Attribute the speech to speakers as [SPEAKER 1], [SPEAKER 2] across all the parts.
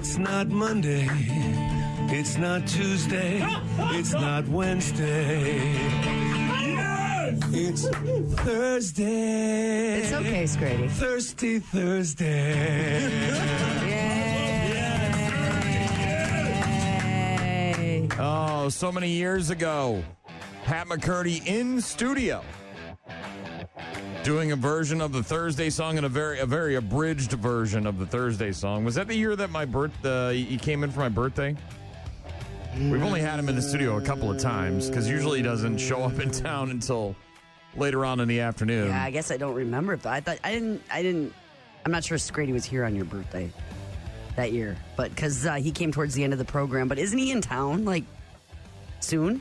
[SPEAKER 1] It's not Monday. It's not Tuesday. It's not Wednesday. Yes! It's Thursday.
[SPEAKER 2] It's okay, Scrady.
[SPEAKER 1] Thirsty Thursday.
[SPEAKER 2] Yay!
[SPEAKER 3] Oh, so many years ago, Pat McCurdy in studio doing a version of the Thursday song and a very abridged version of the Thursday song. Was that the year that he came in for my birthday? We've only had him in the studio a couple of times because usually he doesn't show up in town until later on in the afternoon.
[SPEAKER 2] Yeah, I guess I don't remember. I didn't. I'm not sure Scrady was here on your birthday that year, but because he came towards the end of the program. But isn't he in town like soon?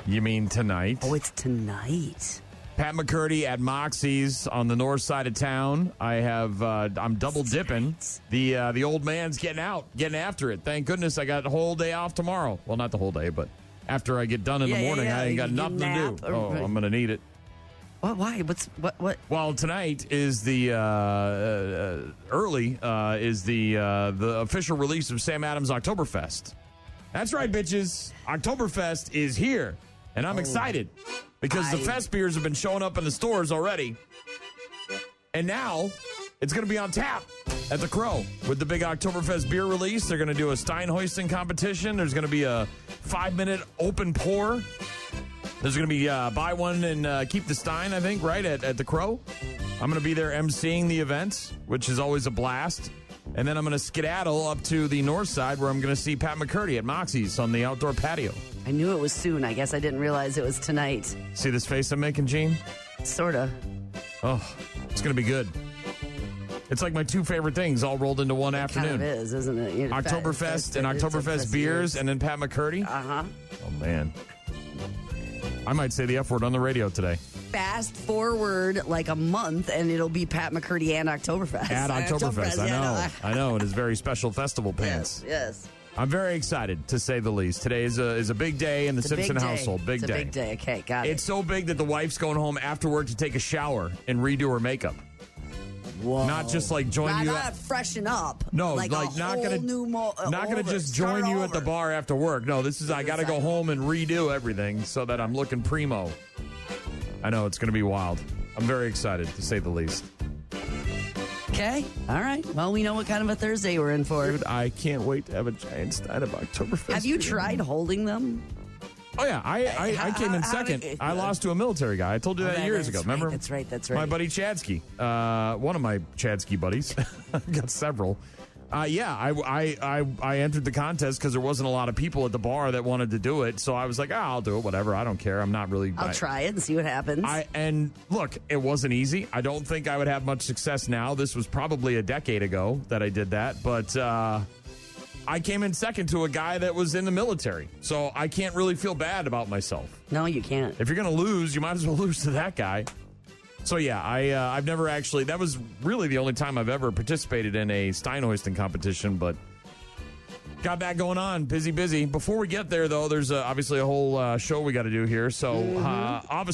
[SPEAKER 3] You mean tonight?
[SPEAKER 2] Oh, it's tonight.
[SPEAKER 3] Pat McCurdy at Moxie's on the north side of town. I'm double dipping. The old man's getting after it. Thank goodness I got the whole day off tomorrow. Well, not the whole day, but after I get done in the morning, I ain't got nothing to do. Oh, I'm going to need it.
[SPEAKER 2] What? Why? What?
[SPEAKER 3] Well, tonight is the official release of Sam Adams Oktoberfest. That's right, bitches. Oktoberfest is here, and I'm excited. Because the Fest beers have been showing up in the stores already. And now it's going to be on tap at the Crow with the big Oktoberfest beer release. They're going to do a Stein hoisting competition. There's going to be a 5-minute open pour. There's going to be buy one and keep the Stein, I think, right, at the Crow. I'm going to be there emceeing the event, which is always a blast. And then I'm going to skedaddle up to the north side where I'm going to see Pat McCurdy at Moxie's on the outdoor patio.
[SPEAKER 2] I knew it was soon. I guess I didn't realize it was tonight.
[SPEAKER 3] See this face I'm making, Gene?
[SPEAKER 2] Sorta.
[SPEAKER 3] Oh, it's going to be good. It's like my two favorite things all rolled into one afternoon.
[SPEAKER 2] Kind of is, isn't it? You know,
[SPEAKER 3] Oktoberfest and Oktoberfest beers and then Pat McCurdy.
[SPEAKER 2] Uh-huh.
[SPEAKER 3] Oh, man. I might say the F word on the radio today.
[SPEAKER 2] Fast forward like a month, and it'll be Pat McCurdy and Oktoberfest.
[SPEAKER 3] At Oktoberfest, I know. In his very special festival pants.
[SPEAKER 2] Yes.
[SPEAKER 3] I'm very excited, to say the least. Today is a big day in the Simpson household. Big day.
[SPEAKER 2] Big day. Okay, got it.
[SPEAKER 3] It's so big that the wife's going home after work to take a shower and redo her makeup.
[SPEAKER 2] Whoa.
[SPEAKER 3] Not just like join you.
[SPEAKER 2] Not freshen up.
[SPEAKER 3] No,
[SPEAKER 2] like
[SPEAKER 3] not gonna just join you at the bar after work. No, this is I got to go home and redo everything so that I'm looking primo. I know it's going to be wild. I'm very excited, to say the least.
[SPEAKER 2] Okay. All right. Well, we know what kind of a Thursday we're in for.
[SPEAKER 3] Dude, I can't wait to have a giant Stein of Oktoberfest.
[SPEAKER 2] Have you tried holding them?
[SPEAKER 3] Oh, yeah. I came in second. I lost to a military guy. I told you that years ago. Remember?
[SPEAKER 2] That's right.
[SPEAKER 3] My buddy Chadsky. One of my Chadsky buddies. I've got several. I entered the contest because there wasn't a lot of people at the bar that wanted to do it. So I was like, I'll do it, whatever. I don't care. I'm not really...
[SPEAKER 2] I'll try it and see what happens.
[SPEAKER 3] And look, it wasn't easy. I don't think I would have much success now. This was probably a decade ago that I did that. But I came in second to a guy that was in the military. So I can't really feel bad about myself.
[SPEAKER 2] No, you can't.
[SPEAKER 3] If you're going to lose, you might as well lose to that guy. So, yeah, I've never actually... That was really the only time I've ever participated in a Stein hoisting competition, but got that going on. Busy. Before we get there, though, there's obviously a whole show we got to do here. So,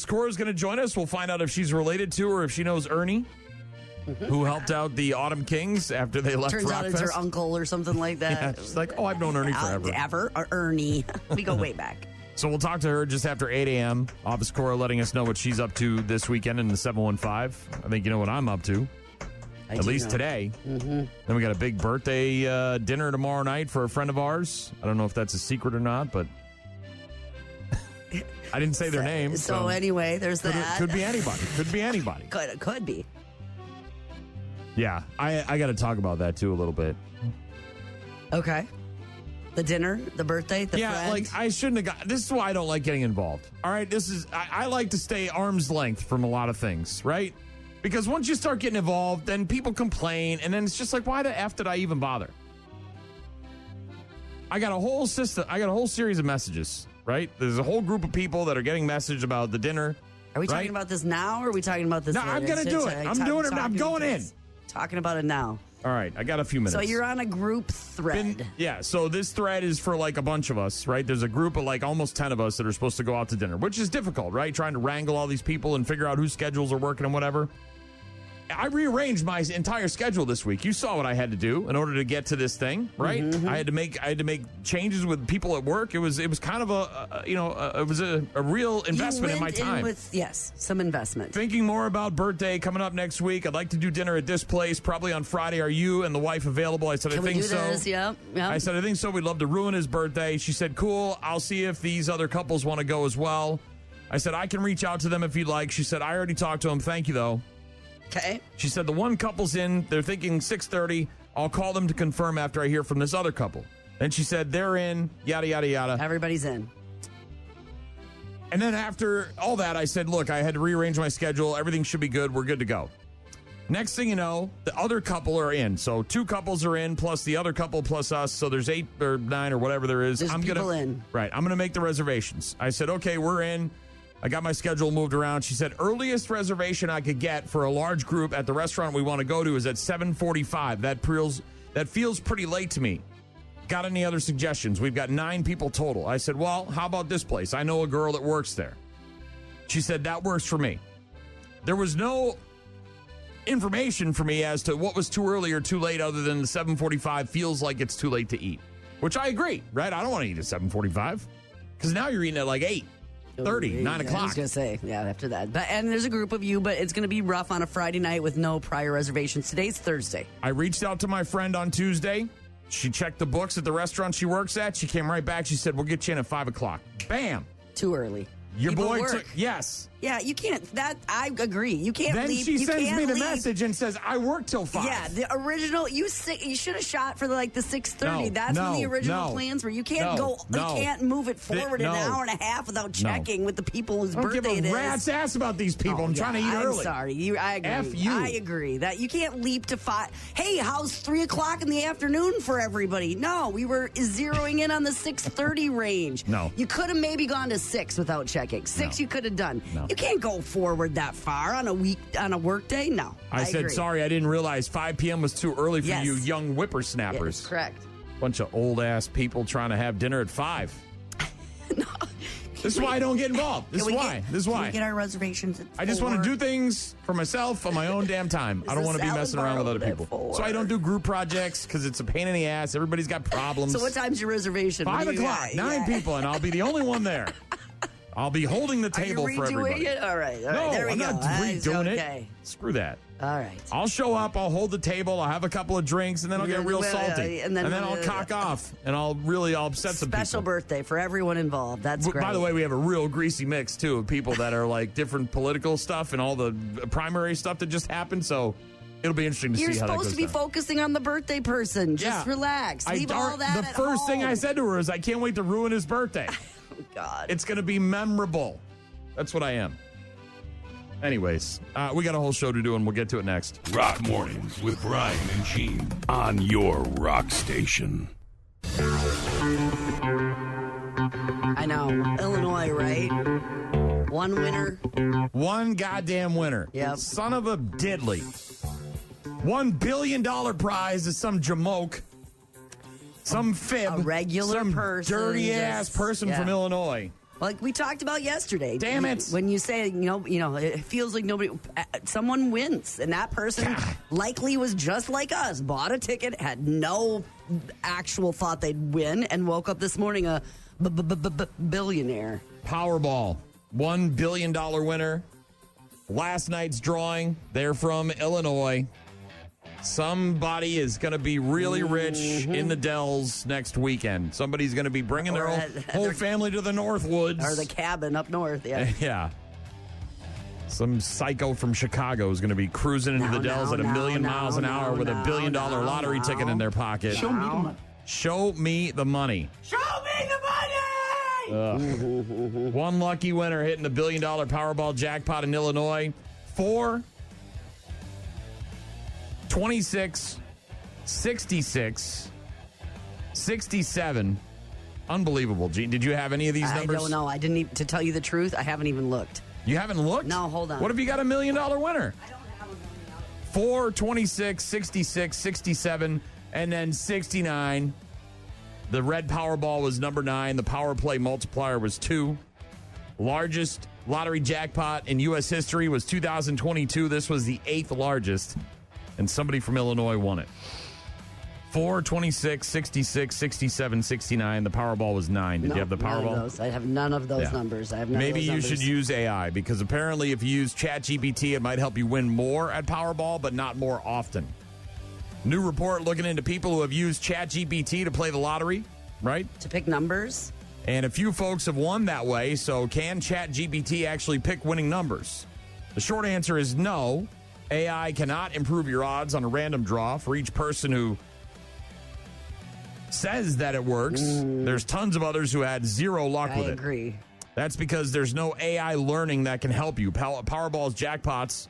[SPEAKER 3] Cora is going to join us. We'll find out if she's related to or if she knows Ernie, who helped out the Autumn Kings after they left
[SPEAKER 2] Turns out
[SPEAKER 3] Rockfest.
[SPEAKER 2] it's her uncle or something like that.
[SPEAKER 3] Yeah, she's like, I've known Ernie forever.
[SPEAKER 2] Or Ernie. We go way back.
[SPEAKER 3] So we'll talk to her just after 8 a.m. Office Cora letting us know what she's up to this weekend in the 715. I think you know what I'm up to. At least today. Mm-hmm. Then we got a big birthday dinner tomorrow night for a friend of ours. I don't know if that's a secret or not, but I didn't say their name.
[SPEAKER 2] So anyway, there's that.
[SPEAKER 3] Could be anybody.
[SPEAKER 2] Could be.
[SPEAKER 3] Yeah, I got to talk about that too a little bit.
[SPEAKER 2] Okay. The dinner, the birthday, the friend.
[SPEAKER 3] Like I shouldn't have got. This is why I don't like getting involved. All right, I like to stay arm's length from a lot of things, right? Because once you start getting involved, then people complain, and then it's just like, why the F did I even bother? I got a whole system. I got a whole series of messages, right? There's a whole group of people that are getting message about the dinner.
[SPEAKER 2] Are we talking about this now, or are we talking about this
[SPEAKER 3] later? No, I'm going to do it. I'm doing it. I'm going in.
[SPEAKER 2] Talking about it now.
[SPEAKER 3] All right, I got a few minutes.
[SPEAKER 2] So you're on a group thread.
[SPEAKER 3] So this thread is for like a bunch of us, right? There's a group of like almost 10 of us that are supposed to go out to dinner, which is difficult, right? Trying to wrangle all these people and figure out whose schedules are working and whatever. I rearranged my entire schedule this week. You saw what I had to do in order to get to this thing, right?
[SPEAKER 2] Mm-hmm.
[SPEAKER 3] I had to make changes with people at work. It was kind of a real investment in my time.
[SPEAKER 2] Yes, some investment.
[SPEAKER 3] Thinking more about birthday coming up next week. I'd like to do dinner at this place probably on Friday. Are you and the wife available? I said,
[SPEAKER 2] Can
[SPEAKER 3] I think
[SPEAKER 2] we do
[SPEAKER 3] so.
[SPEAKER 2] This? Yep.
[SPEAKER 3] I said, I think so. We'd love to ruin his birthday. She said, cool. I'll see if these other couples want to go as well. I said, I can reach out to them if you'd like. She said, I already talked to them. Thank you, though.
[SPEAKER 2] Okay.
[SPEAKER 3] She said the one couple's in. They're thinking 6:30. I'll call them to confirm after I hear from this other couple. Then she said they're in, yada, yada, yada.
[SPEAKER 2] Everybody's in.
[SPEAKER 3] And then after all that, I said, look, I had to rearrange my schedule. Everything should be good. We're good to go. Next thing you know, the other couple are in. So 2 couples are in, plus the other couple, plus us. So there's 8 or 9 or whatever there is.
[SPEAKER 2] There's people in.
[SPEAKER 3] Right. I'm going to make the reservations. I said, okay, we're in. I got my schedule moved around. She said, earliest reservation I could get for a large group at the restaurant we want to go to is at 7:45. That feels pretty late to me. Got any other suggestions? We've got 9 people total. I said, well, how about this place? I know a girl that works there. She said, that works for me. There was no information for me as to what was too early or too late other than the 7:45 feels like it's too late to eat, which I agree, right? I don't want to eat at 7:45 because now you're eating at like 8:30, 9 o'clock.
[SPEAKER 2] I was going to say, yeah, after that. And there's a group of you, but it's going to be rough on a Friday night with no prior reservations. Today's Thursday.
[SPEAKER 3] I reached out to my friend on Tuesday. She checked the books at the restaurant she works at. She came right back. She said, we'll get you in at 5 o'clock. Bam.
[SPEAKER 2] Too early.
[SPEAKER 3] Your
[SPEAKER 2] People
[SPEAKER 3] boy
[SPEAKER 2] work.
[SPEAKER 3] took, yes.
[SPEAKER 2] Yeah, you can't. I agree. You can't
[SPEAKER 3] Then
[SPEAKER 2] leave.
[SPEAKER 3] she
[SPEAKER 2] you
[SPEAKER 3] sends
[SPEAKER 2] can't
[SPEAKER 3] me the
[SPEAKER 2] leave.
[SPEAKER 3] message and says, I work till 5.
[SPEAKER 2] Yeah, the original. You should have shot for the 6:30. That's when the original plans were. You can't You can't move it forward an hour and a half without checking with the people whose birthday it is.
[SPEAKER 3] I don't give a rat's ass about these people. I'm trying to eat early.
[SPEAKER 2] I'm sorry. I agree.
[SPEAKER 3] F you.
[SPEAKER 2] I agree that you can't leap to 5. Hey, how's 3 o'clock in the afternoon for everybody? No, we were zeroing in on the 6:30 range.
[SPEAKER 3] No,
[SPEAKER 2] you could have maybe gone to 6 without checking. 6 you could have done.
[SPEAKER 3] No.
[SPEAKER 2] You can't go forward that far on a work day. No,
[SPEAKER 3] I said
[SPEAKER 2] agree.
[SPEAKER 3] sorry. I didn't realize 5 p.m. was too early for
[SPEAKER 2] Yes.
[SPEAKER 3] you young whippersnappers.
[SPEAKER 2] Yes, correct.
[SPEAKER 3] Bunch of old ass people trying to have dinner at 5.
[SPEAKER 2] No.
[SPEAKER 3] This is why I don't get involved. This is why.
[SPEAKER 2] Can we get our reservations at 4?
[SPEAKER 3] I just want to do things for myself on my own damn time. I don't want to be messing around with other people. So I don't do group projects because it's a pain in the ass. Everybody's got problems.
[SPEAKER 2] So what time's your reservation?
[SPEAKER 3] 5 o'clock. 9 people, and I'll be the only one there. I'll be holding the table for everybody.
[SPEAKER 2] It? All right.
[SPEAKER 3] No,
[SPEAKER 2] there we
[SPEAKER 3] I'm
[SPEAKER 2] go.
[SPEAKER 3] not redoing
[SPEAKER 2] okay.
[SPEAKER 3] it. Screw that.
[SPEAKER 2] All right.
[SPEAKER 3] I'll show up, I'll hold the table, I'll have a couple of drinks, and then I'll get real salty. And then I'll cock off, and I'll upset some people.
[SPEAKER 2] Special birthday for everyone involved. That's great.
[SPEAKER 3] By the way, we have a real greasy mix, too, of people that are like different political stuff and all the primary stuff that just happened, so it'll be interesting to see how that goes.
[SPEAKER 2] You're supposed to be focusing on the birthday person. Just relax. Leave all that
[SPEAKER 3] The first thing I said to her is, I can't wait to ruin his birthday.
[SPEAKER 2] Oh, God.
[SPEAKER 3] It's going to be memorable. That's what I am. Anyways, we got a whole show to do, and we'll get to it next.
[SPEAKER 4] Rock Mornings with Brian and Gene on your rock station.
[SPEAKER 2] I know. Illinois, right? One winner.
[SPEAKER 3] One goddamn winner.
[SPEAKER 2] Yep.
[SPEAKER 3] Son of a diddly. $1 billion prize is some jamoke. Some fib.
[SPEAKER 2] A regular
[SPEAKER 3] some
[SPEAKER 2] person.
[SPEAKER 3] dirty-ass person from Illinois.
[SPEAKER 2] Like we talked about yesterday.
[SPEAKER 3] Damn it.
[SPEAKER 2] When you say, it feels like someone wins. And that person likely was just like us, bought a ticket, had no actual thought they'd win, and woke up this morning a billionaire.
[SPEAKER 3] Powerball. $1 billion winner. Last night's drawing. They're from Illinois. Somebody is going to be really rich in the Dells next weekend. Somebody's going to be bringing their whole family to the Northwoods.
[SPEAKER 2] Or the cabin up north, yeah.
[SPEAKER 3] Yeah. Some psycho from Chicago is going to be cruising into the Dells at 1,000,000 miles an hour with a $1 billion lottery ticket in their pocket.
[SPEAKER 1] Show me the money.
[SPEAKER 3] Show me the money.
[SPEAKER 1] Show me the money!
[SPEAKER 3] One lucky winner hitting the $1 billion Powerball jackpot in Illinois. 4, 26, 66, 67. Unbelievable. Gene, did you have any of these numbers?
[SPEAKER 2] I don't know. I didn't even, to tell you the truth, I haven't even looked.
[SPEAKER 3] You haven't looked?
[SPEAKER 2] No, hold on.
[SPEAKER 3] What if you got a $1 million winner?
[SPEAKER 2] I don't have a $1 million.
[SPEAKER 3] 4, 26, 66, 67, and then 69. The red Powerball was number 9. The power play multiplier was 2. Largest lottery jackpot in U.S. history was 2022. This was the 8th largest, and somebody from Illinois won it. 4, 26, 66, 67, 69. The Powerball was 9. Did you have the Powerball?
[SPEAKER 2] I have none of those numbers. I have none
[SPEAKER 3] Maybe
[SPEAKER 2] of those
[SPEAKER 3] you
[SPEAKER 2] numbers.
[SPEAKER 3] should use AI, because apparently if you use ChatGPT, it might help you win more at Powerball, but not more often. New report looking into people who have used ChatGPT to play the lottery, right?
[SPEAKER 2] To pick numbers?
[SPEAKER 3] And a few folks have won that way, so can ChatGPT actually pick winning numbers? The short answer is no. AI cannot improve your odds on a random draw. For each person who says that it works, there's tons of others who had zero luck with it.
[SPEAKER 2] I agree.
[SPEAKER 3] That's because there's no AI learning that can help you. Powerball's jackpots,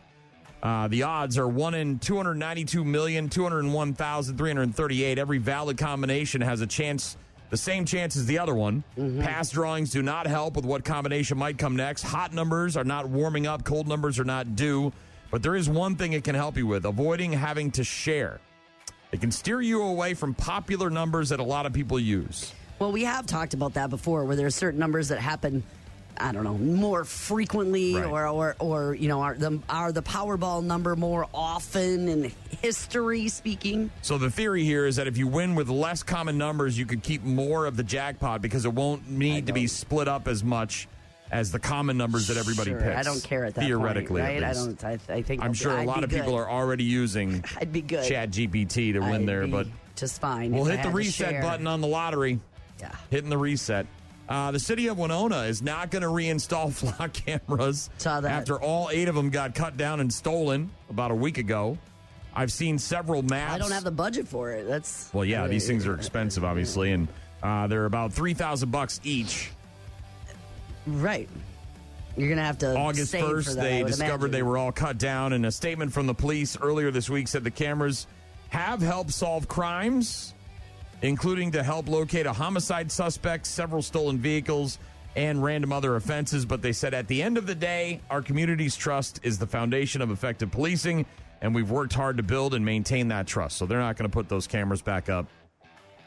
[SPEAKER 3] the odds are 1 in 292,201,338. Every valid combination has a chance, the same chance as the other one. Past drawings do not help with what combination might come next. Hot numbers are not warming up. Cold numbers are not due. But there is one thing it can help you with: avoiding having to share. It can steer you away from popular numbers that a lot of people use.
[SPEAKER 2] Well, we have talked about that before, where there are certain numbers that happen, I don't know, more frequently,
[SPEAKER 3] right,
[SPEAKER 2] or you know, are the Powerball number more often in history speaking.
[SPEAKER 3] So the theory here is that if you win with less common numbers, you could keep more of the jackpot, because it won't need to be split up as much as the common numbers that everybody picks.
[SPEAKER 2] I don't care at that
[SPEAKER 3] theoretically,
[SPEAKER 2] point, right?
[SPEAKER 3] at least.
[SPEAKER 2] I think
[SPEAKER 3] I'm sure a lot of people are already using
[SPEAKER 2] I'd be good.
[SPEAKER 3] ChatGPT to win there, but
[SPEAKER 2] just fine.
[SPEAKER 3] we'll
[SPEAKER 2] if I
[SPEAKER 3] hit the
[SPEAKER 2] had to
[SPEAKER 3] reset
[SPEAKER 2] share.
[SPEAKER 3] button on the lottery.
[SPEAKER 2] Yeah.
[SPEAKER 3] Hitting the reset. The city of Winona is not going to reinstall flock cameras
[SPEAKER 2] Saw that.
[SPEAKER 3] after all 8 of them got cut down and stolen about a week ago. I've seen several maps.
[SPEAKER 2] I don't have the budget for it. That's
[SPEAKER 3] Well, yeah, these things are expensive, obviously, and they're about $3,000 each.
[SPEAKER 2] Right. You're going to have to
[SPEAKER 3] August
[SPEAKER 2] save
[SPEAKER 3] 1st,
[SPEAKER 2] for that,
[SPEAKER 3] they
[SPEAKER 2] I would
[SPEAKER 3] discovered
[SPEAKER 2] imagine.
[SPEAKER 3] they were all cut down, and a statement from the police earlier this week said the cameras have helped solve crimes, including to help locate a homicide suspect, several stolen vehicles, and random other offenses. But they said at the end of the day, our community's trust is the foundation of effective policing, and we've worked hard to build and maintain that trust. So they're not going to put those cameras back up.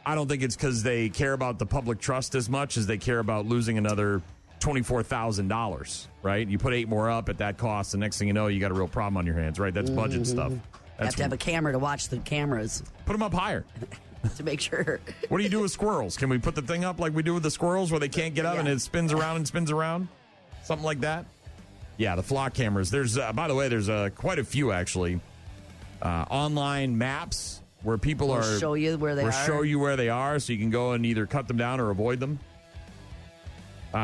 [SPEAKER 3] I don't think it's because they care about the public trust as much as they care about losing another $24,000, right? You put 8 more up at that cost, and next thing you know, you got a real problem on your hands, right? That's budget stuff.
[SPEAKER 2] You
[SPEAKER 3] That's
[SPEAKER 2] have to have a camera to watch the cameras
[SPEAKER 3] put them up higher.
[SPEAKER 2] to make sure.
[SPEAKER 3] What do you do with squirrels? Can we put the thing up like we do with the squirrels, where they can't get up and it spins around and spins around? Something like that? Yeah, the flock cameras. There's, by the way, there's quite a few, actually. Online maps where people
[SPEAKER 2] We'll show you where they are.
[SPEAKER 3] show you where they are, so you can go and either cut them down or avoid them.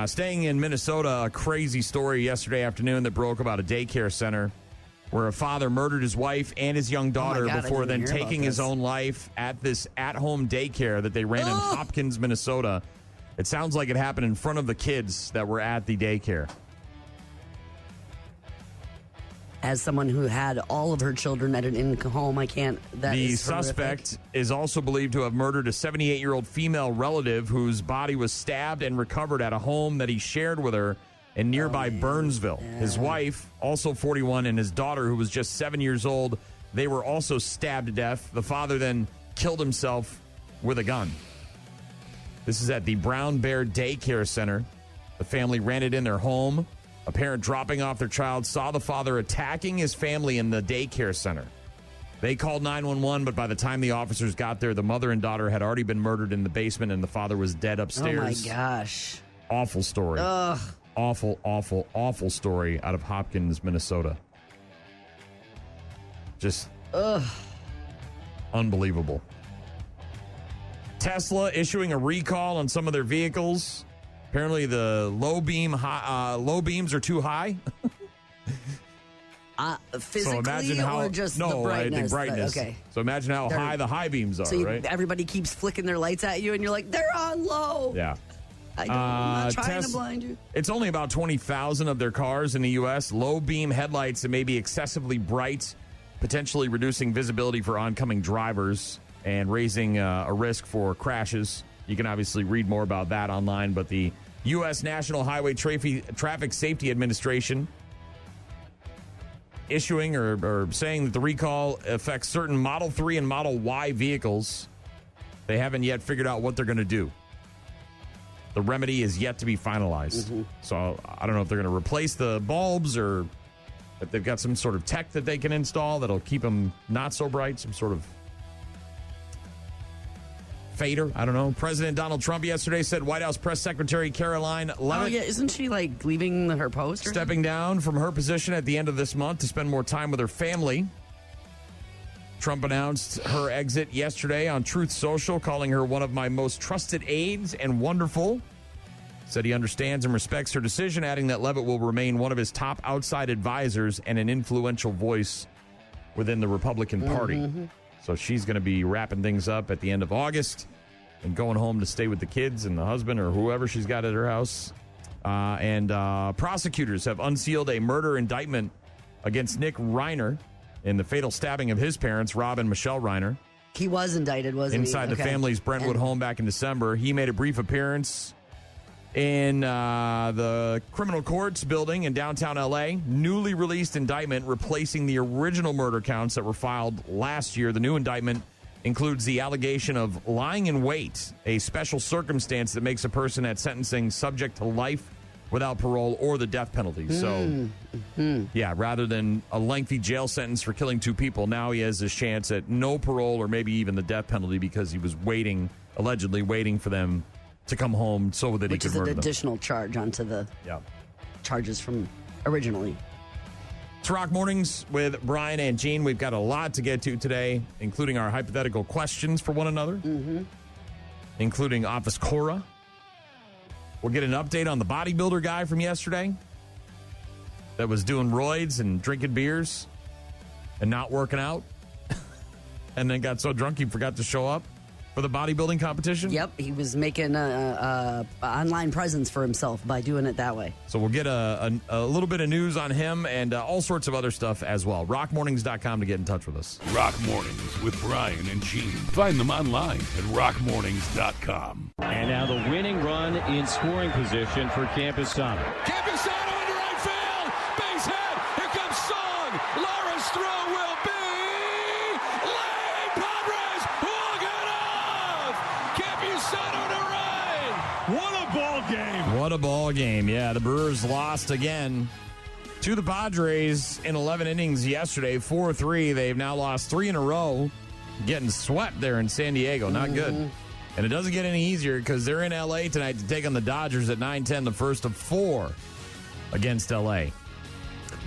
[SPEAKER 3] Staying in Minnesota, a crazy story yesterday afternoon that broke about a daycare center where a father murdered his wife and his young daughter
[SPEAKER 2] God, I
[SPEAKER 3] before then
[SPEAKER 2] didn't hear
[SPEAKER 3] taking
[SPEAKER 2] about
[SPEAKER 3] his
[SPEAKER 2] this.
[SPEAKER 3] own life at this at-home daycare that they ran in Hopkins, Minnesota. It sounds like it happened in front of the kids that were at the daycare.
[SPEAKER 2] As someone who had all of her children at an in-home, I can't.
[SPEAKER 3] The suspect is also believed to have murdered a 78-year-old female relative whose body was stabbed and recovered at a home that he shared with her in nearby Burnsville. Yeah. His wife, also 41, and his daughter, who was just 7 years old, they were also stabbed to death. The father then killed himself with a gun. This is at the Brown Bear Daycare Center. The family ran it in their home. A parent dropping off their child saw the father attacking his family in the daycare center. They called 911, but by the time the officers got there, the mother and daughter had already been murdered in the basement, and the father was dead upstairs.
[SPEAKER 2] Oh, my gosh.
[SPEAKER 3] Awful story.
[SPEAKER 2] Ugh.
[SPEAKER 3] Awful, awful, awful story out of Hopkins, Minnesota. Just unbelievable. Tesla issuing a recall on some of their vehicles. Apparently, the low beams are too high.
[SPEAKER 2] Physically, or just the brightness?
[SPEAKER 3] I think brightness.
[SPEAKER 2] Okay.
[SPEAKER 3] So imagine how high the high beams are,
[SPEAKER 2] so
[SPEAKER 3] right?
[SPEAKER 2] Everybody keeps flicking their lights at you, and you're like, they're on low.
[SPEAKER 3] Yeah.
[SPEAKER 2] I'm not trying to blind you.
[SPEAKER 3] It's only about 20,000 of their cars in the U.S. Low beam headlights that may be excessively bright, potentially reducing visibility for oncoming drivers and raising a risk for crashes. You can obviously read more about that online, but the U.S. National Highway Traffic Safety Administration issuing or saying that the recall affects certain Model 3 and Model Y vehicles. They haven't yet figured out what they're going to do. The remedy is yet to be finalized. So I don't know if they're going to replace the bulbs or if they've got some sort of tech that they can install that'll keep them not so bright, some sort of fader. I don't know. President Donald Trump yesterday said White House Press Secretary Caroline Leavitt.
[SPEAKER 2] Oh, yeah. Isn't she, leaving her post?
[SPEAKER 3] Stepping down from her position at the end of this month to spend more time with her family. Trump announced her exit yesterday on Truth Social, calling her one of my most trusted aides and wonderful. Said he understands and respects her decision, adding that Leavitt will remain one of his top outside advisors and an influential voice within the Republican Party. So she's going to be wrapping things up at the end of August and going home to stay with the kids and the husband or whoever she's got at her house. And prosecutors have unsealed a murder indictment against Nick Reiner in the fatal stabbing of his parents, Rob and Michelle Reiner.
[SPEAKER 2] He was indicted, wasn't he?
[SPEAKER 3] Inside the family's Brentwood home back in December. He made a brief appearance in the criminal courts building in downtown L.A. Newly released indictment replacing the original murder counts that were filed last year. The new indictment includes the allegation of lying in wait, a special circumstance that makes a person at sentencing subject to life without parole or the death penalty. So, yeah, rather than a lengthy jail sentence for killing two people, now he has his chance at no parole or maybe even the death penalty because he was allegedly waiting for them to come home so that he could murder them.
[SPEAKER 2] Which is an additional charge onto the charges from originally.
[SPEAKER 3] It's Rock Mornings with Brian and Gene. We've got a lot to get to today, including our hypothetical questions for one another, including Office Cora. We'll get an update on the bodybuilder guy from yesterday that was doing roids and drinking beers and not working out and then got so drunk he forgot to show up for the bodybuilding competition.
[SPEAKER 2] Yep, he was making a online presence for himself by doing it that way.
[SPEAKER 3] So we'll get a little bit of news on him and all sorts of other stuff as well. Rockmornings.com to get in touch with us.
[SPEAKER 4] Rock Mornings with Brian and Gene. Find them online at rockmornings.com.
[SPEAKER 5] And now the winning run in scoring position for Campusano.
[SPEAKER 6] Campusano into right field. Base hit. Here comes Song. Laura's throw will be Lane Padres. Walk it off. Campusano to right.
[SPEAKER 5] What a ball game.
[SPEAKER 3] What a ball game. Yeah, the Brewers lost again to the Padres in 11 innings yesterday, 4-3. They've now lost 3 in a row, getting swept there in San Diego. Not good. And it doesn't get any easier because they're in L.A. tonight to take on the Dodgers at 9:10, the first of 4 against L.A.
[SPEAKER 2] I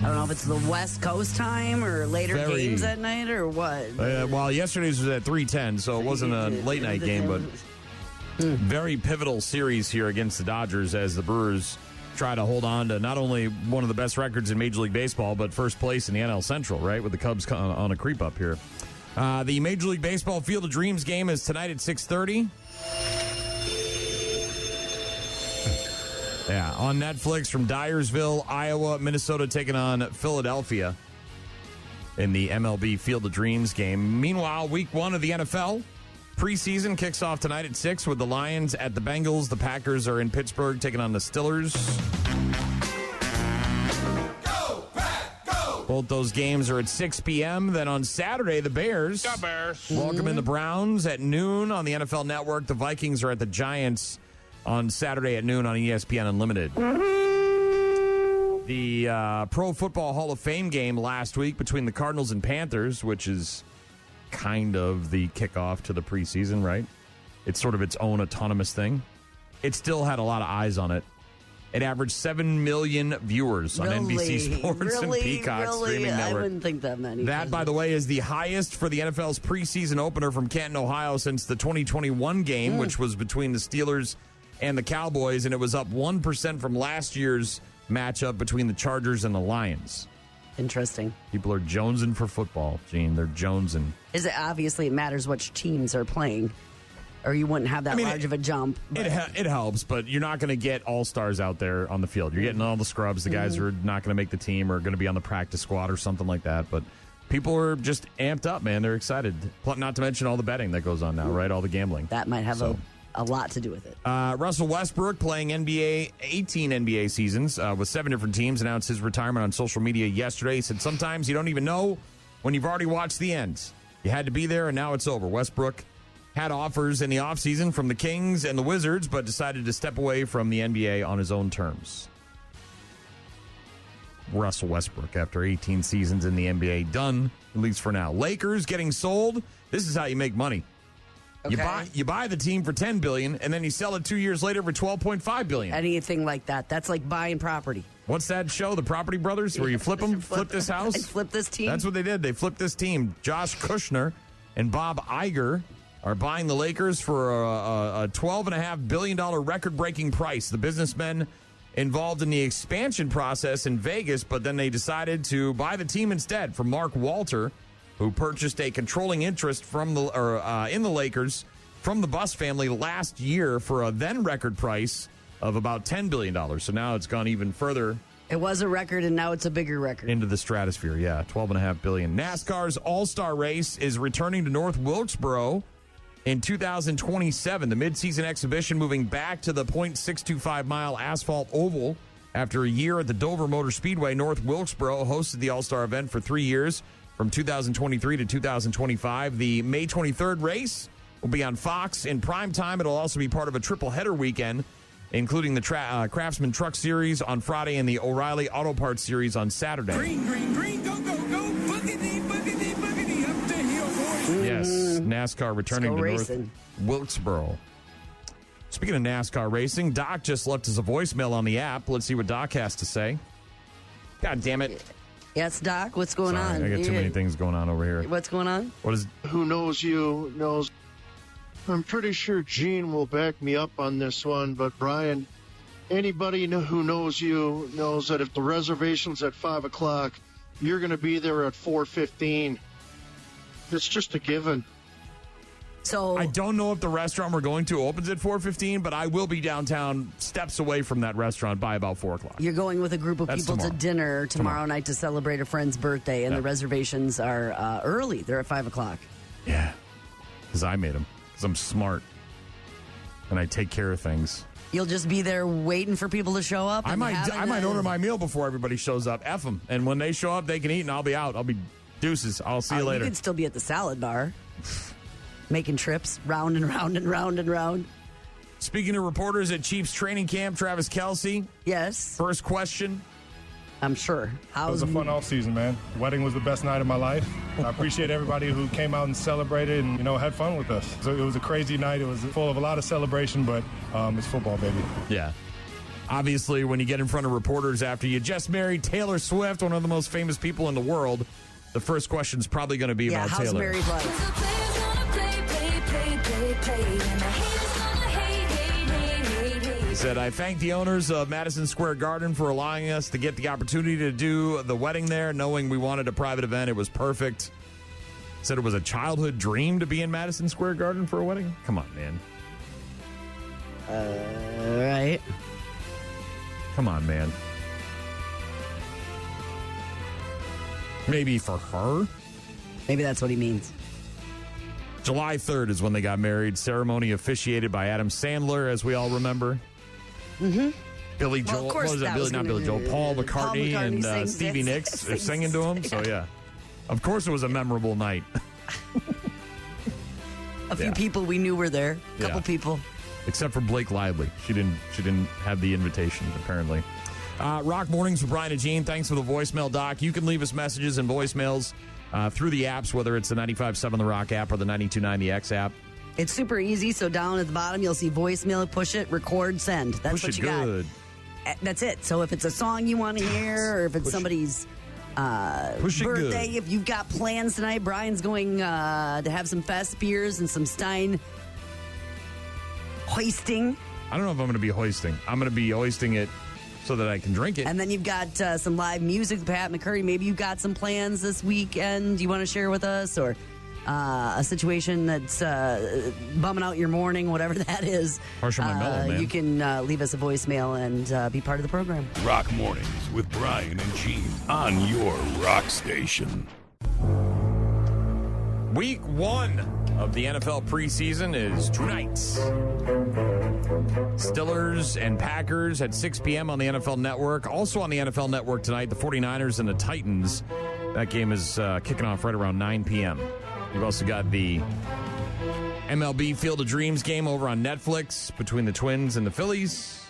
[SPEAKER 2] don't know if it's the West Coast time or later games at night or what.
[SPEAKER 3] Well, yesterday's was at 3:10, so it wasn't a late-night game, but very pivotal series here against the Dodgers as the Brewers try to hold on to not only one of the best records in Major League Baseball, but first place in the NL Central, right, with the Cubs on a creep up here. The Major League Baseball Field of Dreams game is tonight at 6:30. Yeah, on Netflix from Dyersville, Iowa, Minnesota taking on Philadelphia in the MLB Field of Dreams game. Meanwhile, week 1 of the NFL preseason kicks off tonight at 6 with the Lions at the Bengals. The Packers are in Pittsburgh taking on the Steelers.
[SPEAKER 1] Go, Pack, go!
[SPEAKER 3] Both those games are at 6 p.m. Then on Saturday, the Bears welcome in the Browns at noon on the NFL Network. The Vikings are at the Giants on Saturday at noon on ESPN Unlimited. The Pro Football Hall of Fame game last week between the Cardinals and Panthers, which is kind of the kickoff to the preseason, right? It's sort of its own autonomous thing. It still had a lot of eyes on it. It averaged 7 million viewers on NBC Sports and Peacock streaming network.
[SPEAKER 2] I wouldn't think that many.
[SPEAKER 3] That, by the way, is the highest for the NFL's preseason opener from Canton, Ohio since the 2021 game, which was between the Steelers and the Cowboys, and it was up 1% from last year's matchup between the Chargers and the Lions.
[SPEAKER 2] Interesting.
[SPEAKER 3] People are jonesing for football, Gene. They're jonesing.
[SPEAKER 2] Is it obviously it matters which teams are playing, or you wouldn't have that large of a jump?
[SPEAKER 3] It helps, but you're not going to get all-stars out there on the field. You're getting all the scrubs, the guys who are not going to make the team or going to be on the practice squad or something like that. But people are just amped up, man. They're excited. Not to mention all the betting that goes on now, right? All the gambling.
[SPEAKER 2] That might have a lot to do with it.
[SPEAKER 3] Russell Westbrook, playing 18 NBA seasons with 7 different teams, announced his retirement on social media yesterday. He said, sometimes you don't even know when you've already watched the end. You had to be there, and now it's over. Westbrook had offers in the offseason from the Kings and the Wizards, but decided to step away from the NBA on his own terms. Russell Westbrook, after 18 seasons in the NBA, done, at least for now. Lakers getting sold. This is how you make money.
[SPEAKER 2] Okay.
[SPEAKER 3] You buy the team for $10 billion, and then you sell it 2 years later for $12.5 billion.
[SPEAKER 2] Anything like that. That's like buying property.
[SPEAKER 3] What's that show, The Property Brothers, where you flip them? Flip this house?
[SPEAKER 2] And flip this team?
[SPEAKER 3] That's what they did. They flipped this team. Josh Kushner and Bob Iger are buying the Lakers for a $12.5 billion record-breaking price. The businessmen involved in the expansion process in Vegas, but then they decided to buy the team instead from Mark Walter, who purchased a controlling interest from in the Lakers from the Buss family last year for a then record price of about $10 billion. So now it's gone even further.
[SPEAKER 2] It was a record, and now it's a bigger record.
[SPEAKER 3] Into the stratosphere, yeah, $12.5 billion. NASCAR's All-Star Race is returning to North Wilkesboro in 2027. The midseason exhibition moving back to the .625-mile asphalt oval. After a year at the Dover Motor Speedway, North Wilkesboro hosted the All-Star event for 3 years, from 2023 to 2025. The May 23rd race will be on Fox in prime time. It'll also be part of a triple-header weekend, including the Craftsman Truck Series on Friday and the O'Reilly Auto Parts Series on Saturday.
[SPEAKER 1] Green, green, green, go, go, go, boogity, boogity, boogity, up the hill, boys.
[SPEAKER 3] Yes, NASCAR returning to
[SPEAKER 2] racing.
[SPEAKER 3] North Wilkesboro. Speaking of NASCAR racing, Doc just left us a voicemail on the app. Let's see what Doc has to say. God damn it.
[SPEAKER 2] Yes, Doc, what's going
[SPEAKER 3] Sorry,
[SPEAKER 2] on?
[SPEAKER 3] I got too many things going on over here.
[SPEAKER 2] What's going on?
[SPEAKER 3] What is...
[SPEAKER 7] Who knows you knows. I'm pretty sure Gene will back me up on this one, but Brian, anybody who knows you knows that if the reservation's at 5 o'clock, you're going to be there at 4:15. It's just a given.
[SPEAKER 2] So
[SPEAKER 3] I don't know if the restaurant we're going to opens at 4:15, but I will be downtown, steps away from that restaurant by about 4 o'clock.
[SPEAKER 2] you're going with a group of
[SPEAKER 3] That's
[SPEAKER 2] people
[SPEAKER 3] tomorrow.
[SPEAKER 2] to dinner tomorrow night to celebrate a friend's birthday, and the reservations are early. They're at 5 o'clock.
[SPEAKER 3] Yeah, because I made them. Because I'm smart, and I take care of things.
[SPEAKER 2] You'll just be there waiting for people to show up.
[SPEAKER 3] I
[SPEAKER 2] and
[SPEAKER 3] might
[SPEAKER 2] having
[SPEAKER 3] order my meal before everybody shows up. F them, and when they show up, they can eat, and I'll be out. I'll be deuces. I'll see you later.
[SPEAKER 2] You could still be at the salad bar, making trips round and round and round and round.
[SPEAKER 3] Speaking of reporters at Chiefs training camp, Travis Kelce.
[SPEAKER 2] Yes,
[SPEAKER 3] First question.
[SPEAKER 2] I'm sure.
[SPEAKER 8] It was a fun off-season, man. The wedding was the best night of my life. I appreciate everybody who came out and celebrated and, had fun with us. So it was a crazy night. It was full of a lot of celebration, but it's football, baby.
[SPEAKER 3] Yeah. Obviously, when you get in front of reporters after you just married Taylor Swift, one of the most famous people in the world, the first question is probably going to be about
[SPEAKER 2] how's
[SPEAKER 3] Taylor.
[SPEAKER 2] married life?
[SPEAKER 3] He said, I thank the owners of Madison Square Garden for allowing us to get the opportunity to do the wedding there, knowing we wanted a private event. It was perfect. Said it was a childhood dream to be in Madison Square Garden for a wedding. Come on, man.
[SPEAKER 2] All right.
[SPEAKER 3] Come on, man. Maybe for her.
[SPEAKER 2] Maybe that's what he means.
[SPEAKER 3] July 3rd is when they got married. Ceremony officiated by Adam Sandler, as we all remember.
[SPEAKER 2] Mm-hmm.
[SPEAKER 3] Billy
[SPEAKER 2] Well,
[SPEAKER 3] Joel,
[SPEAKER 2] of course
[SPEAKER 3] what was that?
[SPEAKER 2] that was
[SPEAKER 3] Not
[SPEAKER 2] gonna
[SPEAKER 3] Billy Joel,
[SPEAKER 2] be-
[SPEAKER 3] Paul
[SPEAKER 2] Paul
[SPEAKER 3] McCartney
[SPEAKER 2] McCartney
[SPEAKER 3] and
[SPEAKER 2] sings
[SPEAKER 3] Stevie
[SPEAKER 2] it.
[SPEAKER 3] Nicks
[SPEAKER 2] Sings
[SPEAKER 3] singing to him.
[SPEAKER 2] it.
[SPEAKER 3] So yeah, of course it was a memorable night.
[SPEAKER 2] A few
[SPEAKER 3] Yeah.
[SPEAKER 2] people we knew were there. A couple
[SPEAKER 3] Yeah.
[SPEAKER 2] people.
[SPEAKER 3] Except for Blake Lively, she didn't have the invitation apparently. Rock Mornings with Brian and Gene. Thanks for the voicemail, Doc. You can leave us messages and voicemails through the apps, whether it's the 95.7 The Rock app or the 92.9 The X app.
[SPEAKER 2] It's super easy. So down at the bottom, you'll see voicemail, push it, record, send. That's
[SPEAKER 3] Push
[SPEAKER 2] what
[SPEAKER 3] it
[SPEAKER 2] you
[SPEAKER 3] good.
[SPEAKER 2] got. That's it. So if it's a song you want to hear, or if it's somebody's
[SPEAKER 3] Push it
[SPEAKER 2] birthday,
[SPEAKER 3] good.
[SPEAKER 2] if you've got plans tonight, Brian's going to have some fest beers and some Stein hoisting.
[SPEAKER 3] I don't know if I'm going to be hoisting. I'm going to be hoisting it so that I can drink it.
[SPEAKER 2] And then you've got some live music, Pat McCurdy. Maybe you've got some plans this weekend you want to share with us, or a situation that's bumming out your morning, whatever that is.
[SPEAKER 3] Harsh on my mellow, man.
[SPEAKER 2] You can leave us a voicemail and be part of the program.
[SPEAKER 4] Rock Mornings with Brian and Gene on your rock station.
[SPEAKER 3] Week 1 of the NFL preseason is tonight. Steelers and Packers at 6 p.m. on the NFL Network. Also on the NFL Network tonight, the 49ers and the Titans. That game is kicking off right around 9 p.m. You've also got the MLB Field of Dreams game over on Netflix between the Twins and the Phillies.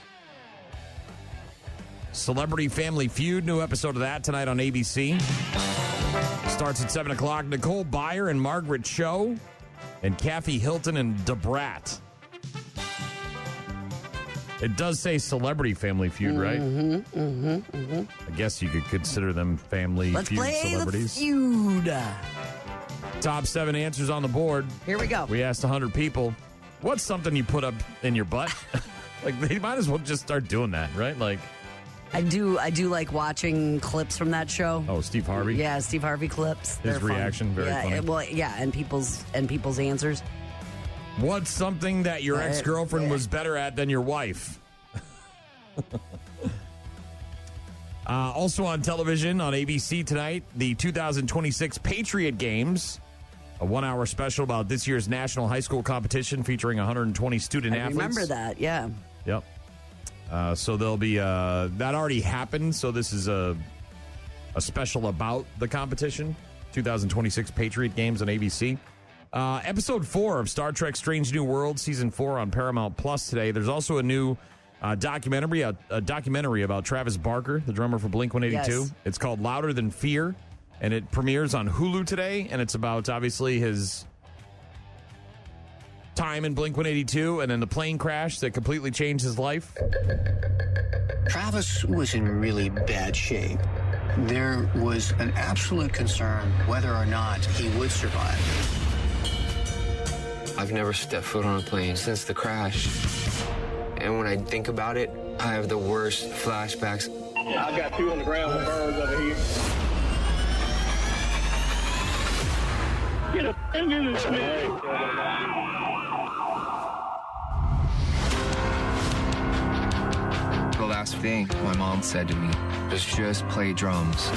[SPEAKER 3] Celebrity Family Feud, new episode of that tonight on ABC. Starts at 7 o'clock. Nicole Byer and Margaret Cho and Kathy Hilton and Debrat. It does say Celebrity Family Feud, right? I guess you could consider them Family
[SPEAKER 2] Let's
[SPEAKER 3] Feud
[SPEAKER 2] play
[SPEAKER 3] celebrities.
[SPEAKER 2] The feud.
[SPEAKER 3] Top 7 answers on the board.
[SPEAKER 2] Here we go.
[SPEAKER 3] We asked 100 people, what's something you put up in your butt? Like, they might as well just start doing that, right? Like,
[SPEAKER 2] I do like watching clips from that show.
[SPEAKER 3] oh, Steve Harvey?
[SPEAKER 2] Yeah, Steve Harvey clips.
[SPEAKER 3] His
[SPEAKER 2] They're fun.
[SPEAKER 3] reaction, very
[SPEAKER 2] yeah,
[SPEAKER 3] funny.
[SPEAKER 2] Well, yeah, and people's answers.
[SPEAKER 3] What's something that your ex-girlfriend was better at than your wife? Also on television on ABC tonight, the 2026 Patriot Games, a 1-hour special about this year's national high school competition featuring 120 student athletes.
[SPEAKER 2] Remember that, yeah.
[SPEAKER 3] Yep. So there'll be that already happened. So this is a special about the competition. 2026 Patriot Games on ABC. Episode 4 of Star Trek: Strange New Worlds, season 4 on Paramount Plus today. There's also a new documentary about Travis Barker, the drummer for Blink-182.
[SPEAKER 2] Yes.
[SPEAKER 3] It's called Louder Than Fear, and it premieres on Hulu today. And it's about obviously his time in Blink-182 and then the plane crash that completely changed his life.
[SPEAKER 9] Travis was in really bad shape. There was an absolute concern whether or not he would survive.
[SPEAKER 10] I've never stepped foot on a plane since the crash. And when I think about it, I have the worst flashbacks.
[SPEAKER 11] I've got 2 on the ground with birds over here. Get a in this man.
[SPEAKER 10] The last thing my mom said to me was just play drums.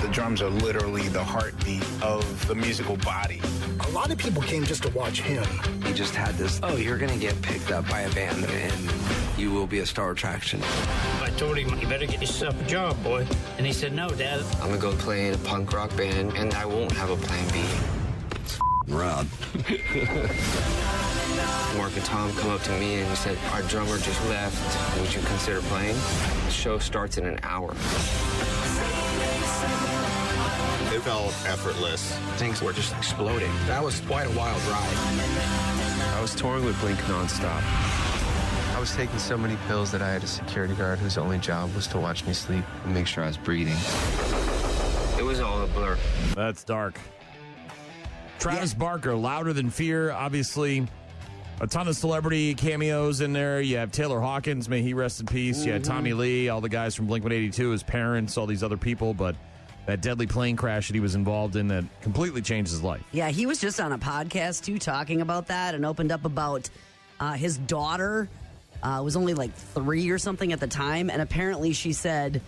[SPEAKER 12] The drums are literally the heartbeat of the musical body.
[SPEAKER 9] A lot of people came just to watch him.
[SPEAKER 10] He just had this, oh, you're going to get picked up by a band and you will be a star attraction.
[SPEAKER 11] I told him, you better get yourself a job, boy. And he said, no, Dad.
[SPEAKER 10] I'm going to go play in a punk rock band and I won't have a plan B. It's Rob. Mark and Tom come up to me and said, our drummer just left. Would you consider playing? The show starts in an hour.
[SPEAKER 12] It felt effortless.
[SPEAKER 10] Things were just exploding. That was quite a wild ride. I was touring with Blink nonstop. I was taking so many pills that I had a security guard whose only job was to watch me sleep and make sure I was breathing. It was all a blur.
[SPEAKER 3] That's dark. Travis Barker, Louder Than Fear, obviously a ton of celebrity cameos in there. You have Taylor Hawkins, may he rest in peace. You had Tommy Lee, all the guys from Blink-182, his parents, all these other people, but that deadly plane crash that he was involved in that completely changed his life.
[SPEAKER 2] Yeah, he was just on a podcast, too, talking about that and opened up about his daughter was only like 3 or something at the time, and apparently she said,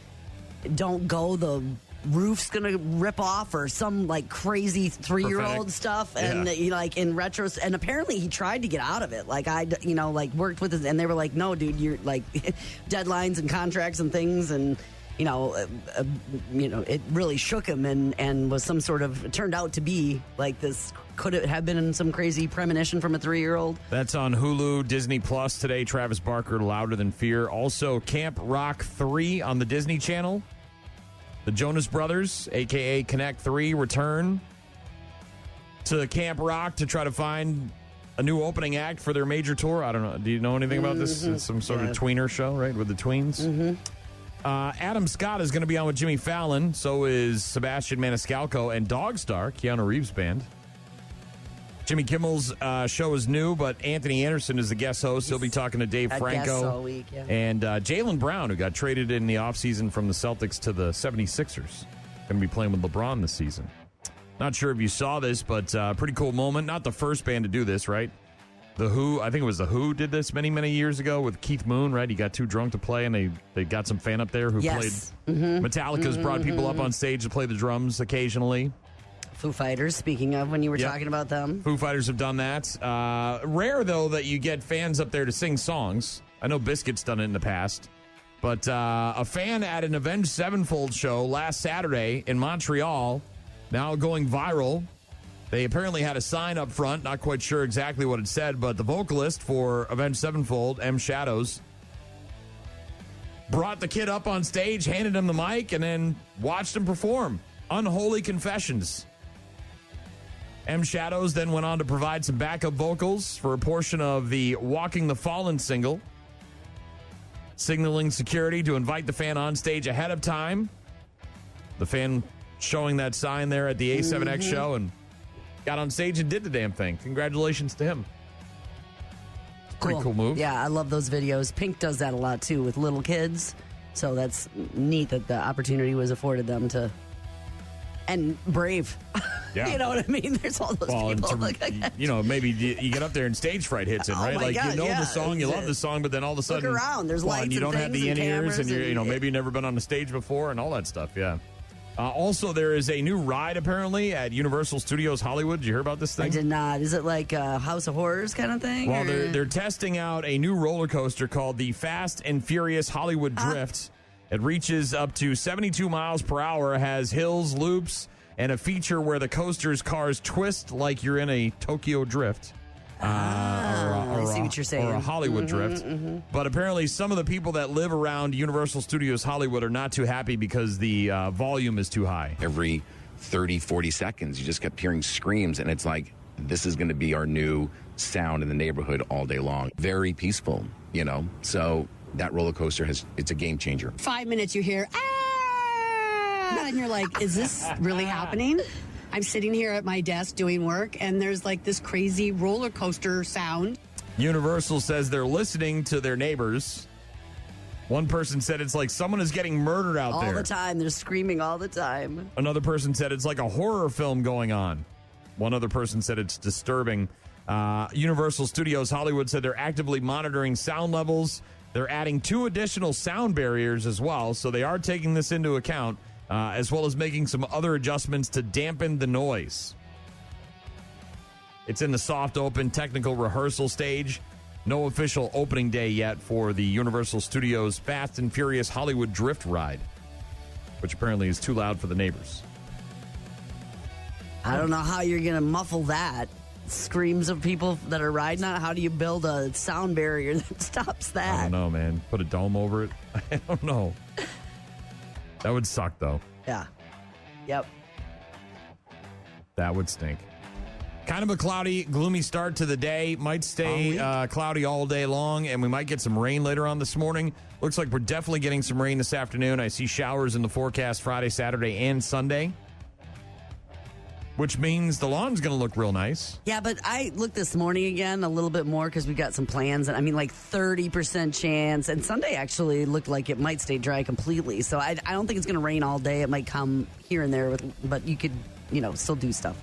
[SPEAKER 2] don't go, the roof's gonna rip off or some like crazy 3-year-old stuff, and he, like in retro, and apparently he tried to get out of it, like worked with it, and they were like, no dude, you're like deadlines and contracts and things, and it really shook him, and was some sort of, it turned out to be like this, could it have been some crazy premonition from a 3-year-old?
[SPEAKER 3] That's on Hulu, Disney Plus today. Travis Barker, Louder Than Fear. Also Camp Rock 3 on the Disney Channel. The Jonas Brothers, a.k.a. Connect 3, return to Camp Rock to try to find a new opening act for their major tour. I don't know. Do you know anything about this? It's some sort of tweener show, right, with the tweens? Adam Scott is going to be on with Jimmy Fallon. So is Sebastian Maniscalco and Dogstar, Keanu Reeves' band. Jimmy Kimmel's show is new, but Anthony Anderson is the guest host. He'll be talking to Dave Franco.
[SPEAKER 2] Guest all week, yeah.
[SPEAKER 3] And Jaylen Brown, who got traded in the offseason from the Celtics to the 76ers. Going to be playing with LeBron this season. Not sure if you saw this, but pretty cool moment. Not the first band to do this, right? The Who, I think it was The Who did this many, many years ago with Keith Moon, right? He got too drunk to play, and they got some fan up there who played. Metallica's brought people up on stage to play the drums occasionally.
[SPEAKER 2] Foo Fighters, speaking of, when you were talking about them.
[SPEAKER 3] Foo Fighters have done that. Rare, though, that you get fans up there to sing songs. I know Biscuit's done it in the past. But a fan at an Avenged Sevenfold show last Saturday in Montreal, now going viral, They apparently had a sign up front, not quite sure exactly what it said, but the vocalist for Avenged Sevenfold, M. Shadows, brought the kid up on stage, handed him the mic, and then watched him perform. Unholy Confessions. M. Shadows then went on to provide some backup vocals for a portion of the Walking the Fallen single, signaling security to invite the fan on stage ahead of time. The fan showing that sign there at the A7X show and got on stage and did the damn thing. Congratulations to him. Pretty cool move.
[SPEAKER 2] Yeah, I love those videos. Pink does that a lot, too, with little kids. So that's neat that the opportunity was afforded them to... And brave.
[SPEAKER 3] Yeah.
[SPEAKER 2] You know what I mean? There's all those people.
[SPEAKER 3] Maybe you get up there and stage fright hits in, right?
[SPEAKER 2] my God,
[SPEAKER 3] the song, you love the song, but then all of a sudden...
[SPEAKER 2] Look around. There's lights
[SPEAKER 3] and you
[SPEAKER 2] and
[SPEAKER 3] don't have the
[SPEAKER 2] things and
[SPEAKER 3] in-ears, and
[SPEAKER 2] cameras
[SPEAKER 3] you're, maybe you've never been on the stage before and all that stuff, yeah. Also, there is a new ride, apparently, at Universal Studios Hollywood. Did you hear about this thing?
[SPEAKER 2] I did not. Is it like a House of Horrors kind of thing?
[SPEAKER 3] Well, they're testing out a new roller coaster called the Fast and Furious Hollywood Drift. It reaches up to 72 miles per hour, has hills, loops, and a feature where the coaster's cars twist like you're in a Tokyo Drift.
[SPEAKER 2] I see what you're saying.
[SPEAKER 3] Or a Hollywood Drift. But apparently some of the people that live around Universal Studios Hollywood are not too happy because the volume is too high.
[SPEAKER 13] Every 30, 40 seconds, you just kept hearing screams, and it's like, this is going to be our new sound in the neighborhood all day long. Very peaceful, So that roller coaster it's a game changer.
[SPEAKER 14] 5 minutes you hear, ah! And you're like, is this really happening? I'm sitting here at my desk doing work, and there's like this crazy roller coaster sound.
[SPEAKER 3] Universal says they're listening to their neighbors. One person said it's like someone is getting murdered out there.
[SPEAKER 2] All the time. They're screaming all the time.
[SPEAKER 3] Another person said it's like a horror film going on. One other person said it's disturbing. Universal Studios Hollywood said they're actively monitoring sound levels. They're adding 2 additional sound barriers as well, so they are taking this into account. As well as making some other adjustments to dampen the noise. It's in the soft open technical rehearsal stage. No official opening day yet for the Universal Studios Fast and Furious Hollywood Drift ride, which apparently is too loud for the neighbors.
[SPEAKER 2] I don't know how you're going to muffle that. Screams of people that are riding on it. How do you build a sound barrier that stops that?
[SPEAKER 3] I don't know, man. Put a dome over it? I don't know. That would suck, though.
[SPEAKER 2] Yeah. Yep.
[SPEAKER 3] That would stink. Kind of a cloudy, gloomy start to the day. Might stay cloudy all day long, and we might get some rain later on this morning. Looks like we're definitely getting some rain this afternoon. I see showers in the forecast Friday, Saturday, and Sunday, which means the lawn's going to look real nice.
[SPEAKER 2] Yeah, but I looked this morning again a little bit more because we got some plans. And I mean, like 30% chance. And Sunday actually looked like it might stay dry completely. So I don't think it's going to rain all day. It might come here and there, but you could, still do stuff.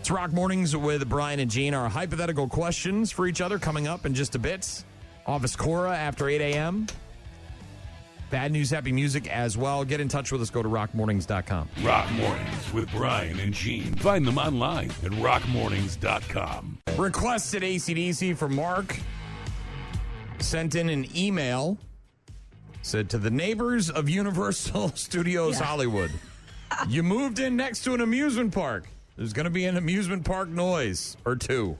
[SPEAKER 3] It's Rock Mornings with Brian and Gene. Our hypothetical questions for each other coming up in just a bit. Office Cora after 8 a.m. Bad news, happy music as well. Get in touch with us. Go to rockmornings.com.
[SPEAKER 4] Rock Mornings with Brian and Gene. Find them online at rockmornings.com.
[SPEAKER 3] Requested AC/DC for Mark. Sent in an email. Said to the neighbors of Universal Studios Hollywood, you moved in next to an amusement park. There's going to be an amusement park noise or two.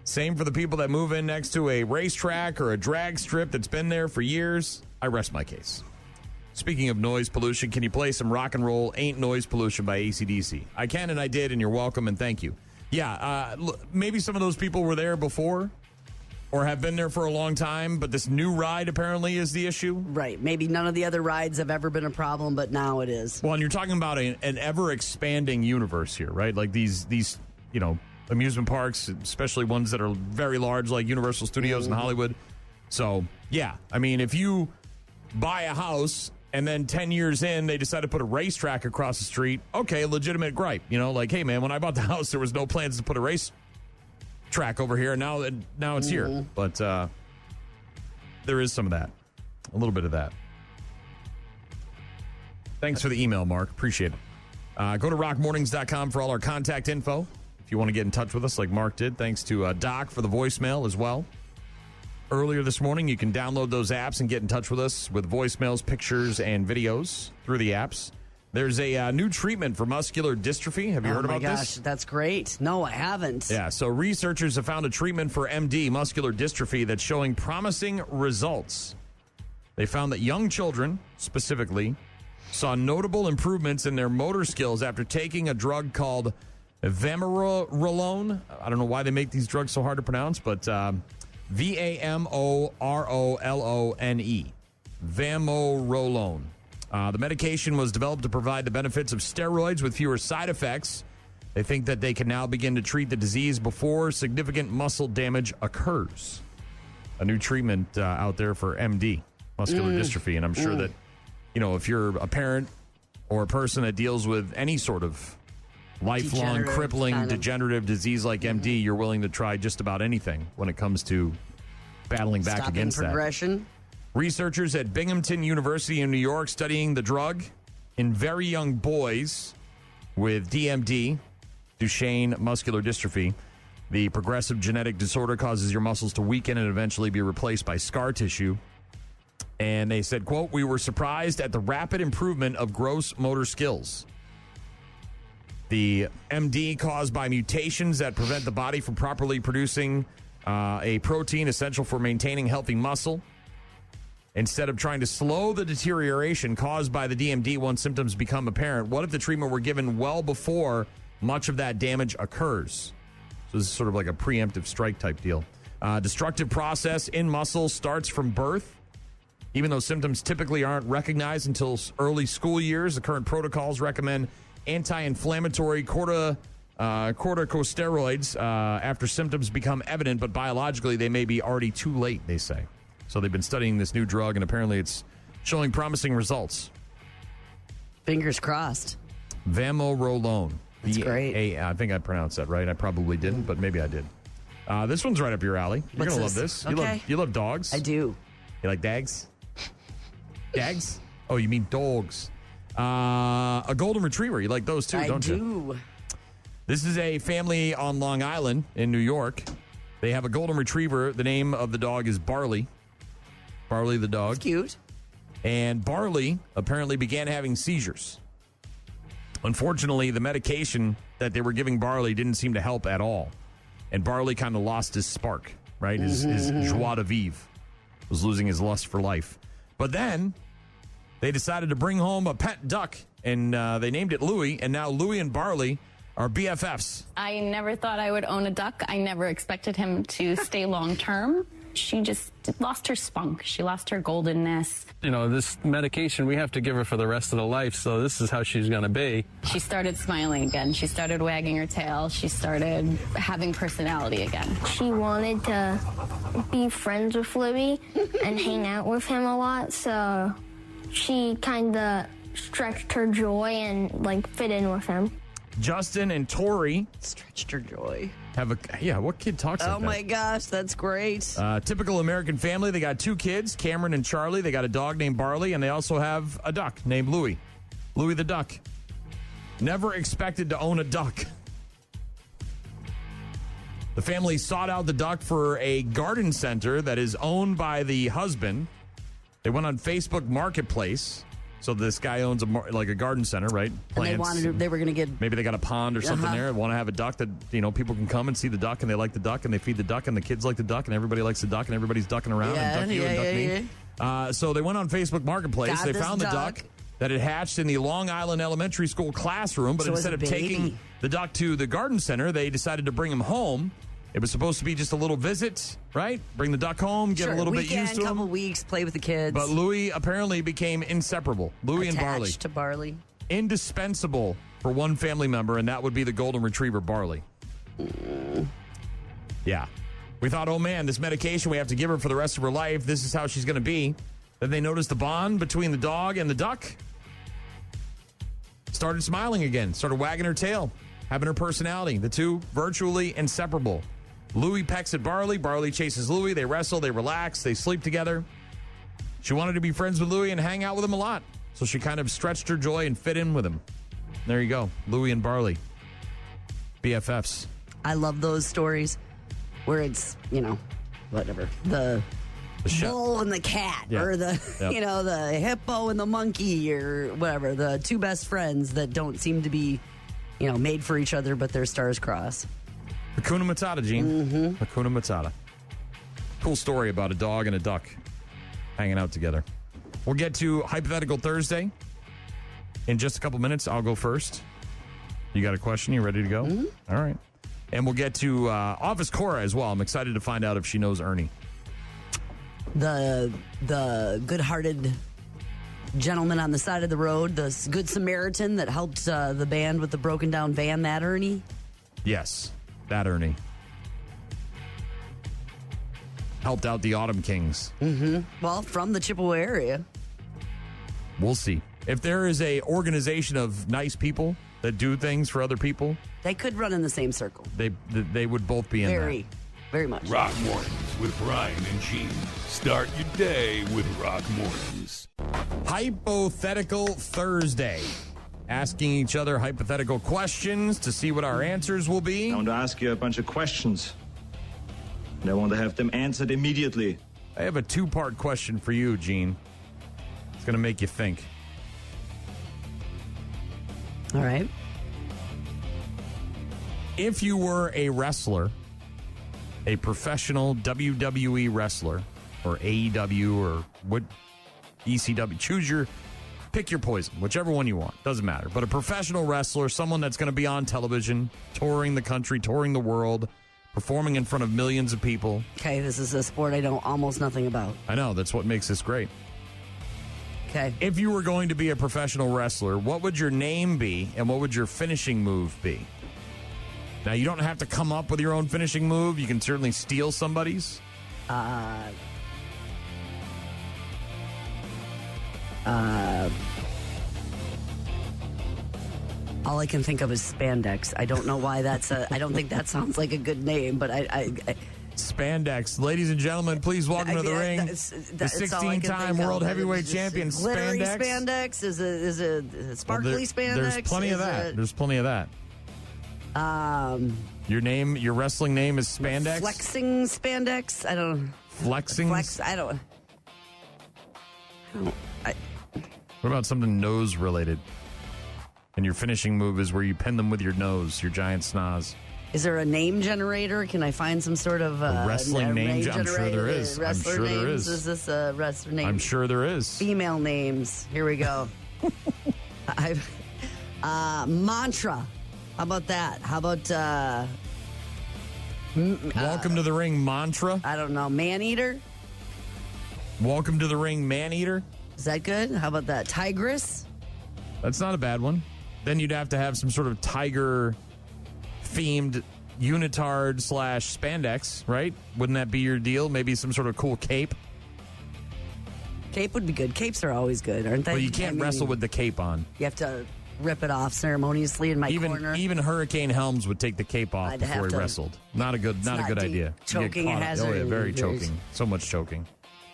[SPEAKER 3] Same for the people that move in next to a racetrack or a drag strip that's been there for years. I rest my case. Speaking of noise pollution, can you play some rock and roll Ain't Noise Pollution by AC/DC? I can, and I did, and you're welcome, and thank you. Yeah, maybe some of those people were there before or have been there for a long time, but this new ride apparently is the issue.
[SPEAKER 2] Right. Maybe none of the other rides have ever been a problem, but now it is.
[SPEAKER 3] Well, and you're talking about an ever-expanding universe here, right? Like these amusement parks, especially ones that are very large like Universal Studios in Hollywood. So, yeah, I mean, if you buy a house and then 10 years in, they decide to put a racetrack across the street, okay, legitimate gripe. Like, hey, man, when I bought the house, there was no plans to put a racetrack over here. Now it's here. But there is some of that, a little bit of that. Thanks for the email, Mark. Appreciate it. Go to rockmornings.com for all our contact info. If you want to get in touch with us like Mark did, thanks to Doc for the voicemail as well. Earlier this morning, you can download those apps and get in touch with us with voicemails, pictures, and videos through the apps. There's a new treatment for muscular dystrophy. Have you heard about
[SPEAKER 2] this? Oh, my gosh, that's great. No, I haven't.
[SPEAKER 3] Yeah, so researchers have found a treatment for MD, muscular dystrophy, that's showing promising results. They found that young children, specifically, saw notable improvements in their motor skills after taking a drug called vamorolone. I don't know why they make these drugs so hard to pronounce, but Vamorolone. Vamorolone. The medication was developed to provide the benefits of steroids with fewer side effects. They think that they can now begin to treat the disease before significant muscle damage occurs. A new treatment out there for MD, muscular dystrophy. And I'm sure that, if you're a parent or a person that deals with any sort of lifelong, crippling, degenerative disease like MD, you're willing to try just about anything when it comes to battling back against
[SPEAKER 2] progression.
[SPEAKER 3] Researchers at Binghamton University in New York studying the drug in very young boys with DMD, Duchenne muscular dystrophy. The progressive genetic disorder causes your muscles to weaken and eventually be replaced by scar tissue. And they said, quote, "We were surprised at the rapid improvement of gross motor skills. The MD caused by mutations that prevent the body from properly producing a protein essential for maintaining healthy muscle. Instead of trying to slow the deterioration caused by the DMD once symptoms become apparent, what if the treatment were given well before much of that damage occurs?" So this is sort of like a preemptive strike type deal. Destructive process in muscle starts from birth. Even though symptoms typically aren't recognized until early school years, the current protocols recommend anti-inflammatory corticosteroids after symptoms become evident, but biologically they may be already too late, they say. So they've been studying this new drug, and apparently it's showing promising results.
[SPEAKER 2] Fingers crossed.
[SPEAKER 3] Vamorolone.
[SPEAKER 2] That's great.
[SPEAKER 3] I think I pronounced that right. I probably didn't, but maybe I did. This one's right up your alley. You're going to love this.
[SPEAKER 2] Okay.
[SPEAKER 3] You love dogs?
[SPEAKER 2] I do.
[SPEAKER 3] You like dags? Dags? Oh, you mean dogs. A golden retriever. You like those too, don't you?
[SPEAKER 2] I do.
[SPEAKER 3] This is a family on Long Island in New York. They have a golden retriever. The name of the dog is Barley. Barley the dog.
[SPEAKER 2] That's cute.
[SPEAKER 3] And Barley apparently began having seizures. Unfortunately, the medication that they were giving Barley didn't seem to help at all. And Barley kind of lost his spark, right? His joie de vivre. Was losing his lust for life. But then they decided to bring home a pet duck, and they named it Louie, and now Louie and Barley are BFFs.
[SPEAKER 15] I never thought I would own a duck. I never expected him to stay long term. She just lost her spunk. She lost her goldenness.
[SPEAKER 16] This medication we have to give her for the rest of the life, so this is how she's going to be.
[SPEAKER 15] She started smiling again. She started wagging her tail. She started having personality again.
[SPEAKER 17] She wanted to be friends with Louie and hang out with him a lot, so she kind of stretched her joy and, fit in with him.
[SPEAKER 3] Justin and Tori
[SPEAKER 2] stretched her joy.
[SPEAKER 3] What kid talks like that?
[SPEAKER 2] Oh my gosh, that's great.
[SPEAKER 3] Typical American family. They got 2 kids, Cameron and Charlie. They got a dog named Barley, and they also have a duck named Louie. Louie the duck. Never expected to own a duck. The family sought out the duck for a garden center that is owned by the husband. They went on Facebook Marketplace. So this guy owns a garden center, right? Plants.
[SPEAKER 2] And they were going to get...
[SPEAKER 3] Maybe they got a pond or something there. They want to have a duck that, people can come and see the duck, and they like the duck, and they feed the duck, and the kids like the duck, and everybody likes the duck, and everybody's ducking around and duck you and duck me. So they went on Facebook Marketplace. They found the duck that had hatched in the Long Island Elementary School classroom, but instead of taking the duck to the garden center, they decided to bring him home. It was supposed to be just a little visit, right? Bring the duck home, get a little bit used to him.
[SPEAKER 2] Couple weeks, play with the kids.
[SPEAKER 3] But Louie apparently became inseparable. Louie and Barley.
[SPEAKER 2] Attached to Barley.
[SPEAKER 3] Indispensable for one family member, and that would be the golden retriever, Barley. Yeah. We thought, oh man, this medication we have to give her for the rest of her life. This is how she's going to be. Then they noticed the bond between the dog and the duck. Started smiling again. Started wagging her tail. Having her personality. The two virtually inseparable. Louie pecks at Barley. Barley chases Louie. They wrestle. They relax. They sleep together. She wanted to be friends with Louie and hang out with him a lot. So she kind of stretched her joy and fit in with him. There you go. Louie and Barley. BFFs.
[SPEAKER 2] I love those stories where it's, whatever. The bull and the cat, or the the hippo and the monkey, or whatever. The two best friends that don't seem to be, made for each other, but their stars cross.
[SPEAKER 3] Hakuna Matata, Gene.
[SPEAKER 2] Mm-hmm.
[SPEAKER 3] Hakuna Matata. Cool story about a dog and a duck hanging out together. We'll get to Hypothetical Thursday in just a couple minutes. I'll go first. You got a question? You ready to go?
[SPEAKER 2] Mm-hmm.
[SPEAKER 3] All right. And we'll get to Office Cora as well. I'm excited to find out if she knows Ernie.
[SPEAKER 2] The good-hearted gentleman on the side of the road, the Good Samaritan that helped the band with the broken-down van, that Ernie?
[SPEAKER 3] Yes, that Ernie. Helped out the Autumn Kings.
[SPEAKER 2] Mm-hmm. Well, from the Chippewa area.
[SPEAKER 3] We'll see. If there is a organization of nice people that do things for other people,
[SPEAKER 2] they could run in the same circle.
[SPEAKER 3] They would both be in that.
[SPEAKER 2] Very much.
[SPEAKER 4] Rock Mornings with Brian and Gene. Start your day with Rock Mornings.
[SPEAKER 3] Hypothetical Thursday. Asking each other hypothetical questions to see what our answers will be.
[SPEAKER 18] I want to ask you a bunch of questions, and I want to have them answered immediately.
[SPEAKER 3] I have a two-part question for you, Gene. It's going to make you think.
[SPEAKER 2] All right.
[SPEAKER 3] If you were a wrestler, a professional WWE wrestler, or AEW, or what ECW, pick your poison, whichever one you want. Doesn't matter. But a professional wrestler, someone that's going to be on television, touring the country, touring the world, performing in front of millions of people.
[SPEAKER 2] Okay, this is a sport I know almost nothing about.
[SPEAKER 3] I know. That's what makes this great.
[SPEAKER 2] Okay.
[SPEAKER 3] If you were going to be a professional wrestler, what would your name be and what would your finishing move be? Now, you don't have to come up with your own finishing move. You can certainly steal somebody's.
[SPEAKER 2] All I can think of is spandex. I don't know why I don't think that sounds like a good name, but I
[SPEAKER 3] Spandex. Ladies and gentlemen, please welcome to the ring the 16-time world heavyweight champion,
[SPEAKER 2] glittery
[SPEAKER 3] Spandex.
[SPEAKER 2] spandex? Is a sparkly spandex?
[SPEAKER 3] There's plenty of that. There's plenty of that. Your wrestling name is Spandex?
[SPEAKER 2] Flexing spandex? I don't know.
[SPEAKER 3] Flexing?
[SPEAKER 2] I don't.
[SPEAKER 3] What about something nose related? And your finishing move is where you pin them with your nose, your giant snoz.
[SPEAKER 2] Is there a name generator? Can I find some sort of
[SPEAKER 3] a wrestling name? I'm sure there is.
[SPEAKER 2] Wrestler names? Is this a wrestler name?
[SPEAKER 3] I'm sure there is.
[SPEAKER 2] Female names. Here we go. Mantra. How about that? How about
[SPEAKER 3] Welcome to the ring, Mantra?
[SPEAKER 2] I don't know. Man-eater?
[SPEAKER 3] Welcome to the ring, Man-eater?
[SPEAKER 2] Is that good? How about that? Tigress?
[SPEAKER 3] That's not a bad one. Then you'd have to have some sort of tiger themed unitard / spandex, right? Wouldn't that be your deal? Maybe some sort of cool cape?
[SPEAKER 2] Cape would be good. Capes are always good, aren't they?
[SPEAKER 3] Well, you can't wrestle with the cape on.
[SPEAKER 2] You have to rip it off ceremoniously in my corner.
[SPEAKER 3] Even Hurricane Helms would take the cape off before he wrestled. Not a good idea.
[SPEAKER 2] Choking hazard.
[SPEAKER 3] Oh yeah, very choking. So much choking.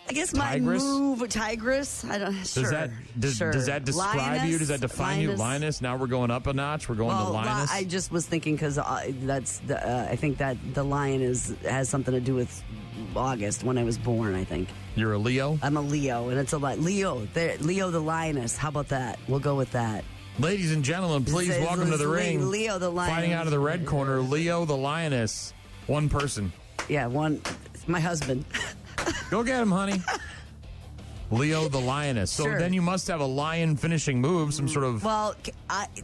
[SPEAKER 2] I guess my move, Tigress. I don't.
[SPEAKER 3] Does that describe
[SPEAKER 2] Lioness?
[SPEAKER 3] you? Does that define you, Linus? Now we're going up a notch. We're going to Linus.
[SPEAKER 2] I just was thinking because I think that the lion has something to do with August when I was born. I think
[SPEAKER 3] you're a Leo.
[SPEAKER 2] I'm a Leo, and it's a Leo. Leo the lioness. How about that? We'll go with that.
[SPEAKER 3] Ladies and gentlemen, please welcome to the ring.
[SPEAKER 2] Leo the lioness.
[SPEAKER 3] Fighting out of the red corner, Leo the lioness. One person.
[SPEAKER 2] Yeah, one. My husband.
[SPEAKER 3] Go get him, honey. Leo the lioness. So then you must have a lion finishing move, some sort of...
[SPEAKER 2] Well,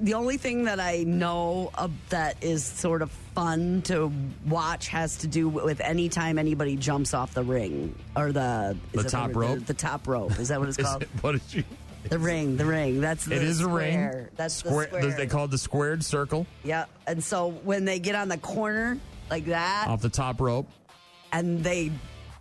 [SPEAKER 2] the only thing that I know of that is sort of fun to watch has to do with any time anybody jumps off the ring. Or the
[SPEAKER 3] top rope?
[SPEAKER 2] The top rope. Is that what it's called?
[SPEAKER 3] What did you...
[SPEAKER 2] The ring. That's the
[SPEAKER 3] It is
[SPEAKER 2] square.
[SPEAKER 3] a ring.
[SPEAKER 2] That's the square.
[SPEAKER 3] They call it the squared circle.
[SPEAKER 2] Yeah. And so when they get on the corner like that...
[SPEAKER 3] Off the top rope.
[SPEAKER 2] And they...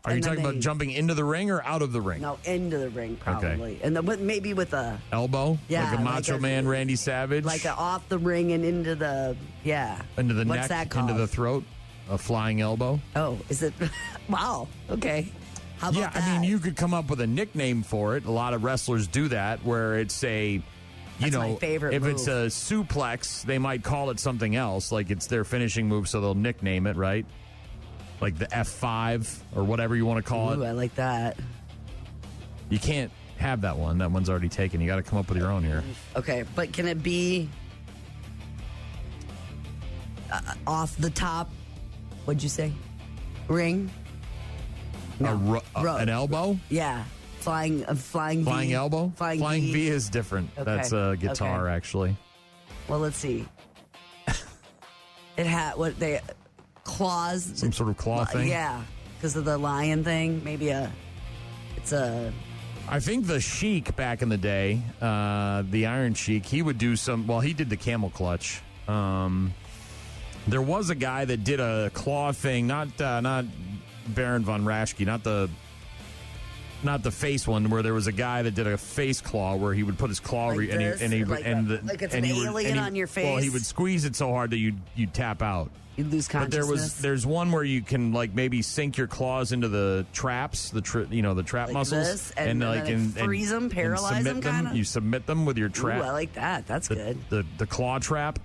[SPEAKER 3] Are you talking about jumping into the ring or out of the ring?
[SPEAKER 2] No, into the ring, probably.
[SPEAKER 3] Okay.
[SPEAKER 2] And then maybe with a...
[SPEAKER 3] Elbow?
[SPEAKER 2] Yeah.
[SPEAKER 3] Like a Macho Man Randy Savage?
[SPEAKER 2] Like off the ring and into the... Yeah.
[SPEAKER 3] Into the
[SPEAKER 2] What's
[SPEAKER 3] neck,
[SPEAKER 2] that called?
[SPEAKER 3] into the throat? A flying elbow?
[SPEAKER 2] Oh, is it... Wow. Okay. How about that?
[SPEAKER 3] I mean, you could come up with a nickname for it. A lot of wrestlers do that, where it's a...
[SPEAKER 2] That's my favorite
[SPEAKER 3] if
[SPEAKER 2] move.
[SPEAKER 3] it's a suplex, they might call it something else. Like it's their finishing move, so they'll nickname it, right? like the F5 or whatever you want to call
[SPEAKER 2] Ooh,
[SPEAKER 3] it.
[SPEAKER 2] I like that.
[SPEAKER 3] You can't have that one. That one's already taken. You got to come up with your own here.
[SPEAKER 2] Okay, but can it be off the top? What'd you say? Ring? No.
[SPEAKER 3] An elbow?
[SPEAKER 2] Yeah. Flying V.
[SPEAKER 3] Flying elbow?
[SPEAKER 2] Flying
[SPEAKER 3] V is different.
[SPEAKER 2] Okay.
[SPEAKER 3] That's a guitar, actually.
[SPEAKER 2] Well, let's see. It had claws.
[SPEAKER 3] Some sort of claw thing?
[SPEAKER 2] Yeah, because of the lion thing. Maybe it's a...
[SPEAKER 3] I think the Sheik back in the day, the Iron Sheik, he would do he did the camel clutch. There was a guy that did a claw thing, not Baron von Raschke, not the face one, where there was a guy that did a face claw where he would put his claw
[SPEAKER 2] like
[SPEAKER 3] and
[SPEAKER 2] it's an alien on your face.
[SPEAKER 3] Well, he would squeeze it so hard that you'd tap out.
[SPEAKER 2] You'd lose consciousness.
[SPEAKER 3] But there's one where you can maybe sink your claws into the traps, the trap
[SPEAKER 2] like
[SPEAKER 3] muscles,
[SPEAKER 2] this, and freeze them, paralyze them, kind of.
[SPEAKER 3] You submit them with your trap.
[SPEAKER 2] Ooh, I like that. That's good.
[SPEAKER 3] The claw trap.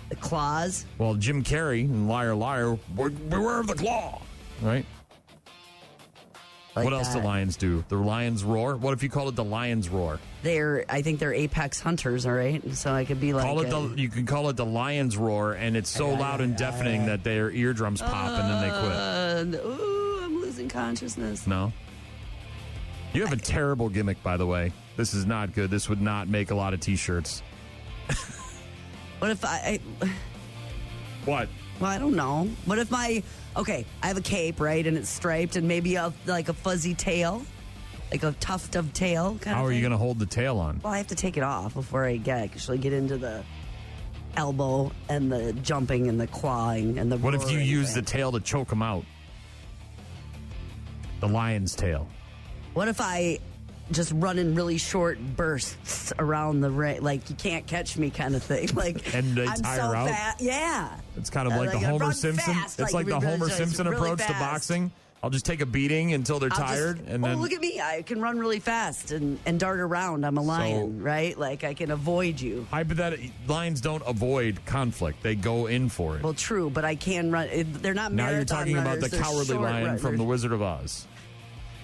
[SPEAKER 2] The claws.
[SPEAKER 3] Well, Jim Carrey in Liar Liar, beware of the claw, right?
[SPEAKER 2] Like
[SPEAKER 3] what else do lions do? The lions roar? What if you call it the lion's roar?
[SPEAKER 2] I think they're apex hunters, all right? So I could be like...
[SPEAKER 3] you can call it the lion's roar, and it's so loud and deafening that their eardrums pop, and then they quit.
[SPEAKER 2] Ooh, I'm losing consciousness.
[SPEAKER 3] No? You have a terrible gimmick, by the way. This is not good. This would not make a lot of T-shirts.
[SPEAKER 2] What if
[SPEAKER 3] What?
[SPEAKER 2] Well, I don't know. What if I have a cape, right, and it's striped, and maybe a fuzzy tail, like a tuft of tail kind
[SPEAKER 3] How
[SPEAKER 2] of
[SPEAKER 3] are you
[SPEAKER 2] thing?
[SPEAKER 3] going to hold the tail on?
[SPEAKER 2] Well, I have to take it off before I actually get into the elbow and the jumping and the clawing and the
[SPEAKER 3] What if you
[SPEAKER 2] roaring
[SPEAKER 3] use
[SPEAKER 2] thing.
[SPEAKER 3] the tail to choke them out? The lion's tail.
[SPEAKER 2] What if I just run in really short bursts around the ring, like you can't catch me kind of thing? Like,
[SPEAKER 3] and they
[SPEAKER 2] I'm
[SPEAKER 3] tire
[SPEAKER 2] so
[SPEAKER 3] out?
[SPEAKER 2] fast. Yeah.
[SPEAKER 3] It's kind of like the
[SPEAKER 2] I
[SPEAKER 3] Homer
[SPEAKER 2] run
[SPEAKER 3] Simpson.
[SPEAKER 2] fast,
[SPEAKER 3] It's like the
[SPEAKER 2] really
[SPEAKER 3] Homer
[SPEAKER 2] just
[SPEAKER 3] Simpson
[SPEAKER 2] really
[SPEAKER 3] approach to
[SPEAKER 2] fast.
[SPEAKER 3] boxing. I'll just take a beating until they're tired, and then
[SPEAKER 2] look at me! I can run really fast and dart around. I'm a lion, right? Like I can avoid you.
[SPEAKER 3] Lions don't avoid conflict; they go in for it.
[SPEAKER 2] Well, true, but I can run. They're not.
[SPEAKER 3] Now you're
[SPEAKER 2] marathon
[SPEAKER 3] talking about
[SPEAKER 2] runners,
[SPEAKER 3] the
[SPEAKER 2] they're
[SPEAKER 3] cowardly
[SPEAKER 2] short
[SPEAKER 3] lion
[SPEAKER 2] runners.
[SPEAKER 3] from The Wizard of Oz.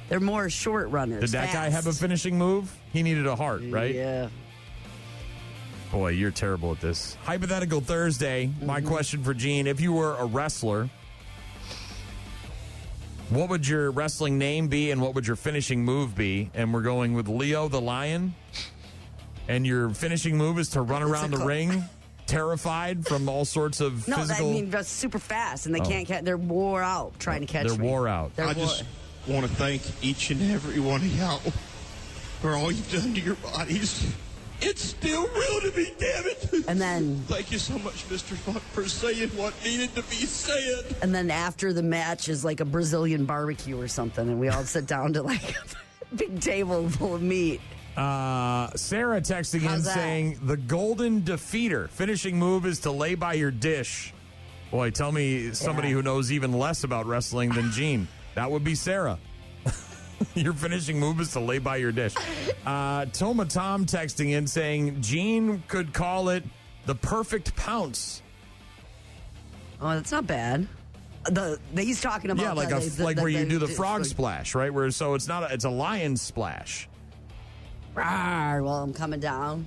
[SPEAKER 2] They're more short runners.
[SPEAKER 3] Did that guy have a finishing move? He needed a heart, right?
[SPEAKER 2] Yeah.
[SPEAKER 3] Boy, you're terrible at this. Hypothetical Thursday. My question for Gene: if you were a wrestler, what would your wrestling name be and what would your finishing move be? And we're going with Leo the Lion. And your finishing move is to run around the ring, terrified from all sorts of physical...
[SPEAKER 2] I mean, that's super fast, and they can't catch. They're wore out trying to catch me.
[SPEAKER 3] They're wore out.
[SPEAKER 19] I just want to thank each and every one of y'all for all you've done to your bodies. It's still real to me, damn it.
[SPEAKER 2] And then...
[SPEAKER 19] Thank you so much, Mr. Funk, for saying what needed to be said.
[SPEAKER 2] And then after the match is like a Brazilian barbecue or something, and we all sit down to like a big table full of meat.
[SPEAKER 3] Sarah texting in saying, the golden defeater. Finishing move is to lay by your dish. Boy, tell me somebody who knows even less about wrestling than Gene. That would be Sarah. Your finishing move is to lay by your dish. Toma Tom texting in saying Gene could call it the perfect pounce.
[SPEAKER 2] Oh, that's not bad. He's talking about
[SPEAKER 3] where you do the frog splash, right? Where it's a lion splash.
[SPEAKER 2] Rawr, well, I'm coming down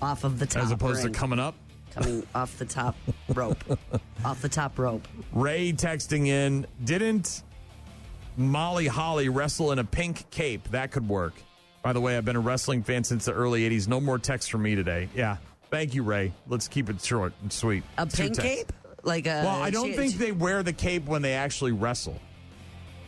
[SPEAKER 2] off of the top.
[SPEAKER 3] As opposed
[SPEAKER 2] ring.
[SPEAKER 3] to coming up.
[SPEAKER 2] Coming off the top rope. Off the top rope.
[SPEAKER 3] Ray texting in, didn't Molly Holly wrestle in a pink cape? That could work. By the way, I've been a wrestling fan since the early 80s. No more texts from me today. Yeah. Thank you, Ray. Let's keep it short and sweet.
[SPEAKER 2] A pink cape?
[SPEAKER 3] Well, I don't think they wear the cape when they actually wrestle.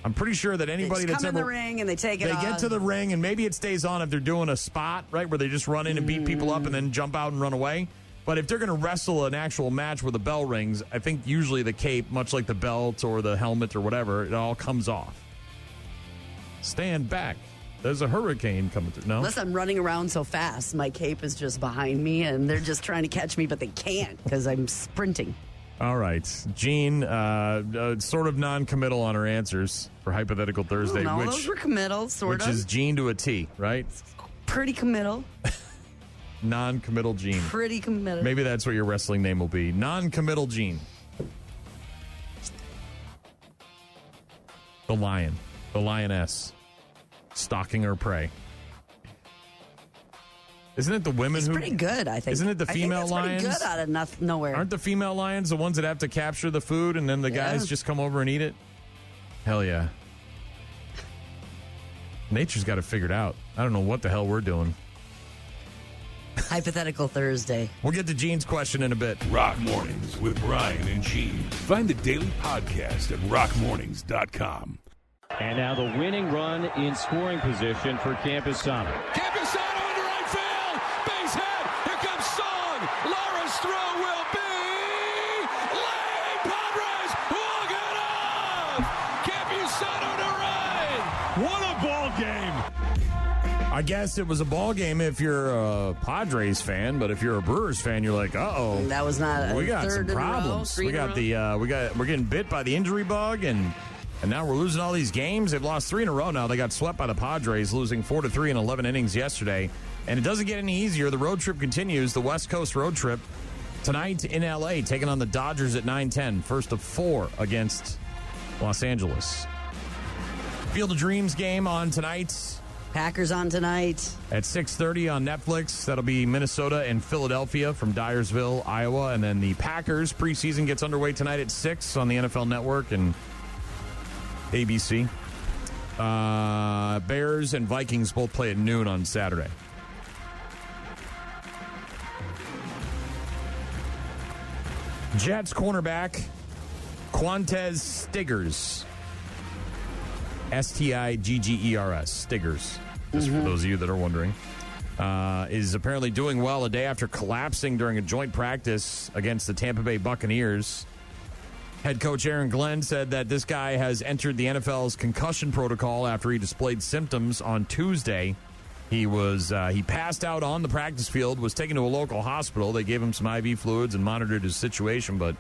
[SPEAKER 3] I'm pretty sure that anybody that's
[SPEAKER 2] come
[SPEAKER 3] ever...
[SPEAKER 2] in the ring and they take it off.
[SPEAKER 3] They get to the ring and maybe it stays on if they're doing a spot, right, where they just run in and beat people up and then jump out and run away. But if they're going to wrestle an actual match where the bell rings, I think usually the cape, much like the belt or the helmet or whatever, it all comes off. Stand back. There's a hurricane coming through. No?
[SPEAKER 2] Unless I'm running around so fast, my cape is just behind me, and they're just trying to catch me, but they can't because I'm sprinting.
[SPEAKER 3] All right. Jean, sort of non-committal on her answers for Hypothetical Thursday.
[SPEAKER 2] No, those were committal, sort of.
[SPEAKER 3] Which is Jean to a T, right?
[SPEAKER 2] Pretty committal.
[SPEAKER 3] Non-committal Jean.
[SPEAKER 2] Pretty committal.
[SPEAKER 3] Maybe that's what your wrestling name will be. Non-committal Jean. The lion. The lioness. Stalking her prey. Isn't it the women
[SPEAKER 2] It's
[SPEAKER 3] who...
[SPEAKER 2] pretty good, I think.
[SPEAKER 3] Isn't it the female
[SPEAKER 2] I think
[SPEAKER 3] lions?
[SPEAKER 2] pretty good out of nowhere.
[SPEAKER 3] Aren't the female lions the ones that have to capture the food and then the guys just come over and eat it? Hell yeah. Nature's got it figured out. I don't know what the hell we're doing.
[SPEAKER 2] Hypothetical Thursday.
[SPEAKER 3] We'll get to Gene's question in a bit.
[SPEAKER 4] Rock Mornings with Brian and Gene. Find the daily podcast at rockmornings.com.
[SPEAKER 5] And now the winning run in scoring position for Campusano.
[SPEAKER 6] Campusano into right field. Base hit. Here comes Song. Laura's throw will be late. Padres walk it off. Campusano to right.
[SPEAKER 3] What a ball game. I guess it was a ball game if you're a Padres fan, but if you're a Brewers fan, you're like, uh-oh.
[SPEAKER 2] That was not
[SPEAKER 3] we got some problems. We got we're getting bit by the injury bug, and now we're losing all these games. They've lost 3 in a row now. They got swept by the Padres, losing 4-3 in 11 innings yesterday. And it doesn't get any easier. The road trip continues. The West Coast road trip tonight in L.A., taking on the Dodgers at 9:10. First of 4 against Los Angeles. Field of Dreams game on tonight.
[SPEAKER 2] Packers on tonight.
[SPEAKER 3] At 6:30 on Netflix. That'll be Minnesota and Philadelphia from Dyersville, Iowa. And then the Packers preseason gets underway tonight at 6 on the NFL Network and ABC. Bears and Vikings both play at noon on Saturday. Jets cornerback Quantez Stiggers. Stiggers. Stiggers. Just for those of you that are wondering. Is apparently doing well a day after collapsing during a joint practice against the Tampa Bay Buccaneers. Head coach Aaron Glenn said that this guy has entered the NFL's concussion protocol after he displayed symptoms on Tuesday. He passed out on the practice field, was taken to a local hospital. They gave him some IV fluids and monitored his situation, but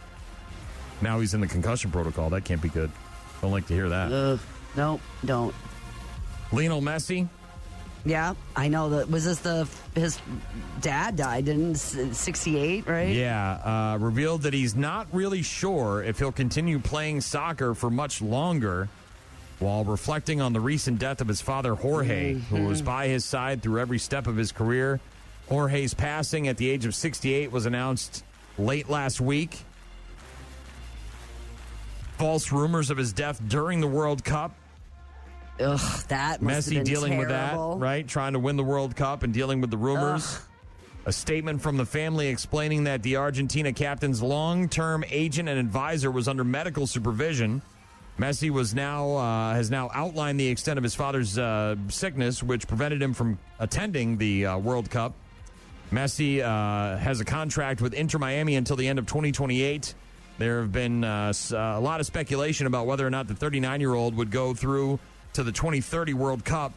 [SPEAKER 3] now he's in the concussion protocol. That can't be good. Don't like to hear that.
[SPEAKER 2] No, don't.
[SPEAKER 3] Lionel Messi.
[SPEAKER 2] Yeah, I know that. Was this his dad died, didn't 68, right?
[SPEAKER 3] Yeah, revealed that he's not really sure if he'll continue playing soccer for much longer, while reflecting on the recent death of his father, Jorge, who was by his side through every step of his career. Jorge's passing at the age of 68 was announced late last week. False rumors of his death during the World Cup.
[SPEAKER 2] Ugh, that must
[SPEAKER 3] Messi
[SPEAKER 2] have been
[SPEAKER 3] dealing
[SPEAKER 2] terrible.
[SPEAKER 3] with that, right? Trying to win the World Cup and dealing with the rumors.
[SPEAKER 2] Ugh.
[SPEAKER 3] A statement from the family explaining that the Argentina captain's long-term agent and advisor was under medical supervision. Messi has now outlined the extent of his father's sickness, which prevented him from attending the World Cup. Messi has a contract with Inter Miami until the end of 2028. There have been a lot of speculation about whether or not the 39-year-old would go through to the 2030 World Cup,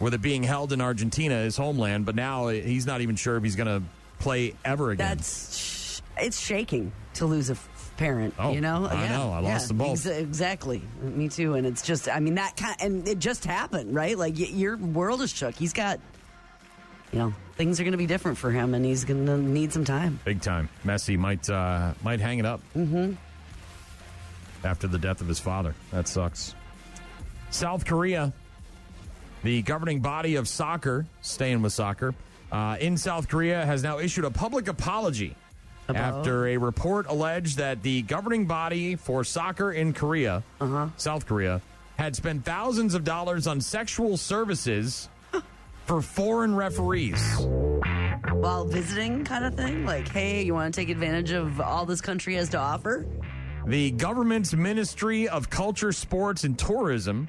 [SPEAKER 3] with it being held in Argentina, his homeland. But now he's not even sure if he's going to play ever again.
[SPEAKER 2] It's shaking to lose a parent, you know?
[SPEAKER 3] I know. I lost them both.
[SPEAKER 2] Exactly. Me too. And it's just, I mean, and it just happened, right? Like, your world is shook. He's got, things are going to be different for him, and he's going to need some time.
[SPEAKER 3] Big time. Messi might hang it up after the death of his father. That sucks. South Korea, the governing body of soccer, staying with soccer, in South Korea has now issued a public apology after a report alleged that the governing body for soccer in Korea, South Korea, had spent thousands of dollars on sexual services for foreign referees.
[SPEAKER 2] While visiting kind of thing? Like, hey, you want to take advantage of all this country has to offer?
[SPEAKER 3] The government's Ministry of Culture, Sports, and Tourism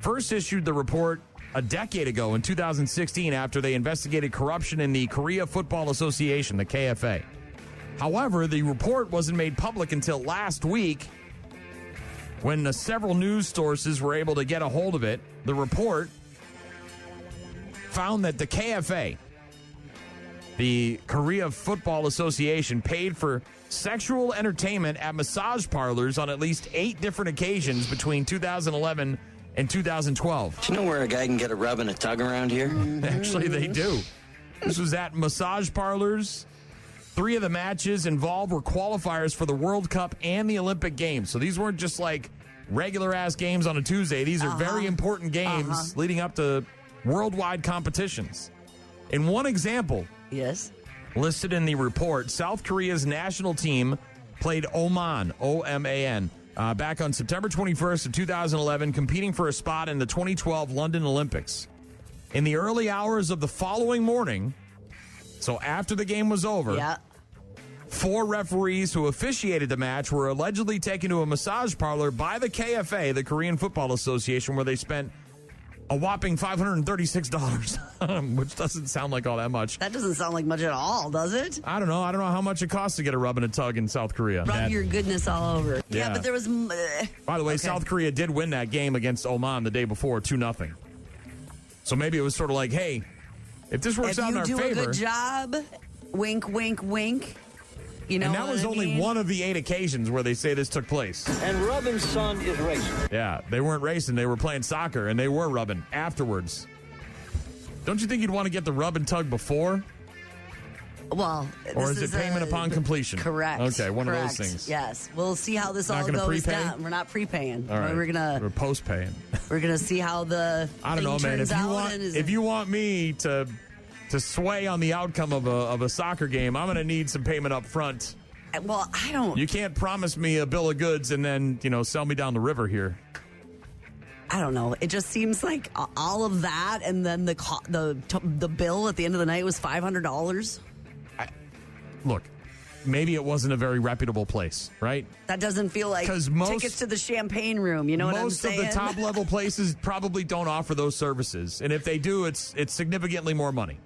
[SPEAKER 3] first issued the report a decade ago in 2016 after they investigated corruption in the Korea Football Association, the KFA. However, the report wasn't made public until last week when several news sources were able to get a hold of it. The report found that the KFA, the Korea Football Association, paid for sexual entertainment at massage parlors on at least 8 different occasions between 2011 and 2012.
[SPEAKER 20] Do you know where a guy can get a rub and a tug around here?
[SPEAKER 3] Actually, they do. This was at massage parlors. 3 of the matches involved were qualifiers for the World Cup and the Olympic Games. So these weren't just like regular-ass games on a Tuesday. These are very important games leading up to worldwide competitions. In one example,
[SPEAKER 2] yes,
[SPEAKER 3] listed in the report, South Korea's national team played Oman, O-M-A-N, back on September 21st of 2011, competing for a spot in the 2012 London Olympics. In the early hours of the following morning, so after the game was over, 4 referees who officiated the match were allegedly taken to a massage parlor by the KFA, the Korean Football Association, where they spent a whopping $536, which doesn't sound like all that much.
[SPEAKER 2] That doesn't sound like much at all, does it?
[SPEAKER 3] I don't know how much it costs to get a rub and a tug in South Korea.
[SPEAKER 2] Rub your goodness all over. Yeah, but there was...
[SPEAKER 3] By the way, South Korea did win that game against Oman the day before, 2-0. So maybe it was sort of like, hey, if this works out in our favor...
[SPEAKER 2] If you do a good job, wink, wink, wink... You know,
[SPEAKER 3] and that was only one of the 8 occasions where they say this took place.
[SPEAKER 11] And Robin's son is racing.
[SPEAKER 3] Yeah, they weren't racing. They were playing soccer, and they were rubbing afterwards. Don't you think you'd want to get the rub and tug before?
[SPEAKER 2] Well,
[SPEAKER 3] or is it payment upon completion?
[SPEAKER 2] Correct.
[SPEAKER 3] Okay, one of those things.
[SPEAKER 2] Yes. We'll see how this all goes
[SPEAKER 3] prepay?
[SPEAKER 2] down. We're not prepaying.
[SPEAKER 3] All right.
[SPEAKER 2] We're
[SPEAKER 3] post-paying.
[SPEAKER 2] We're going to see how the
[SPEAKER 3] I don't know, man. If you want me to sway on the outcome of a soccer game, I'm going to need some payment up front.
[SPEAKER 2] Well, I don't...
[SPEAKER 3] You can't promise me a bill of goods and then, sell me down the river here.
[SPEAKER 2] I don't know. It just seems like all of that and then the bill at the end of the night was $500.
[SPEAKER 3] Look, maybe it wasn't a very reputable place, right?
[SPEAKER 2] That doesn't feel like tickets to the champagne room. You know what I'm saying?
[SPEAKER 3] Most of the top-level places probably don't offer those services. And if they do, it's significantly more money.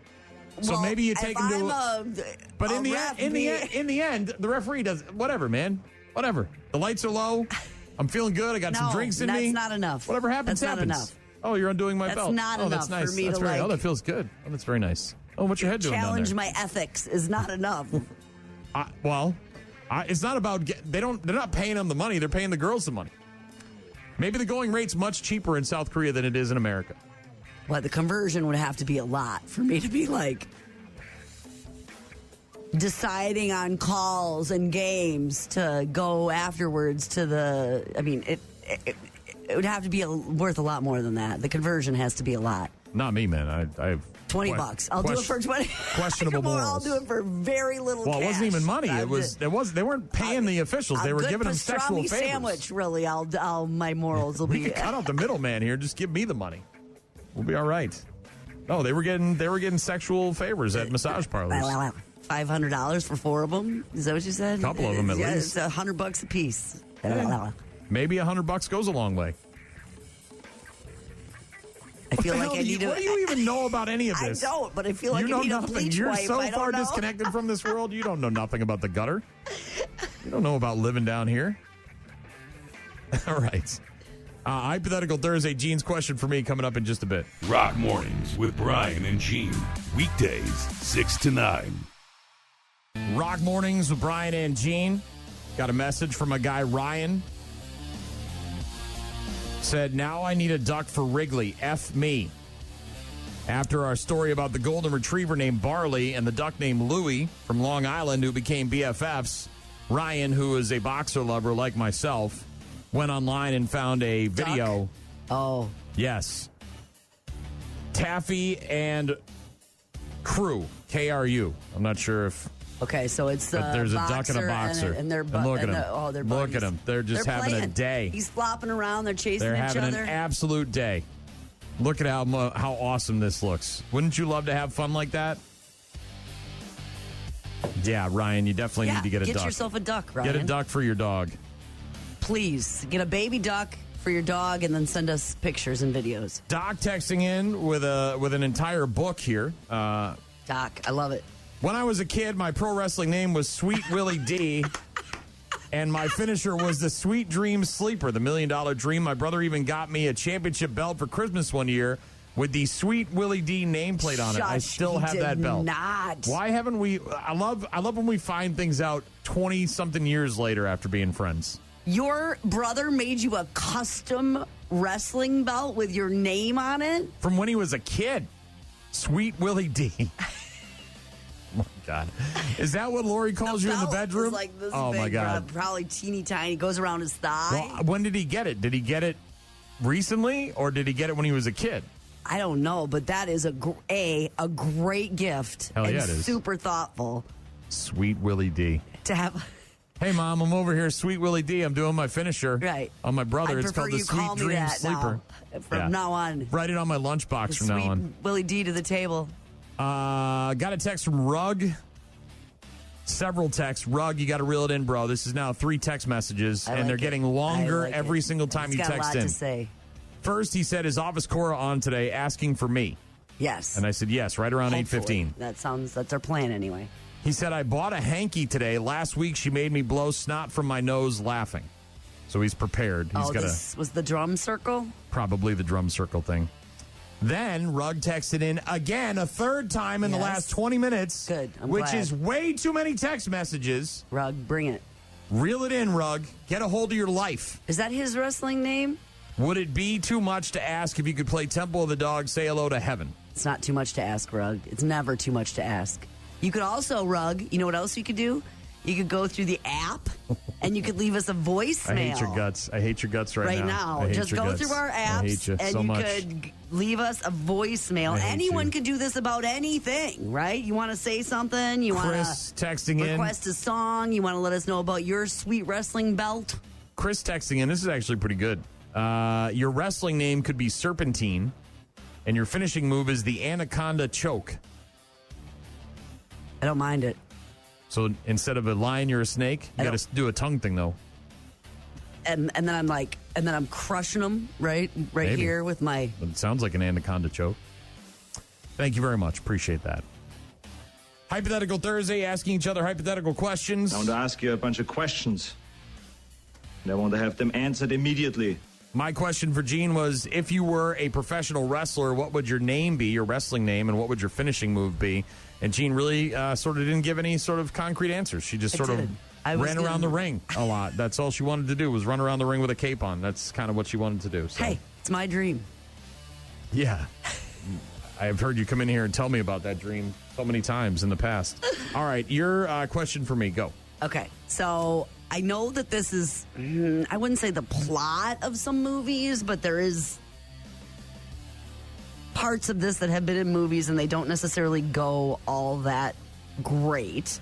[SPEAKER 3] So maybe you take them to... But in the end, the referee does... Whatever, man. Whatever. The lights are low. I'm feeling good. I got some drinks in me.
[SPEAKER 2] That's not enough.
[SPEAKER 3] Whatever happens, happens.
[SPEAKER 2] Not enough.
[SPEAKER 3] Oh, you're undoing my belt.
[SPEAKER 2] That's not enough
[SPEAKER 3] that's nice.
[SPEAKER 2] for me
[SPEAKER 3] that's
[SPEAKER 2] to
[SPEAKER 3] very,
[SPEAKER 2] like...
[SPEAKER 3] Oh, that feels good. Oh, that's very nice. Oh, what's your head doing down there?
[SPEAKER 2] Challenge my ethics is not enough.
[SPEAKER 3] It's not about... They're not paying them the money. They're paying the girls the money. Maybe the going rate's much cheaper in South Korea than it is in America.
[SPEAKER 2] Well, the conversion would have to be a lot for me to be like... deciding on calls and games to go afterwards to the... I mean, it would have to be worth a lot more than that. The conversion has to be a lot.
[SPEAKER 3] Not me, man. I have
[SPEAKER 2] $20. I'll do it for 20.
[SPEAKER 3] Questionable morals.
[SPEAKER 2] I'll do it for very little cash.
[SPEAKER 3] Well, it wasn't even money. It was. They weren't paying the officials. They were giving them sexual favors.
[SPEAKER 2] Sandwich, really. My morals will be.
[SPEAKER 3] We can cut out the middleman here. Just give me the money. We'll be all right. No, they were getting sexual favors at massage parlors.
[SPEAKER 2] $500 for 4 of them. Is that what you said?
[SPEAKER 3] A couple of them at least.
[SPEAKER 2] It's $100 a piece.
[SPEAKER 3] Yeah. Maybe $100 goes a long way.
[SPEAKER 2] I feel like I need to...
[SPEAKER 3] What do you even know about any of this?
[SPEAKER 2] I don't, but I feel like
[SPEAKER 3] I
[SPEAKER 2] need
[SPEAKER 3] nothing.
[SPEAKER 2] a bleach
[SPEAKER 3] You're
[SPEAKER 2] wipe.
[SPEAKER 3] so far disconnected from this world, you don't know nothing about the gutter. You don't know about living down here. All right. Hypothetical Thursday, Gene's question for me coming up in just a bit.
[SPEAKER 4] Rock Mornings with Brian and Gene. Weekdays, 6 to 9.
[SPEAKER 3] Rock Mornings with Brian and Gene. Got a message from a guy, Ryan. Said, now I need a duck for Wrigley. F me. After our story about the golden retriever named Barley and the duck named Louie from Long Island who became BFFs, Ryan, who is a boxer lover like myself, went online and found a video.
[SPEAKER 2] Duck? Oh.
[SPEAKER 3] Yes. Taffy and Crew. K-R-U. I'm not sure if...
[SPEAKER 2] Okay, so it's
[SPEAKER 3] there's a duck and a boxer.
[SPEAKER 2] And they're
[SPEAKER 3] look at them.
[SPEAKER 2] They're
[SPEAKER 3] look at them. They're just having a day.
[SPEAKER 2] He's flopping around. They're chasing
[SPEAKER 3] each
[SPEAKER 2] other.
[SPEAKER 3] They're having an absolute day. Look at how awesome this looks. Wouldn't you love to have fun like that? Yeah, Ryan, you definitely need to get a duck.
[SPEAKER 2] Get yourself a duck, Ryan.
[SPEAKER 3] Get a duck for your dog.
[SPEAKER 2] Please, get a baby duck for your dog and then send us pictures and videos.
[SPEAKER 3] Doc texting in with an entire book here.
[SPEAKER 2] Doc, I love it.
[SPEAKER 3] When I was a kid, my pro wrestling name was Sweet Willie D, and my finisher was the Sweet Dream Sleeper, the $1 Million Dream. My brother even got me a championship belt for Christmas one year with the Sweet Willie D nameplate on it. I still have that belt.
[SPEAKER 2] Not.
[SPEAKER 3] Why haven't we? I love when we find things out 20-something years later after being friends.
[SPEAKER 2] Your brother made you a custom wrestling belt with your name on it?
[SPEAKER 3] From when he was a kid. Sweet Willie D. Oh, my God. Is that what Lori calls you in the bedroom?
[SPEAKER 2] Like this
[SPEAKER 3] oh,
[SPEAKER 2] big,
[SPEAKER 3] my God.
[SPEAKER 2] Probably teeny tiny. Goes around his thigh.
[SPEAKER 3] Well, when did he get it? Did he get it recently, or did he get it when he was a kid?
[SPEAKER 2] I don't know, but that is a great gift.
[SPEAKER 3] Hell yeah,
[SPEAKER 2] and
[SPEAKER 3] it is.
[SPEAKER 2] Super thoughtful.
[SPEAKER 3] Sweet Willie D.
[SPEAKER 2] To have.
[SPEAKER 3] Hey, Mom, I'm over here, Sweet Willie D. I'm doing my finisher.
[SPEAKER 2] Right.
[SPEAKER 3] On my brother.
[SPEAKER 2] I
[SPEAKER 3] It's called the
[SPEAKER 2] you
[SPEAKER 3] Sweet
[SPEAKER 2] call me
[SPEAKER 3] Dream
[SPEAKER 2] that
[SPEAKER 3] Sleeper.
[SPEAKER 2] Now. From now on.
[SPEAKER 3] Write it on my lunchbox from now on.
[SPEAKER 2] Sweet Willie D to the table.
[SPEAKER 3] Got a text from Rug. Several texts. Rug, you got to reel it in, bro. This is now 3 text messages, and they're getting longer every single time you text in.
[SPEAKER 2] Got a lot to say.
[SPEAKER 3] First, he said, is Office Cora on today asking for me?
[SPEAKER 2] Yes.
[SPEAKER 3] And I said, yes, right around
[SPEAKER 2] Hopefully.
[SPEAKER 3] 8:15.
[SPEAKER 2] That's our plan anyway.
[SPEAKER 3] He said, I bought a hanky today. Last week, she made me blow snot from my nose laughing. So he's prepared. He's got
[SPEAKER 2] this was the drum circle?
[SPEAKER 3] Probably the drum circle thing. Then Rug texted in again a third time in the last 20 minutes.
[SPEAKER 2] Good. I'm
[SPEAKER 3] which
[SPEAKER 2] glad.
[SPEAKER 3] is way too many text messages.
[SPEAKER 2] Rug, bring it.
[SPEAKER 3] Reel it in, Rug. Get a hold of your life.
[SPEAKER 2] Is that his wrestling name?
[SPEAKER 3] Would it be too much to ask if you could play Temple of the Dog, Say Hello to Heaven?
[SPEAKER 2] It's not too much to ask, Rug. It's never too much to ask. You could also, Rug, you know what else you could do? You could go through the app and you could leave us a voicemail.
[SPEAKER 3] I hate your guts. I hate your guts right now. I hate
[SPEAKER 2] Just
[SPEAKER 3] your
[SPEAKER 2] go
[SPEAKER 3] guts.
[SPEAKER 2] through our
[SPEAKER 3] I hate
[SPEAKER 2] apps
[SPEAKER 3] you
[SPEAKER 2] and
[SPEAKER 3] so
[SPEAKER 2] you
[SPEAKER 3] much.
[SPEAKER 2] could leave us a voicemail.
[SPEAKER 3] I hate
[SPEAKER 2] Anyone
[SPEAKER 3] you.
[SPEAKER 2] can do this about anything, right? You want to say something? You want
[SPEAKER 3] Chris
[SPEAKER 2] to
[SPEAKER 3] texting in.
[SPEAKER 2] request a song? You want to let us know about your sweet wrestling belt?
[SPEAKER 3] Chris texting in. This is actually pretty good. Your wrestling name could be Serpentine, and your finishing move is the Anaconda Choke.
[SPEAKER 2] I don't mind it.
[SPEAKER 3] So instead of a lion, you're a snake. You got to do a tongue thing, though.
[SPEAKER 2] And then I'm crushing them right
[SPEAKER 3] Maybe.
[SPEAKER 2] here with my.
[SPEAKER 3] It sounds like an anaconda choke. Thank you very much. Appreciate that. Hypothetical Thursday, asking each other hypothetical questions.
[SPEAKER 18] I want to ask you a bunch of questions. And I want to have them answered immediately.
[SPEAKER 3] My question for Gene was, if you were a professional wrestler, what would your name be, your wrestling name, and what would your finishing move be? And Gene really sort of didn't give any sort of concrete answers. She just sort of ran around the ring a lot. That's all she wanted to do, was run around the ring with a cape on. That's kind of what she wanted to do. So.
[SPEAKER 2] Hey, it's my dream.
[SPEAKER 3] Yeah. I've heard you come in here and tell me about that dream so many times in the past. All right, your question for me. Go.
[SPEAKER 2] Okay, so I know that this is, I wouldn't say the plot of some movies, but there is parts of this that have been in movies and they don't necessarily go all that great.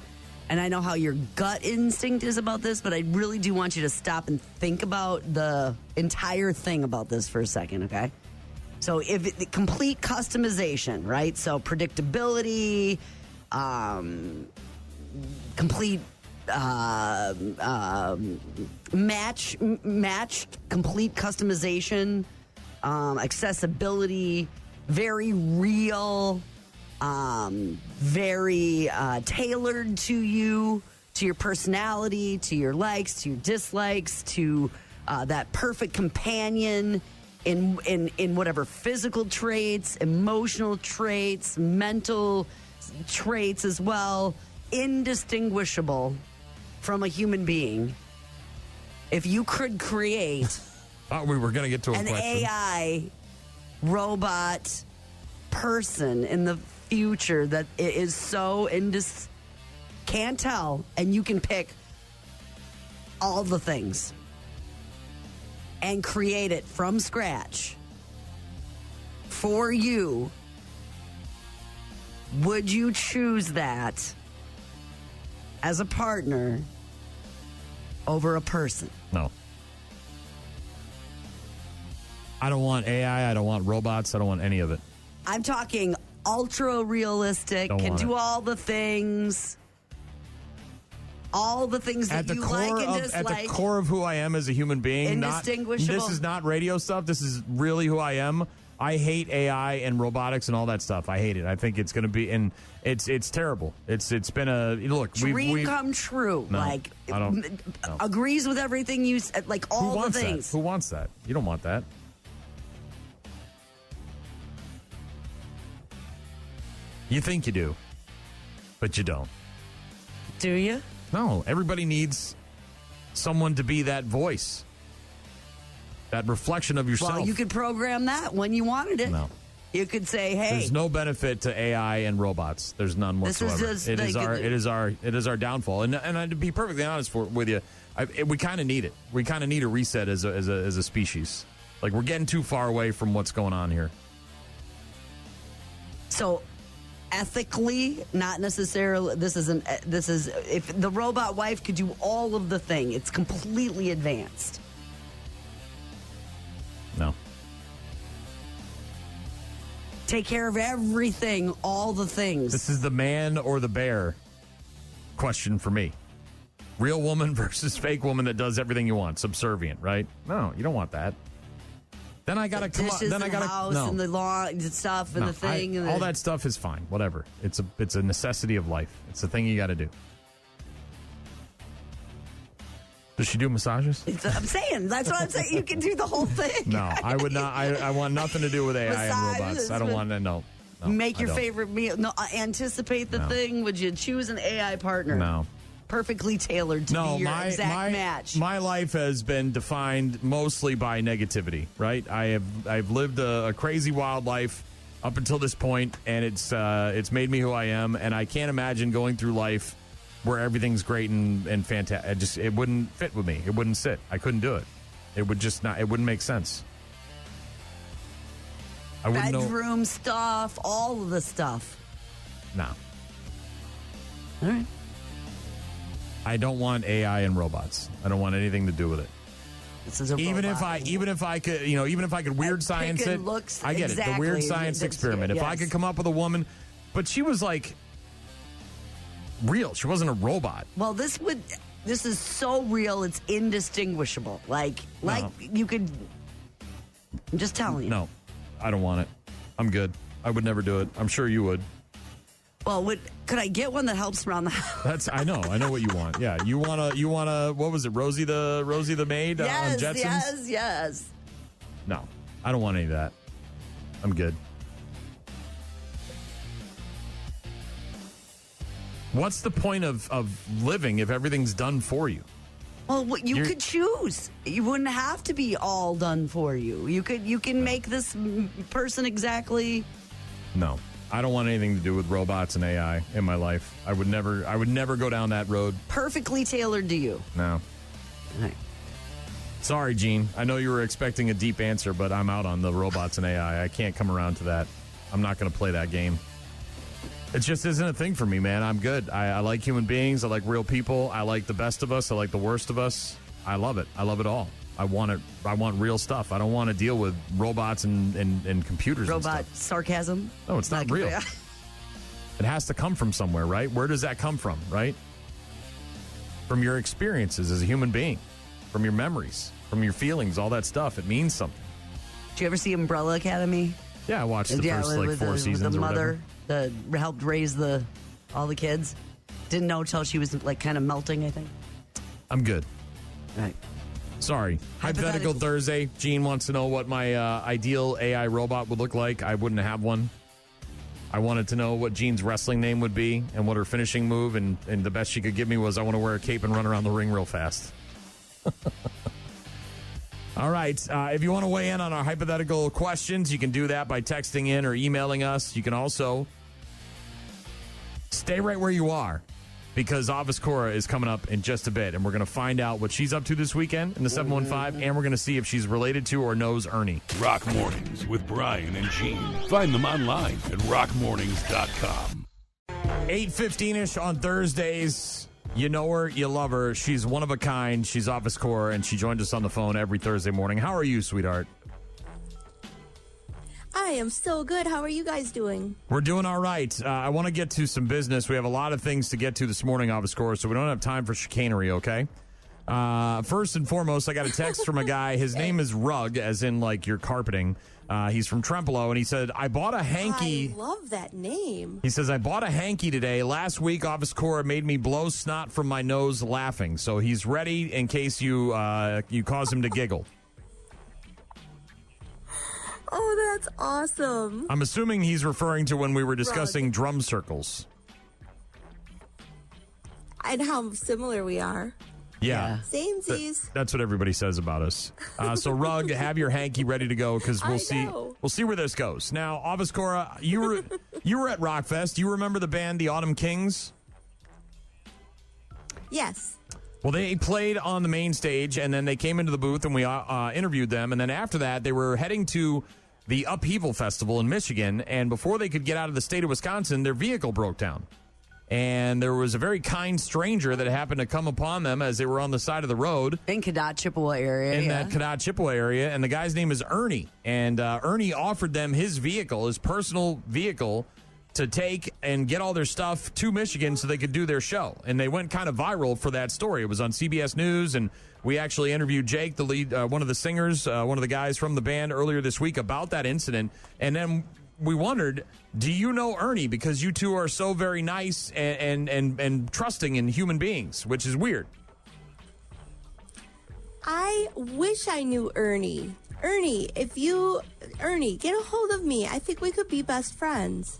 [SPEAKER 2] And I know how your gut instinct is about this, but I really do want you to stop and think about the entire thing about this for a second, okay? So complete customization, right? So predictability, complete matched complete customization, accessibility, very real, very tailored to you, to your personality, to your likes, to your dislikes, to that perfect companion in whatever physical traits, emotional traits, mental traits as well, indistinguishable from a human being. If you could create
[SPEAKER 3] Thought we were going to get to a
[SPEAKER 2] an
[SPEAKER 3] question.
[SPEAKER 2] AI robot person in the future that it is so can't tell, and you can pick all the things and create it from scratch for you, would you choose that as a partner over a person?
[SPEAKER 3] No. I don't want AI. I don't want robots. I don't want any of it.
[SPEAKER 2] I'm talking ultra realistic,
[SPEAKER 3] Don't
[SPEAKER 2] can
[SPEAKER 3] want
[SPEAKER 2] do
[SPEAKER 3] it.
[SPEAKER 2] all the things. All the things that you like and dislike.
[SPEAKER 3] At the core of who I am as a human being,
[SPEAKER 2] Indistinguishable.
[SPEAKER 3] This is not radio stuff. This is really who I am. I hate AI and robotics and all that stuff. I hate it. I think it's going to be, and it's terrible. It's been a look.
[SPEAKER 2] Dream come true.
[SPEAKER 3] No,
[SPEAKER 2] like
[SPEAKER 3] I don't. No.
[SPEAKER 2] agrees with everything you said. Like
[SPEAKER 3] Who
[SPEAKER 2] all the
[SPEAKER 3] wants
[SPEAKER 2] things.
[SPEAKER 3] that? Who wants that? You don't want that. You think you do, but you don't.
[SPEAKER 2] Do you?
[SPEAKER 3] No, everybody needs someone to be that voice, that reflection of yourself.
[SPEAKER 2] Well, you could program that when you wanted it.
[SPEAKER 3] No.
[SPEAKER 2] You could say, "Hey,
[SPEAKER 3] there's no benefit to AI and robots. There's none whatsoever. It is our downfall." And to be perfectly honest with you, we kind of need it. We kind of need a reset as a species. Like, we're getting too far away from what's going on here.
[SPEAKER 2] So, ethically, not necessarily. This is if the robot wife could do all of the thing, it's completely advanced.
[SPEAKER 3] No.
[SPEAKER 2] Take care of everything, all the things.
[SPEAKER 3] This is the man or the bear question for me. Real woman versus fake woman that does everything you want. Subservient, right? No, you don't want that. Then I gotta come up. Then I gotta
[SPEAKER 2] house and the lawn and stuff and the thing.
[SPEAKER 3] All that stuff is fine. Whatever. It's a necessity of life. It's the thing you got to do. Does she do massages?
[SPEAKER 2] I'm saying. That's what I'm saying. You can do the whole thing.
[SPEAKER 3] No, I would not. I want nothing to do with AI and robots. I don't want to know.
[SPEAKER 2] Make your favorite meal. No, anticipate the thing. Would you choose an AI partner?
[SPEAKER 3] No.
[SPEAKER 2] Perfectly tailored to be your exact match.
[SPEAKER 3] My life has been defined mostly by negativity, right? I've lived a crazy wild life up until this point, and it's made me who I am, and I can't imagine going through life where everything's great and fantastic. It wouldn't fit with me. It wouldn't sit. I couldn't do it. It would just not. It wouldn't make sense. I wouldn't know.
[SPEAKER 2] Bedroom stuff, all of the stuff.
[SPEAKER 3] No.
[SPEAKER 2] All right.
[SPEAKER 3] I don't want AI and robots. I don't want anything to do with it.
[SPEAKER 2] This is a
[SPEAKER 3] even
[SPEAKER 2] robot.
[SPEAKER 3] if I could weird science it. I get it. The weird science experiment. If I could come up with a woman, but she was like real. She wasn't a robot.
[SPEAKER 2] Well, this is so real. It's indistinguishable. Like you could. I'm just telling you.
[SPEAKER 3] No, I don't want it. I'm good. I would never do it. I'm sure you would.
[SPEAKER 2] Well, could I get one that helps around the house?
[SPEAKER 3] I know what you want. Yeah, you wanna. What was it, Rosie the maid on Jetsons?
[SPEAKER 2] Yes.
[SPEAKER 3] No, I don't want any of that. I'm good. What's the point of living if everything's done for you?
[SPEAKER 2] Well, you could choose. You wouldn't have to be all done for you. You can make this person exactly.
[SPEAKER 3] No. I don't want anything to do with robots and AI in my life. I would never go down that road.
[SPEAKER 2] Perfectly tailored to you.
[SPEAKER 3] No.
[SPEAKER 2] All right.
[SPEAKER 3] Sorry, Gene. I know you were expecting a deep answer, but I'm out on the robots and AI. I can't come around to that. I'm not going to play that game. It just isn't a thing for me, man. I'm good. I like human beings. I like real people. I like the best of us. I like the worst of us. I love it. I love it all. I want it. I want real stuff. I don't want to deal with robots and computers.
[SPEAKER 2] Robot
[SPEAKER 3] and stuff.
[SPEAKER 2] sarcasm.
[SPEAKER 3] No, it's not real. It has to come from somewhere, right? Where does that come from, right? From your experiences as a human being, from your memories, from your feelings, all that stuff. It means something.
[SPEAKER 2] Did you ever see Umbrella Academy?
[SPEAKER 3] Yeah, I watched the first 4 seasons.
[SPEAKER 2] With the
[SPEAKER 3] or
[SPEAKER 2] mother that helped raise all the kids. Didn't know till she was like kind of melting, I think.
[SPEAKER 3] I'm good.
[SPEAKER 2] All right.
[SPEAKER 3] Sorry. Hypothetical Thursday. Gene wants to know what my ideal AI robot would look like. I wouldn't have one. I wanted to know what Jean's wrestling name would be and what her finishing move, and the best she could give me was I want to wear a cape and run around the ring real fast. All right. If you want to weigh in on our hypothetical questions, you can do that by texting in or emailing us. You can also stay right where you are, because Office Cora is coming up in just a bit, and we're going to find out what she's up to this weekend in the 715, and we're going to see if she's related to or knows Ernie.
[SPEAKER 4] Rock Mornings with Brian and Gene. Find them online at rockmornings.com.
[SPEAKER 3] 8:15-ish on Thursdays. You know her, you love her. She's one of a kind. She's Office Cora, and she joins us on the phone every Thursday morning. How are you, sweetheart?
[SPEAKER 21] I am so good. How are you guys doing?
[SPEAKER 3] We're doing all right. I want to get to some business. We have a lot of things to get to this morning, Office Cora, so we don't have time for chicanery, okay? First and foremost, I got a text from a guy. His name is Rug, as in, like, your carpeting. He's from Trempolo, and he said, I bought a hanky.
[SPEAKER 21] I love that name.
[SPEAKER 3] He says, I bought a hanky today. Last week, Office Cora made me blow snot from my nose laughing. So he's ready in case you cause him to giggle.
[SPEAKER 21] Oh, that's awesome.
[SPEAKER 3] I'm assuming he's referring to when we were discussing drum circles.
[SPEAKER 21] And how similar we are.
[SPEAKER 3] Yeah.
[SPEAKER 21] Samesies.
[SPEAKER 3] That's what everybody says about us. So, Rug, have your hanky ready to go because we'll see. We'll see where this goes. Now, Office Cora, you were at Rockfest. You remember the band, the Autumn Kings?
[SPEAKER 21] Yes.
[SPEAKER 3] Well, they played on the main stage, and then they came into the booth, and we interviewed them. And then after that, they were heading to the Upheaval Festival in Michigan. And before they could get out of the state of Wisconsin, their vehicle broke down. And there was a very kind stranger that happened to come upon them as they were on the side of the road.
[SPEAKER 2] In Cadott, Chippewa area.
[SPEAKER 3] That Cadott, Chippewa area. And the guy's name is Ernie. And Ernie offered them his vehicle, his personal vehicle, to take and get all their stuff to Michigan so they could do their show. And they went kind of viral for that story. It was on CBS News, and we actually interviewed Jake, the lead, one of the singers, one of the guys from the band earlier this week about that incident. And then we wondered, do you know Ernie? Because you two are so very nice and trusting in human beings, which is weird.
[SPEAKER 21] I wish I knew Ernie. Ernie, get a hold of me. I think we could be best friends.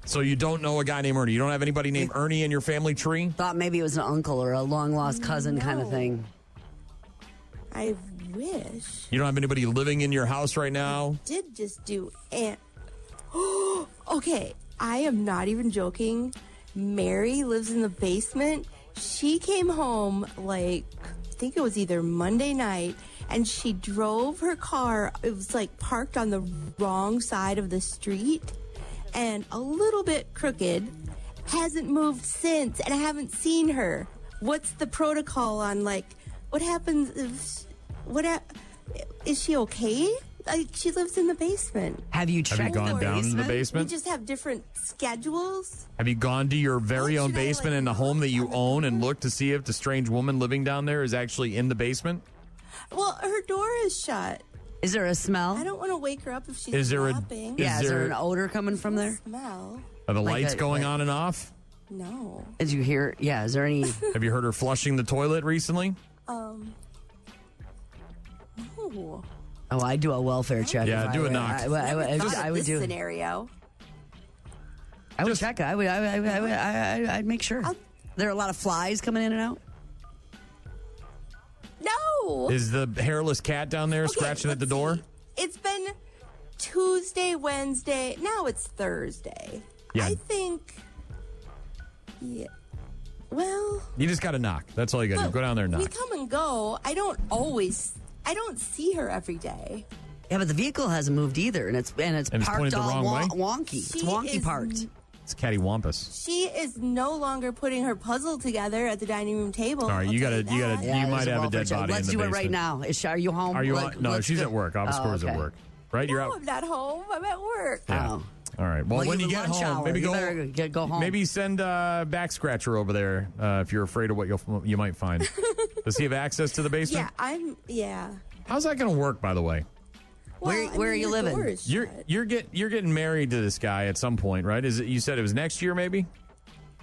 [SPEAKER 3] So you don't know a guy named Ernie? You don't have anybody named Ernie in your family tree?
[SPEAKER 2] Thought maybe it was an uncle or a long-lost cousin kind of thing.
[SPEAKER 21] I wish.
[SPEAKER 3] You don't have anybody living in your house right now?
[SPEAKER 21] Did just do okay, I am not even joking. Mary lives in the basement. She came home I think it was either Monday night, and she drove her car. It was parked on the wrong side of the street and a little bit crooked. Hasn't moved since, and I haven't seen her. What's the protocol on what happens if is she okay? She lives in the basement.
[SPEAKER 2] Have you
[SPEAKER 3] gone down to the basement?
[SPEAKER 21] We just have different schedules.
[SPEAKER 3] Have you gone to your very own basement in the home that you own and looked to see if the strange woman living down there is actually in the basement?
[SPEAKER 21] Well, her door is shut.
[SPEAKER 2] Is there a smell?
[SPEAKER 21] I don't want to wake her up if she's
[SPEAKER 3] Is there
[SPEAKER 21] napping.
[SPEAKER 2] Is there an odor coming from there?
[SPEAKER 21] Smell.
[SPEAKER 3] Are the lights going on and off?
[SPEAKER 21] No.
[SPEAKER 2] Did you hear? Yeah, is there any...
[SPEAKER 3] Have you heard her flushing the toilet recently?
[SPEAKER 21] No.
[SPEAKER 2] Oh, I do a welfare check.
[SPEAKER 3] Yeah, do a knock.
[SPEAKER 2] I would do
[SPEAKER 21] scenario.
[SPEAKER 2] I would check. I'd make sure. There are a lot of flies coming in and out.
[SPEAKER 21] No.
[SPEAKER 3] Is the hairless cat down there scratching at the door?
[SPEAKER 21] It's been Tuesday, Wednesday. Now it's Thursday.
[SPEAKER 3] Yeah.
[SPEAKER 21] I think. Yeah. Well.
[SPEAKER 3] You just got to knock. That's all you got to do. Go down there and knock.
[SPEAKER 21] We come and go. I don't see her every day.
[SPEAKER 2] Yeah, but the vehicle hasn't moved either, and it's parked all wonky. It's wonky parked.
[SPEAKER 3] It's cattywampus.
[SPEAKER 21] She is no longer putting her puzzle together at the dining room table.
[SPEAKER 3] All right, you might have a dead body.
[SPEAKER 2] Let's
[SPEAKER 3] in the
[SPEAKER 2] do it right
[SPEAKER 3] basement.
[SPEAKER 2] now. Are you home?
[SPEAKER 3] Are you on? No, she's at work. Office Cora's at work. Right? You're out.
[SPEAKER 21] I'm not home. I'm at work.
[SPEAKER 3] Yeah. All right. Well, when you get home,
[SPEAKER 2] hour.
[SPEAKER 3] maybe
[SPEAKER 2] go home.
[SPEAKER 3] Maybe send Back Scratcher over there if you're afraid of what you might find. Does he have access to the basement?
[SPEAKER 21] Yeah.
[SPEAKER 3] How's that going to work, by the way?
[SPEAKER 21] Well,
[SPEAKER 2] where are you living?
[SPEAKER 3] You're getting married to this guy at some point, right? Is it? You said it was next year, maybe?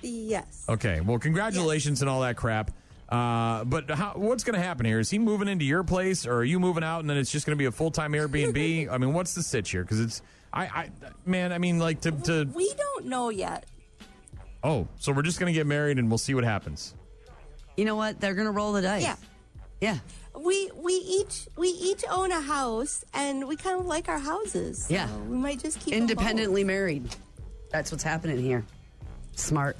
[SPEAKER 21] Yes.
[SPEAKER 3] Okay. Well, congratulations and all that crap. But what's going to happen here? Is he moving into your place, or are you moving out, and then it's just going to be a full-time Airbnb? I mean, what's the sitch here? Because it's, to.
[SPEAKER 21] We don't know yet.
[SPEAKER 3] Oh, so we're just going to get married and we'll see what happens.
[SPEAKER 2] You know what? They're going to roll the dice. Yeah.
[SPEAKER 21] We each own a house, and we kind of like our houses. So
[SPEAKER 2] yeah.
[SPEAKER 21] We might just keep
[SPEAKER 2] independently married. That's what's happening here. Smart.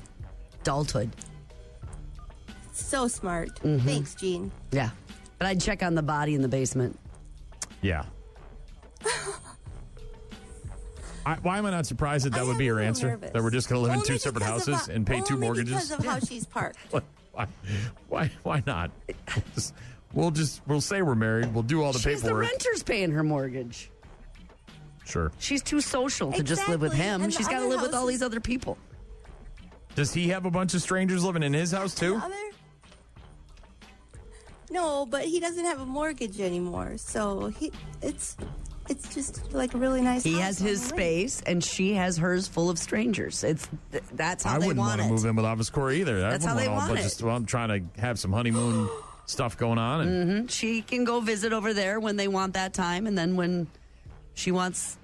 [SPEAKER 2] Adulthood.
[SPEAKER 21] So smart.
[SPEAKER 2] Mm-hmm.
[SPEAKER 21] Thanks, Gene.
[SPEAKER 2] Yeah. But I'd check on the body in the basement.
[SPEAKER 3] Yeah. Why am I not surprised that would be your answer?
[SPEAKER 21] Nervous.
[SPEAKER 3] That we're just going to live in two separate houses and pay two mortgages?
[SPEAKER 21] Because of how she's parked.
[SPEAKER 3] Why not? We'll say we're married. We'll do all the paperwork.
[SPEAKER 2] The renter's paying her mortgage.
[SPEAKER 3] Sure.
[SPEAKER 2] She's too social to just live with him.
[SPEAKER 21] And
[SPEAKER 2] she's got to live with all these other people.
[SPEAKER 3] Does he have a bunch of strangers living in his house too?
[SPEAKER 21] No, but he doesn't have a mortgage anymore. So it's just like a really nice house.
[SPEAKER 2] He has his space, and she has hers full of strangers. That's how they want it.
[SPEAKER 3] I wouldn't want to move in with Office Cora either.
[SPEAKER 2] That's how they want it.
[SPEAKER 3] I'm trying to have some honeymoon stuff going on. And
[SPEAKER 2] she can go visit over there when they want that time, and then when she wants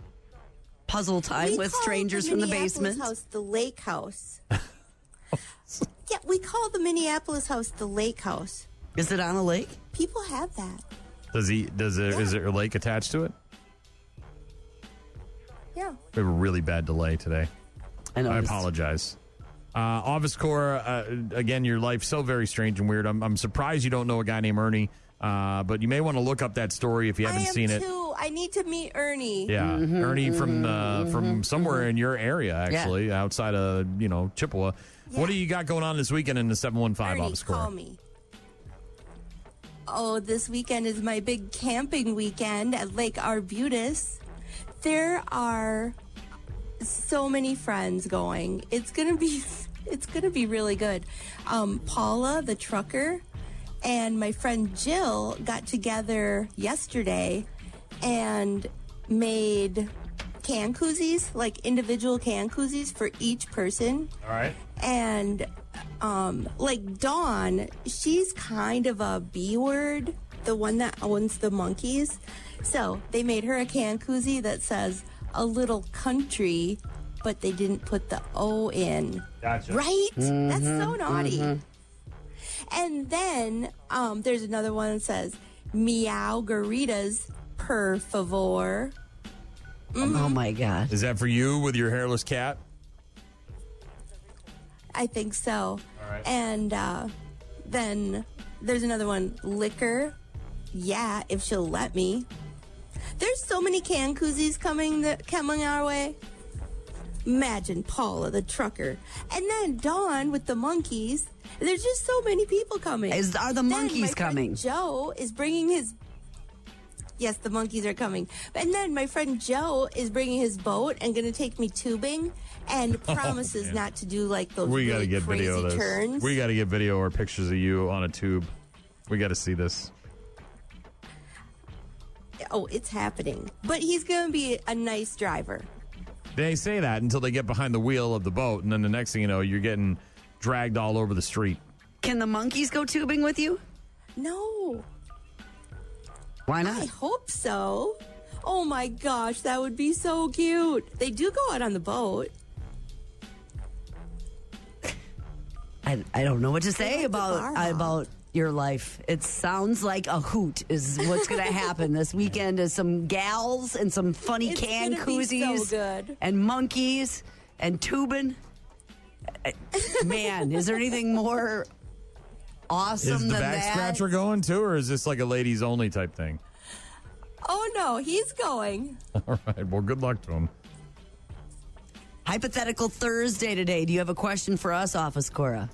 [SPEAKER 2] puzzle time with strangers from the basement.
[SPEAKER 21] House, the lake house. Yeah, we call the Minneapolis house the lake house.
[SPEAKER 2] Is it on a lake?
[SPEAKER 21] People have that.
[SPEAKER 3] Is there a lake attached to it?
[SPEAKER 21] Yeah.
[SPEAKER 3] We have a really bad delay today.
[SPEAKER 2] I
[SPEAKER 3] apologize. Office Cora, again, your life's so very strange and weird. I'm surprised you don't know a guy named Ernie, but you may want to look up that story if you haven't seen it.
[SPEAKER 21] I need to meet Ernie.
[SPEAKER 3] Yeah, Ernie from somewhere in your area, actually, outside of Chippewa. Yeah. What do you got going on this weekend in the 715 Office Cora?
[SPEAKER 21] Call me. Oh, this weekend is my big camping weekend at Lake Arbutus. There are so many friends going. It's gonna be really good. Paula, the trucker, and my friend Jill got together yesterday and made can koozies, like individual can koozies for each person.
[SPEAKER 3] All right.
[SPEAKER 21] And like Dawn, she's kind of a B word, the one that owns the monkeys. So they made her a can koozie that says a little country, but they didn't put the O in.
[SPEAKER 3] Gotcha.
[SPEAKER 21] Right? That's so naughty. And then there's another one that says meow garitas per favor.
[SPEAKER 2] Oh my God.
[SPEAKER 3] Is that for you with your hairless cat?
[SPEAKER 21] I think so.
[SPEAKER 3] All right.
[SPEAKER 21] And then there's another one, liquor. Yeah, if she'll let me. There's so many can koozies coming our way. Imagine Paula, the trucker. And then Dawn with the monkeys. There's just so many people coming.
[SPEAKER 2] Are the monkeys coming?
[SPEAKER 21] Joe is bringing his... Yes, the monkeys are coming. And then my friend Joe is bringing his boat and going to take me tubing and promises not to do like those
[SPEAKER 3] We got to
[SPEAKER 21] really
[SPEAKER 3] get
[SPEAKER 21] crazy
[SPEAKER 3] video of this.
[SPEAKER 21] turns.
[SPEAKER 3] We got to get video or pictures of you on a tube. We got to see this.
[SPEAKER 21] Oh, it's happening. But he's going to be a nice driver.
[SPEAKER 3] They say that until they get behind the wheel of the boat, and then the next thing you know, you're getting dragged all over the street.
[SPEAKER 2] Can the monkeys go tubing with you?
[SPEAKER 21] No.
[SPEAKER 2] Why not?
[SPEAKER 21] I hope so. Oh my gosh, that would be so cute. They do go out on the boat.
[SPEAKER 2] I don't know what to say about your life. It sounds like a hoot is what's going to happen this weekend. Is some gals and some funny can koozies,
[SPEAKER 21] so good.
[SPEAKER 2] and monkeys and tubing. Man, is there anything more awesome
[SPEAKER 3] Is the
[SPEAKER 2] than
[SPEAKER 3] back
[SPEAKER 2] that?
[SPEAKER 3] scratcher going too, or is this like a ladies only type thing?
[SPEAKER 21] Oh no, he's going.
[SPEAKER 3] All right. Well, good luck to him.
[SPEAKER 2] Hypothetical Thursday today. Do you have a question for us, Office Cora?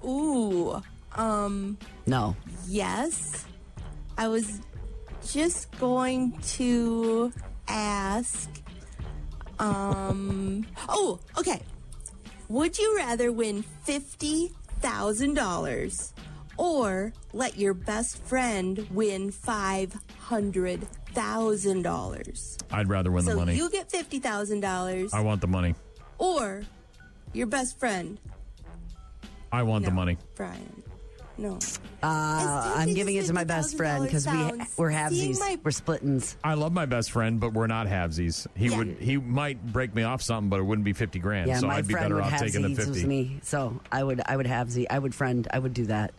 [SPEAKER 21] Ooh.
[SPEAKER 2] No.
[SPEAKER 21] Yes. I was just going to ask. Oh, okay. Would you rather win $50,000 or let your best friend win $500,000?
[SPEAKER 3] I'd rather win the money.
[SPEAKER 21] So you get $50,000.
[SPEAKER 3] I want the money.
[SPEAKER 21] Or your best friend.
[SPEAKER 3] I want the money.
[SPEAKER 21] Brian. No.
[SPEAKER 2] I'm giving it to my best friend because we're halvesies. We're splittins.
[SPEAKER 3] I love my best friend, but we're not halvesies. He might break me off something, but it wouldn't be $50,000.
[SPEAKER 2] Yeah,
[SPEAKER 3] so
[SPEAKER 2] my
[SPEAKER 3] I'd be
[SPEAKER 2] friend
[SPEAKER 3] better
[SPEAKER 2] would
[SPEAKER 3] off taking the
[SPEAKER 2] halvesies
[SPEAKER 3] 50.
[SPEAKER 2] with me. So I would halvesy. I would do that.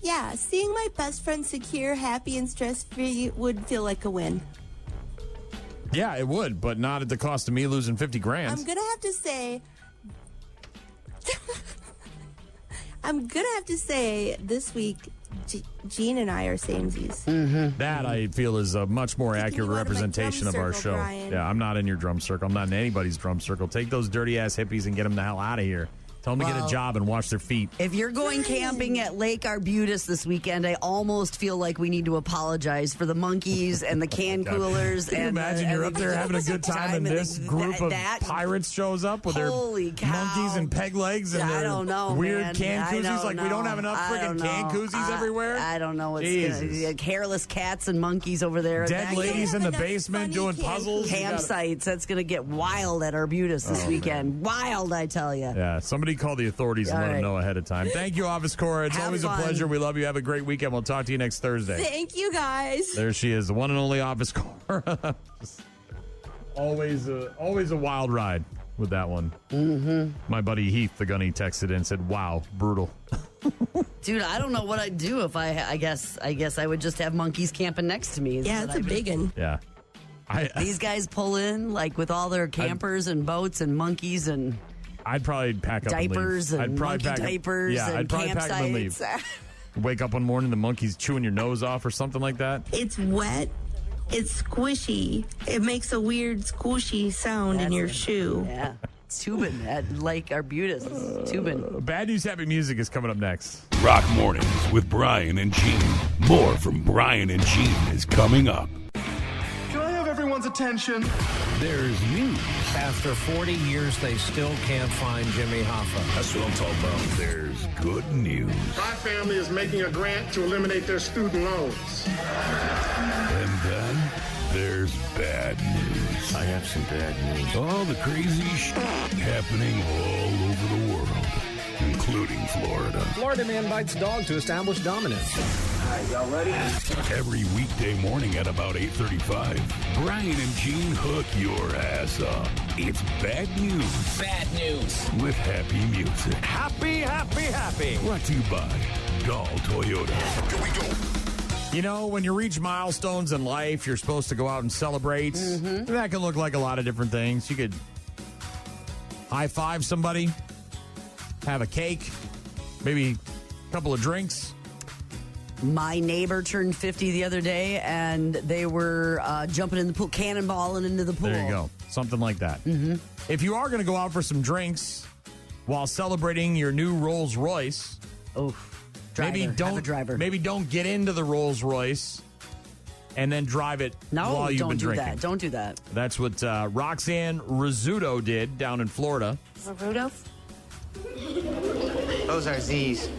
[SPEAKER 21] Yeah, seeing my best friend secure, happy, and stress-free would feel like a win.
[SPEAKER 3] Yeah, it would, but not at the cost of me losing $50,000.
[SPEAKER 21] I'm gonna have to say. This week, Gene and I are samesies.
[SPEAKER 2] Mm-hmm.
[SPEAKER 3] That I feel is a much more accurate representation of our show.
[SPEAKER 21] Brian.
[SPEAKER 3] Yeah, I'm not in your drum circle. I'm not in anybody's drum circle. Take those dirty ass hippies and get them the hell out of here. Tell them to get a job and wash their feet.
[SPEAKER 2] If you're going camping at Lake Arbutus this weekend, I almost feel like we need to apologize for the monkeys and the can coolers.
[SPEAKER 3] Can you imagine you're up there having a good time and this group of pirates shows up with their monkeys and peg legs and their weird can koozies? Like we don't have enough freaking can koozies everywhere?
[SPEAKER 2] I don't know. It's hairless cats and monkeys over there.
[SPEAKER 3] Dead ladies in the basement doing puzzles.
[SPEAKER 2] Campsites. That's going to get wild at Arbutus this weekend. Wild, I tell you.
[SPEAKER 3] Yeah, somebody call the authorities and let them know ahead of time. Thank you, Office Cora. It's always a pleasure. We love you. Have a great weekend. We'll talk to you next Thursday.
[SPEAKER 21] Thank you, guys.
[SPEAKER 3] There she is, the one and only Office Cora. always a wild ride. with that one. Mm-hmm. My buddy Heath, the gunny, texted in and said, wow, brutal.
[SPEAKER 2] Dude, I don't know what I'd do if I guess I would just have monkeys camping next to me.
[SPEAKER 21] Yeah, it's a big one.
[SPEAKER 3] Yeah.
[SPEAKER 2] These guys pull in like with all their campers and boats and monkeys and
[SPEAKER 3] I'd probably pack up
[SPEAKER 2] diapers
[SPEAKER 3] and leave.
[SPEAKER 2] and
[SPEAKER 3] I'd probably
[SPEAKER 2] monkey diapers and
[SPEAKER 3] I'd probably pack up and leave. Wake up one morning, the monkey's chewing your nose off or something like that.
[SPEAKER 21] It's wet. It's squishy. It makes a weird squishy sound in your shoe.
[SPEAKER 2] Yeah. Tubin at Lake Arbutus. Tubin.
[SPEAKER 3] Bad News Happy Music is coming up next.
[SPEAKER 4] Rock Mornings with Brian and Gene. More from Brian and Gene is coming up.
[SPEAKER 1] Can I have everyone's attention?
[SPEAKER 4] There's news.
[SPEAKER 22] After 40 years, they still can't find Jimmy Hoffa.
[SPEAKER 4] That's what I'm talking about. There's good news.
[SPEAKER 1] My family is making a grant to eliminate their student loans.
[SPEAKER 4] And then there's bad news.
[SPEAKER 22] I have some bad news.
[SPEAKER 4] All the crazy happening all over the world, including Florida.
[SPEAKER 22] Florida man bites dog to establish dominance.
[SPEAKER 1] All right, y'all ready?
[SPEAKER 4] Every weekday morning at about 8:35, Brian and Gene hook your ass up. It's bad news.
[SPEAKER 11] Bad news.
[SPEAKER 4] With happy music.
[SPEAKER 11] Happy, happy, happy.
[SPEAKER 4] Brought to you by Dahl Toyota. Here we go.
[SPEAKER 3] You know, when you reach milestones in life, you're supposed to go out and celebrate. Mm-hmm. That can look like a lot of different things. You could high five somebody, have a cake, maybe a couple of drinks.
[SPEAKER 2] My neighbor turned 50 the other day, and they were jumping in the pool, cannonballing into the pool.
[SPEAKER 3] There you go. Something like that.
[SPEAKER 2] Mm-hmm.
[SPEAKER 3] If you are going to go out for some drinks while celebrating your new Rolls Royce, maybe don't get into the Rolls Royce and then drive it while you've been drinking.
[SPEAKER 2] Don't do that.
[SPEAKER 3] That's what Roxanne Rizzuto did down in Florida.
[SPEAKER 15] Rizzuto?
[SPEAKER 23] Those are Z's.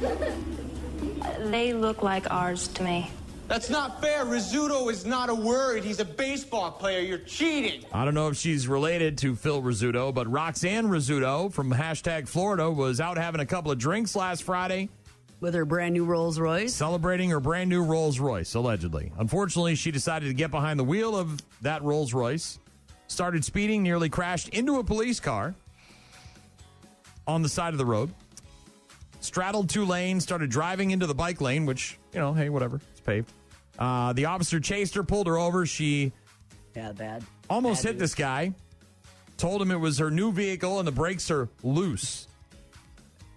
[SPEAKER 15] They look like ours to me.
[SPEAKER 23] That's not fair. Rizzuto is not a word. He's a baseball player. You're cheating.
[SPEAKER 3] I don't know if she's related to Phil Rizzuto, but Roxanne Rizzuto from #Florida was out having a couple of drinks last Friday.
[SPEAKER 2] With her brand new Rolls Royce?
[SPEAKER 3] Celebrating her brand new Rolls Royce, allegedly. Unfortunately, she decided to get behind the wheel of that Rolls Royce, started speeding, nearly crashed into a police car on the side of the road, straddled two lanes, started driving into the bike lane, which, you know, hey, whatever, it's paved. The officer chased her, pulled her over. She almost hit this guy, told him it was her new vehicle and the brakes are loose.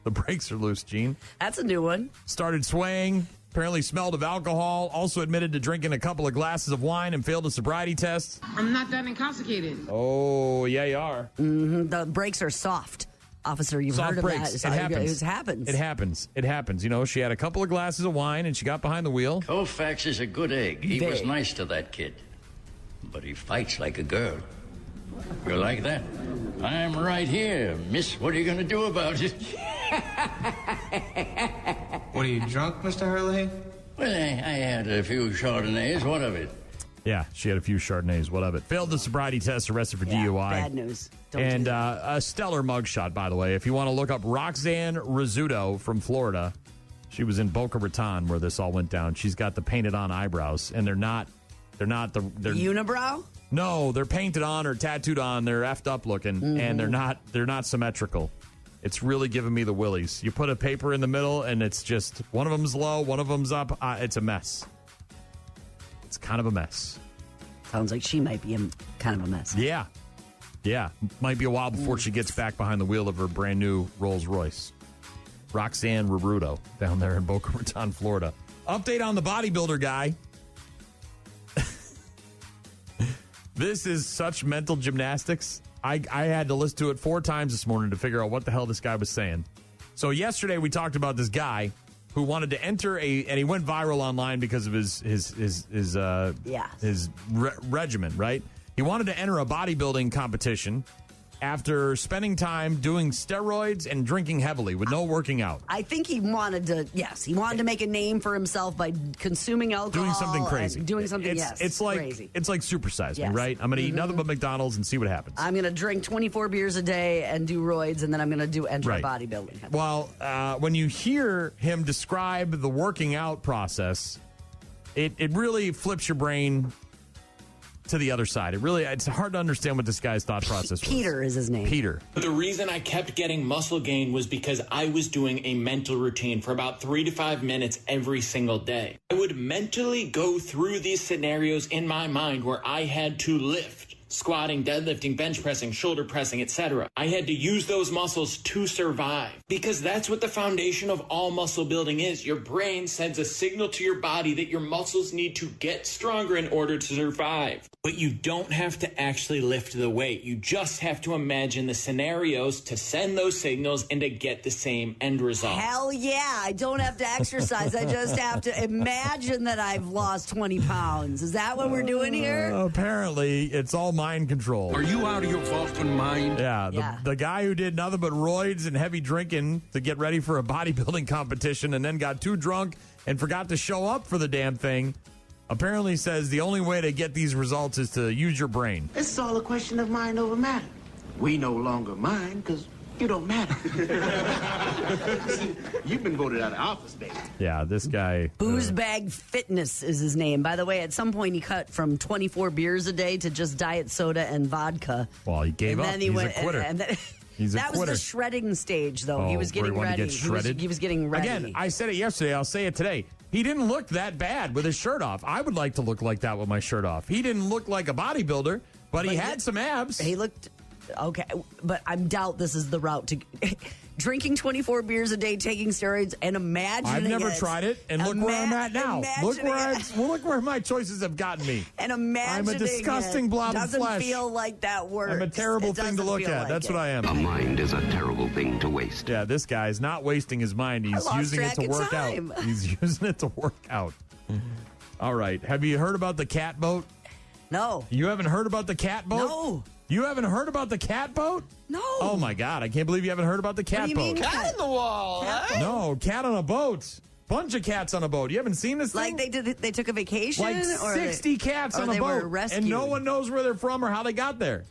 [SPEAKER 3] The brakes are loose, Gene.
[SPEAKER 2] That's a new one.
[SPEAKER 3] Started swaying, apparently smelled of alcohol, also admitted to drinking a couple of glasses of wine and failed a sobriety test.
[SPEAKER 24] I'm not that intoxicated.
[SPEAKER 3] Oh, yeah, you are.
[SPEAKER 2] Mm-hmm. The brakes are soft. Officer, you've
[SPEAKER 3] soft
[SPEAKER 2] heard of
[SPEAKER 3] brakes.
[SPEAKER 2] that.
[SPEAKER 3] It happens.
[SPEAKER 2] It happens.
[SPEAKER 3] It happens. It happens. You know, she had a couple of glasses of wine and she got behind the wheel.
[SPEAKER 25] Koufax is a good egg. He was nice to that kid. But he fights like a girl. You like that? I'm right here, miss. What are you going to do about it?
[SPEAKER 23] What, are you drunk, Mr. Hurley?
[SPEAKER 25] Well, I had a few Chardonnays. What of it?
[SPEAKER 3] Yeah, she had a few Chardonnays. What of it? Failed the sobriety test, arrested for DUI.
[SPEAKER 2] Bad news.
[SPEAKER 3] And a stellar mugshot, by the way. If you want to look up Roxanne Rizzuto from Florida, she was in Boca Raton where this all went down. She's got the painted on eyebrows, and they're
[SPEAKER 2] unibrow?
[SPEAKER 3] No, they're painted on or tattooed on. They're effed up looking, and they're not symmetrical. It's really giving me the willies. You put a paper in the middle, and it's just one of them's low, one of them's up. It's a mess. It's kind of a mess.
[SPEAKER 2] Sounds like she might be kind of a mess.
[SPEAKER 3] Yeah. Yeah. Might be a while before she gets back behind the wheel of her brand new Rolls Royce. Roxanne Rizzuto down there in Boca Raton, Florida. Update on the bodybuilder guy. This is such mental gymnastics. I had to listen to it 4 times this morning to figure out what the hell this guy was saying. So yesterday we talked about this guy who wanted to enter and he went viral online because of his regimen, right? He wanted to enter a bodybuilding competition after spending time doing steroids and drinking heavily with no working out.
[SPEAKER 2] I think he wanted to make a name for himself by consuming alcohol.
[SPEAKER 3] Doing something crazy.
[SPEAKER 2] It's like
[SPEAKER 3] crazy. It's like Supersize Me,
[SPEAKER 2] Yes.
[SPEAKER 3] right? I'm going to eat nothing but McDonald's and see what happens.
[SPEAKER 2] I'm going to drink 24 beers a day and do roids, and then I'm going to enter
[SPEAKER 3] Right.
[SPEAKER 2] bodybuilding.
[SPEAKER 3] Well, when you hear him describe the working out process, it really flips your brain to the other side. It's hard to understand what this guy's thought process was.
[SPEAKER 2] Peter is his name.
[SPEAKER 3] Peter.
[SPEAKER 7] The reason I kept getting muscle gain was because I was doing a mental routine for about 3 to 5 minutes every single day. I would mentally go through these scenarios in my mind where I had to lift. Squatting, deadlifting, bench pressing, shoulder pressing, etc. I had to use those muscles to survive because that's what the foundation of all muscle building is. Your brain sends a signal to your body that your muscles need to get stronger in order to survive. But you don't have to actually lift the weight. You just have to imagine the scenarios to send those signals and to get the same end result.
[SPEAKER 2] Hell yeah. I don't have to exercise. I just have to imagine that I've lost 20 pounds. Is that what we're doing here?
[SPEAKER 3] Apparently, it's all mind control.
[SPEAKER 22] Are you out of your fucking mind?
[SPEAKER 3] Yeah, the guy who did nothing but roids and heavy drinking to get ready for a bodybuilding competition and then got too drunk and forgot to show up for the damn thing apparently says the only way to get these results is to use your brain.
[SPEAKER 8] It's all a question of mind over matter. We no longer mind because you don't matter. You've been voted out of office, baby.
[SPEAKER 3] Yeah, this guy.
[SPEAKER 2] Booze Bag Fitness is his name. By the way, at some point he cut from 24 beers a day to just diet soda and vodka.
[SPEAKER 3] Well, he gave up. He's a quitter. He's a
[SPEAKER 2] that
[SPEAKER 3] quitter.
[SPEAKER 2] Was the shredding stage, though. He was getting ready.
[SPEAKER 3] To get shredded?
[SPEAKER 2] He was getting ready.
[SPEAKER 3] Again, I said it yesterday. I'll say it today. He didn't look that bad with his shirt off. I would like to look like that with my shirt off. He didn't look like a bodybuilder, but he had some abs.
[SPEAKER 2] He looked okay, but I doubt this is the route to drinking 24 beers a day, taking steroids, and imagining.
[SPEAKER 3] I've never tried it, and look where I'm at now. Look where my choices have gotten me.
[SPEAKER 2] And imagining
[SPEAKER 3] I'm a disgusting blob of flesh.
[SPEAKER 2] Doesn't feel like that works.
[SPEAKER 3] I'm a terrible thing to look at. That's what I am.
[SPEAKER 9] A mind is a terrible thing to waste.
[SPEAKER 3] Yeah, this guy's not wasting his mind. He's using it to work out. He's using it to work out. All right. Have you heard about the cat boat?
[SPEAKER 2] No.
[SPEAKER 3] You haven't heard about the cat boat?
[SPEAKER 2] No.
[SPEAKER 3] You haven't heard about the cat boat?
[SPEAKER 2] No.
[SPEAKER 3] Oh, my God. I can't believe you haven't heard about the cat boat.
[SPEAKER 2] Mean,
[SPEAKER 12] cat in the wall.
[SPEAKER 3] No, cat on a boat. Bunch of cats on a boat. You haven't seen this thing?
[SPEAKER 2] Like they took a vacation?
[SPEAKER 3] Like 60 cats on a boat. And no one knows where they're from or how they got there.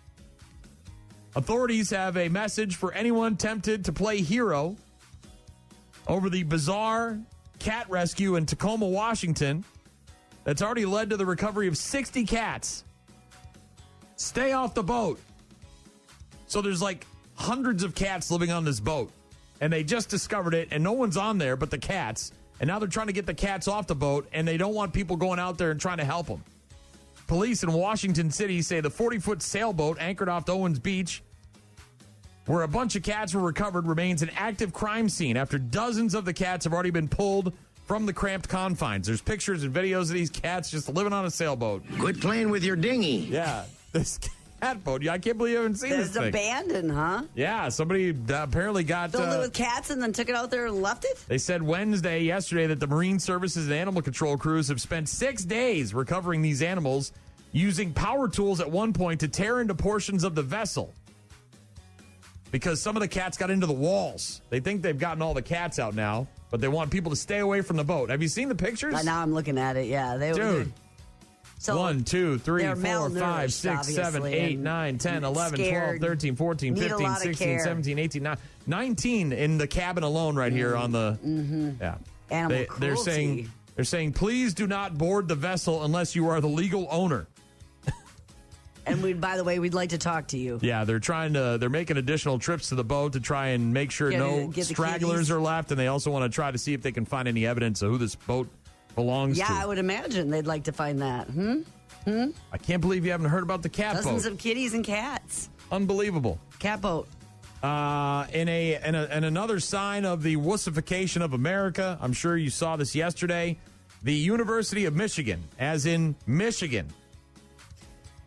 [SPEAKER 3] Authorities have a message for anyone tempted to play hero over the bizarre cat rescue in Tacoma, Washington that's already led to the recovery of 60 cats. Stay off the boat. So there's like hundreds of cats living on this boat, and they just discovered it, and no one's on there but the cats, and now they're trying to get the cats off the boat, and they don't want people going out there and trying to help them. Police in Washington City say the 40-foot sailboat anchored off Owens Beach, where a bunch of cats were recovered, remains an active crime scene after dozens of the cats have already been pulled from the cramped confines. There's pictures and videos of these cats just living on a sailboat.
[SPEAKER 8] Quit playing with your dinghy.
[SPEAKER 3] Yeah, this cat boat. I can't believe you haven't seen this thing.
[SPEAKER 2] It's abandoned, huh?
[SPEAKER 3] Yeah, somebody apparently got...
[SPEAKER 2] Filled it with cats and then took it out there and left it?
[SPEAKER 3] They said yesterday, that the Marine Services and Animal Control crews have spent 6 days recovering these animals using power tools at one point to tear into portions of the vessel. Because some of the cats got into the walls. They think they've gotten all the cats out now, but they want people to stay away from the boat. Have you seen the pictures?
[SPEAKER 2] Now I'm looking at it, yeah.
[SPEAKER 3] Dude.
[SPEAKER 2] So
[SPEAKER 3] 1, 2, 3, 4, 5,
[SPEAKER 2] malnourished,
[SPEAKER 3] 6, 7, 8, 9, 10, 11, 12, 13, 14, 15, 16, 17, 18, 19 in the cabin alone right here on the... Yeah.
[SPEAKER 2] Animal cruelty.
[SPEAKER 3] They're saying, please do not board the vessel unless you are the legal owner.
[SPEAKER 2] And by the way, we'd like to talk to you.
[SPEAKER 3] Yeah, they're making additional trips to the boat to try and make sure no stragglers are left, and they also want to try to see if they can find any evidence of who this boat belongs to.
[SPEAKER 2] Yeah, I would imagine they'd like to find that.
[SPEAKER 3] I can't believe you haven't heard about the cat boat.
[SPEAKER 2] Dozens of kitties and cats.
[SPEAKER 3] Unbelievable.
[SPEAKER 2] Cat boat.
[SPEAKER 3] In another sign of the wussification of America, I'm sure you saw this yesterday, the University of Michigan, as in Michigan,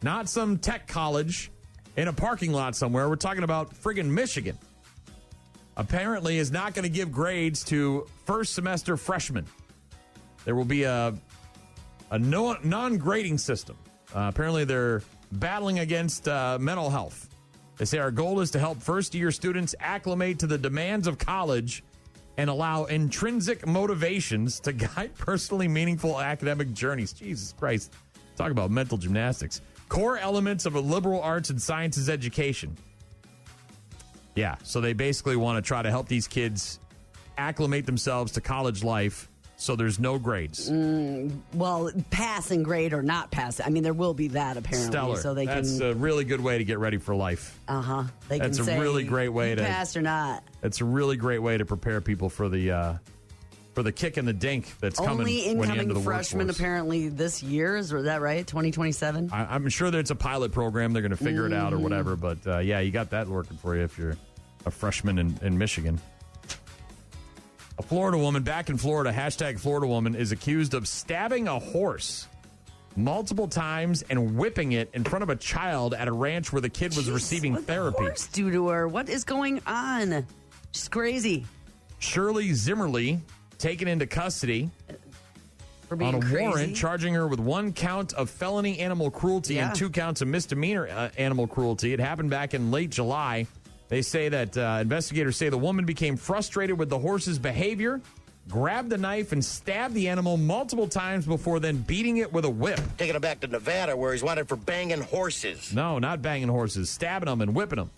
[SPEAKER 3] not some tech college in a parking lot somewhere. We're talking about friggin' Michigan. Apparently is not going to give grades to first semester freshmen. There will be a non-grading system. Apparently they're battling against mental health. They say our goal is to help first-year students acclimate to the demands of college and allow intrinsic motivations to guide personally meaningful academic journeys. Jesus Christ. Talk about mental gymnastics. Core elements of a liberal arts and sciences education. Yeah, so they basically want to try to help these kids acclimate themselves to college life so there's no grades.
[SPEAKER 2] Well, passing grade or not passing. I mean, there will be that apparently.
[SPEAKER 3] Stellar.
[SPEAKER 2] So they
[SPEAKER 3] That's a really good way to get ready for life.
[SPEAKER 2] They
[SPEAKER 3] That's
[SPEAKER 2] can
[SPEAKER 3] a
[SPEAKER 2] say,
[SPEAKER 3] really great way
[SPEAKER 2] you
[SPEAKER 3] to
[SPEAKER 2] passed or not.
[SPEAKER 3] It's a really great way to prepare people for the kick and the dink that's coming.
[SPEAKER 2] Only
[SPEAKER 3] when you enter
[SPEAKER 2] incoming
[SPEAKER 3] the
[SPEAKER 2] freshmen
[SPEAKER 3] workforce.
[SPEAKER 2] apparently this year. Is that right? 2027.
[SPEAKER 3] I'm sure that it's a pilot program. They're going to figure it out or whatever. But yeah, you got that working for you if you're a freshman in Michigan. A Florida woman back in Florida, hashtag Florida woman, is accused of stabbing a horse multiple times and whipping it in front of a child at a ranch where the kid was receiving therapy.
[SPEAKER 2] What did the horse do to her? What is going on? She's crazy.
[SPEAKER 3] Shirley Zimmerly taken into custody
[SPEAKER 2] for being
[SPEAKER 3] on a
[SPEAKER 2] crazy.
[SPEAKER 3] warrant charging her with 1 count of felony animal cruelty and 2 counts of misdemeanor animal cruelty. It happened back in late July. They say that investigators say the woman became frustrated with the horse's behavior, grabbed the knife and stabbed the animal multiple times before then beating it with a whip.
[SPEAKER 10] Taking him back to Nevada where he's wanted for banging horses.
[SPEAKER 3] No, not banging horses, stabbing them and whipping them.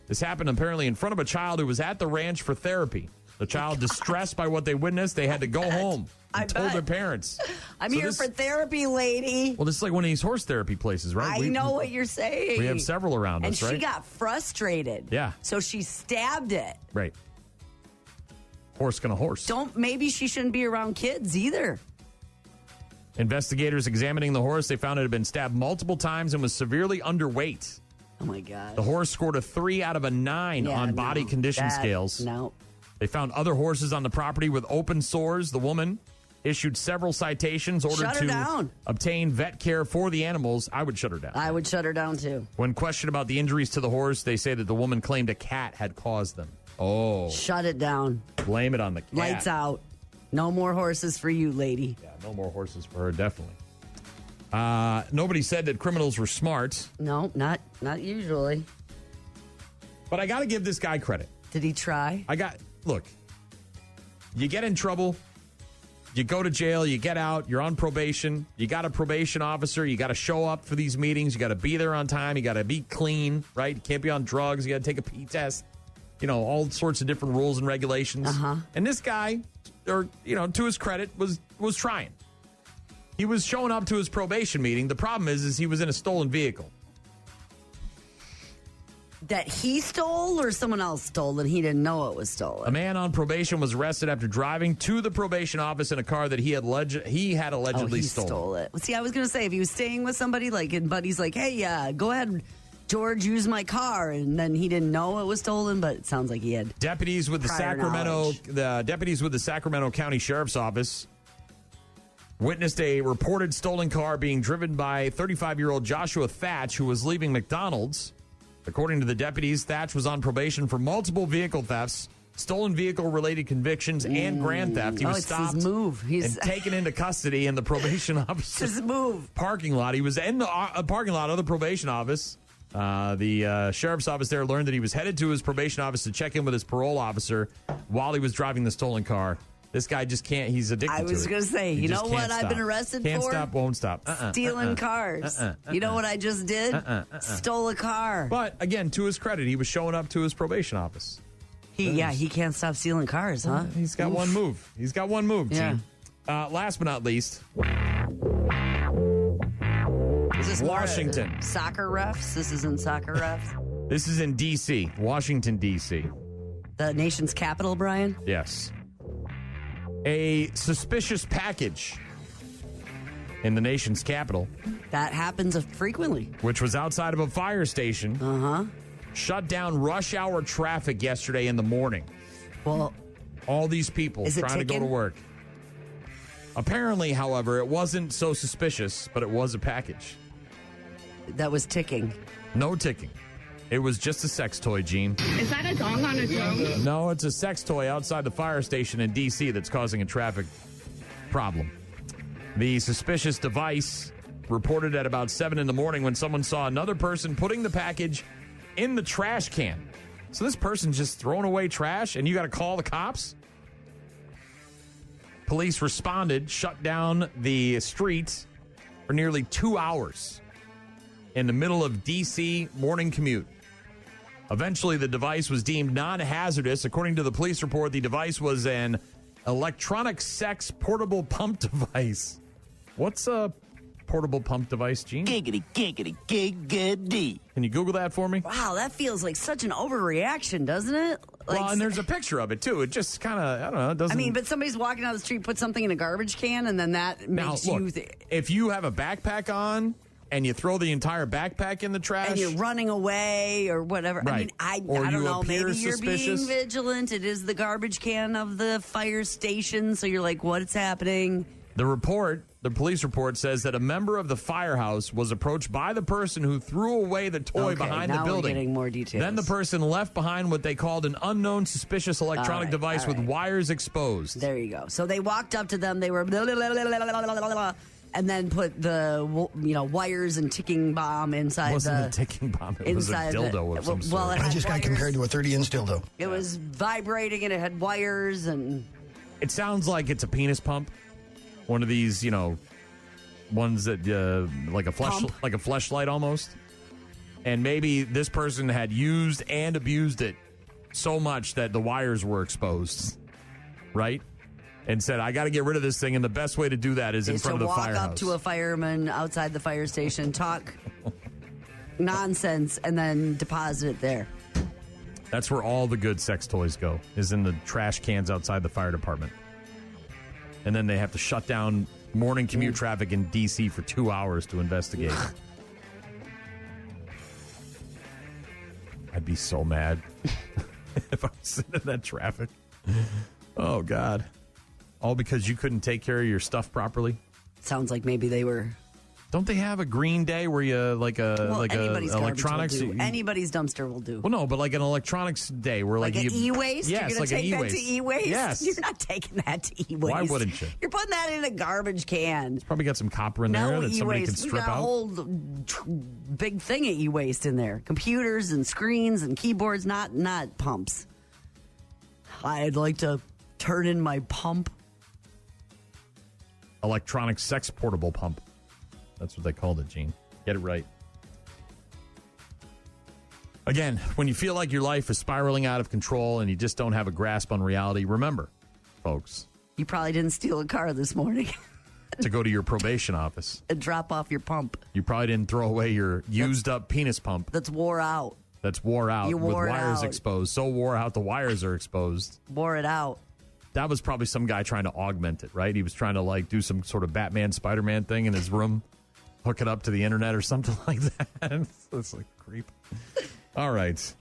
[SPEAKER 3] This happened apparently in front of a child who was at the ranch for therapy. The child, distressed by what they witnessed, they had to go home and told their parents.
[SPEAKER 2] I'm here for therapy, lady.
[SPEAKER 3] Well, this is like one of these horse therapy places, right?
[SPEAKER 2] I know what you're saying.
[SPEAKER 3] We have several around us, right?
[SPEAKER 2] And she got frustrated.
[SPEAKER 3] Yeah.
[SPEAKER 2] So she stabbed it.
[SPEAKER 3] Right. Horse gonna horse.
[SPEAKER 2] Maybe she shouldn't be around kids either.
[SPEAKER 3] Investigators examining the horse, they found it had been stabbed multiple times and was severely underweight.
[SPEAKER 2] Oh, my God.
[SPEAKER 3] The horse scored a 3 out of a 9 on body condition scales.
[SPEAKER 2] No.
[SPEAKER 3] They found other horses on the property with open sores. The woman issued several citations, ordered to obtain vet care for the animals. I would shut her down.
[SPEAKER 2] I would shut her down, too.
[SPEAKER 3] When questioned about the injuries to the horse, they say that the woman claimed a cat had caused them. Oh.
[SPEAKER 2] Shut it down.
[SPEAKER 3] Blame it on the cat.
[SPEAKER 2] Lights out. No more horses for you, lady.
[SPEAKER 3] Yeah, no more horses for her, definitely. Nobody said that criminals were smart.
[SPEAKER 2] No, not usually.
[SPEAKER 3] But I got to give this guy credit.
[SPEAKER 2] Did he try?
[SPEAKER 3] Look, you get in trouble, you go to jail, you get out, you're on probation, you got a probation officer, you got to show up for these meetings, you got to be there on time, you got to be clean, right? You can't be on drugs, you got to take a pee test, all sorts of different rules and regulations. And this guy, to his credit, was trying. He was showing up to his probation meeting. The problem is he was in a stolen vehicle.
[SPEAKER 2] That he stole or someone else stole and he didn't know it was stolen?
[SPEAKER 3] A man on probation was arrested after driving to the probation office in a car that he had allegedly stolen.
[SPEAKER 2] Stole it. See, I was going to say, if he was staying with somebody, and buddy's like, hey, go ahead, George, use my car, and then he didn't know it was stolen, but it sounds like he had
[SPEAKER 3] Deputies with the Sacramento County Sheriff's Office witnessed a reported stolen car being driven by 35-year-old Joshua Thatch, who was leaving McDonald's. According to the deputies, Thatch was on probation for multiple vehicle thefts, stolen vehicle-related convictions, and grand theft. He was stopped and taken into custody in the probation office parking lot. He was in the parking lot of the probation office. The sheriff's office there learned that he was headed to his probation office to check in with his parole officer while he was driving the stolen car. This guy just can't. He's addicted to it.
[SPEAKER 2] I was going to say, you know what I've been arrested for?
[SPEAKER 3] Can't stop, won't stop.
[SPEAKER 2] Stealing cars. You know what I just did? Stole a car.
[SPEAKER 3] But again, to his credit, he was showing up to his probation office.
[SPEAKER 2] He can't stop stealing cars, huh?
[SPEAKER 3] He's got one move. He's got one move, Gene.
[SPEAKER 2] Last
[SPEAKER 3] but not least,
[SPEAKER 2] is this
[SPEAKER 3] Washington.
[SPEAKER 2] Soccer refs? This isn't soccer refs?
[SPEAKER 3] This is in D.C., Washington, D.C.
[SPEAKER 2] The nation's capital, Brian?
[SPEAKER 3] Yes. A suspicious package in the nation's capital.
[SPEAKER 2] That happens frequently.
[SPEAKER 3] Which was outside of a fire station. Shut down rush hour traffic yesterday in the morning.
[SPEAKER 2] Well,
[SPEAKER 3] all these people trying to go to work. Apparently, however, it wasn't so suspicious, but it was a package.
[SPEAKER 2] That was ticking.
[SPEAKER 3] No ticking. It was just a sex toy, Gene.
[SPEAKER 12] Is that a dong on its own?
[SPEAKER 3] No, it's a sex toy outside the fire station in D.C. that's causing a traffic problem. The suspicious device reported at about 7 in the morning when someone saw another person putting the package in the trash can. So this person's just throwing away trash, and you got to call the cops? Police responded, shut down the street for nearly 2 hours in the middle of D.C. morning commute. Eventually, the device was deemed non-hazardous. According to the police report, the device was an Electronic sex portable pump device. What's a portable pump device, Gene?
[SPEAKER 13] Giggity, giggity, giggity.
[SPEAKER 3] Can you Google that for me?
[SPEAKER 2] Wow, that feels like such an overreaction, doesn't it? Like,
[SPEAKER 3] Well, and there's a picture of it, too. It just kind of, I don't know, it doesn't...
[SPEAKER 2] I mean, but somebody's walking down the street, put something in a garbage can, and then that makes
[SPEAKER 3] Now,
[SPEAKER 2] you...
[SPEAKER 3] look, if you have a backpack on and you throw the entire backpack in the trash...
[SPEAKER 2] And you're running away or whatever.
[SPEAKER 3] Right.
[SPEAKER 2] I mean,
[SPEAKER 3] Or
[SPEAKER 2] I don't
[SPEAKER 3] you
[SPEAKER 2] know.
[SPEAKER 3] appear
[SPEAKER 2] Maybe you're
[SPEAKER 3] suspicious.
[SPEAKER 2] being vigilant. It is the garbage can of the fire station, so you're like, what's happening?
[SPEAKER 3] The police report says that a member of the firehouse was approached by the person who threw away the toy behind the building.
[SPEAKER 2] We're getting more details.
[SPEAKER 3] Then the person left behind what they called an unknown suspicious electronic device with wires exposed.
[SPEAKER 2] There you go. So they walked up to them. They were... And then put the wires and ticking bomb inside.
[SPEAKER 3] It wasn't a ticking bomb. It was a dildo of some sort.
[SPEAKER 14] I just got compared to a 30-inch dildo.
[SPEAKER 2] It was vibrating and it had wires and...
[SPEAKER 3] It sounds like it's a penis pump. One of these, ones that like a fleshlight almost. And maybe this person had used and abused it so much that the wires were exposed, right? And said, I got to get rid of this thing, and the best way to do that is in front of the firehouse.
[SPEAKER 2] To walk up to a fireman outside the fire station, talk nonsense, and then deposit it there.
[SPEAKER 3] That's where all the good sex toys go, is in the trash cans outside the fire department. And then they have to shut down morning commute traffic in D.C. for 2 hours to investigate. I'd be so mad if I was sitting in that traffic. Oh, God. All because you couldn't take care of your stuff properly?
[SPEAKER 2] Sounds like maybe they were...
[SPEAKER 3] Don't they have a green day where you
[SPEAKER 2] anybody's
[SPEAKER 3] electronics?
[SPEAKER 2] Anybody's dumpster will do.
[SPEAKER 3] Well, no, but like an electronics day where
[SPEAKER 2] like an e-waste.
[SPEAKER 3] Yes,
[SPEAKER 2] you're
[SPEAKER 3] like
[SPEAKER 2] take
[SPEAKER 3] an
[SPEAKER 2] that
[SPEAKER 3] e-waste.
[SPEAKER 2] to e-waste.
[SPEAKER 3] Yes,
[SPEAKER 2] you're not taking that to e-waste.
[SPEAKER 3] Why wouldn't you?
[SPEAKER 2] You're putting that in a garbage can.
[SPEAKER 3] It's probably got some copper in there that somebody can strip
[SPEAKER 2] we got
[SPEAKER 3] out.
[SPEAKER 2] A whole big thing of e-waste in there. Computers and screens and keyboards, not pumps. I'd like to turn in my pump.
[SPEAKER 3] Electronic sex portable pump. That's what they called it, Gene. Get it right. Again, when you feel like your life is spiraling out of control and you just don't have a grasp on reality, remember, folks.
[SPEAKER 2] You probably didn't steal a car this morning.
[SPEAKER 3] To go to your probation office.
[SPEAKER 2] And drop off your pump.
[SPEAKER 3] You probably didn't throw away your used-up penis pump.
[SPEAKER 2] That's wore out.
[SPEAKER 3] That's wore out
[SPEAKER 2] You wore
[SPEAKER 3] with wires
[SPEAKER 2] out.
[SPEAKER 3] exposed. So wore out, the wires are exposed.
[SPEAKER 2] Wore it out.
[SPEAKER 3] That was probably some guy trying to augment it, right? He was trying to, do some sort of Batman, Spider-Man thing in his room, hook it up to the internet or something like that. It's like creep. All right.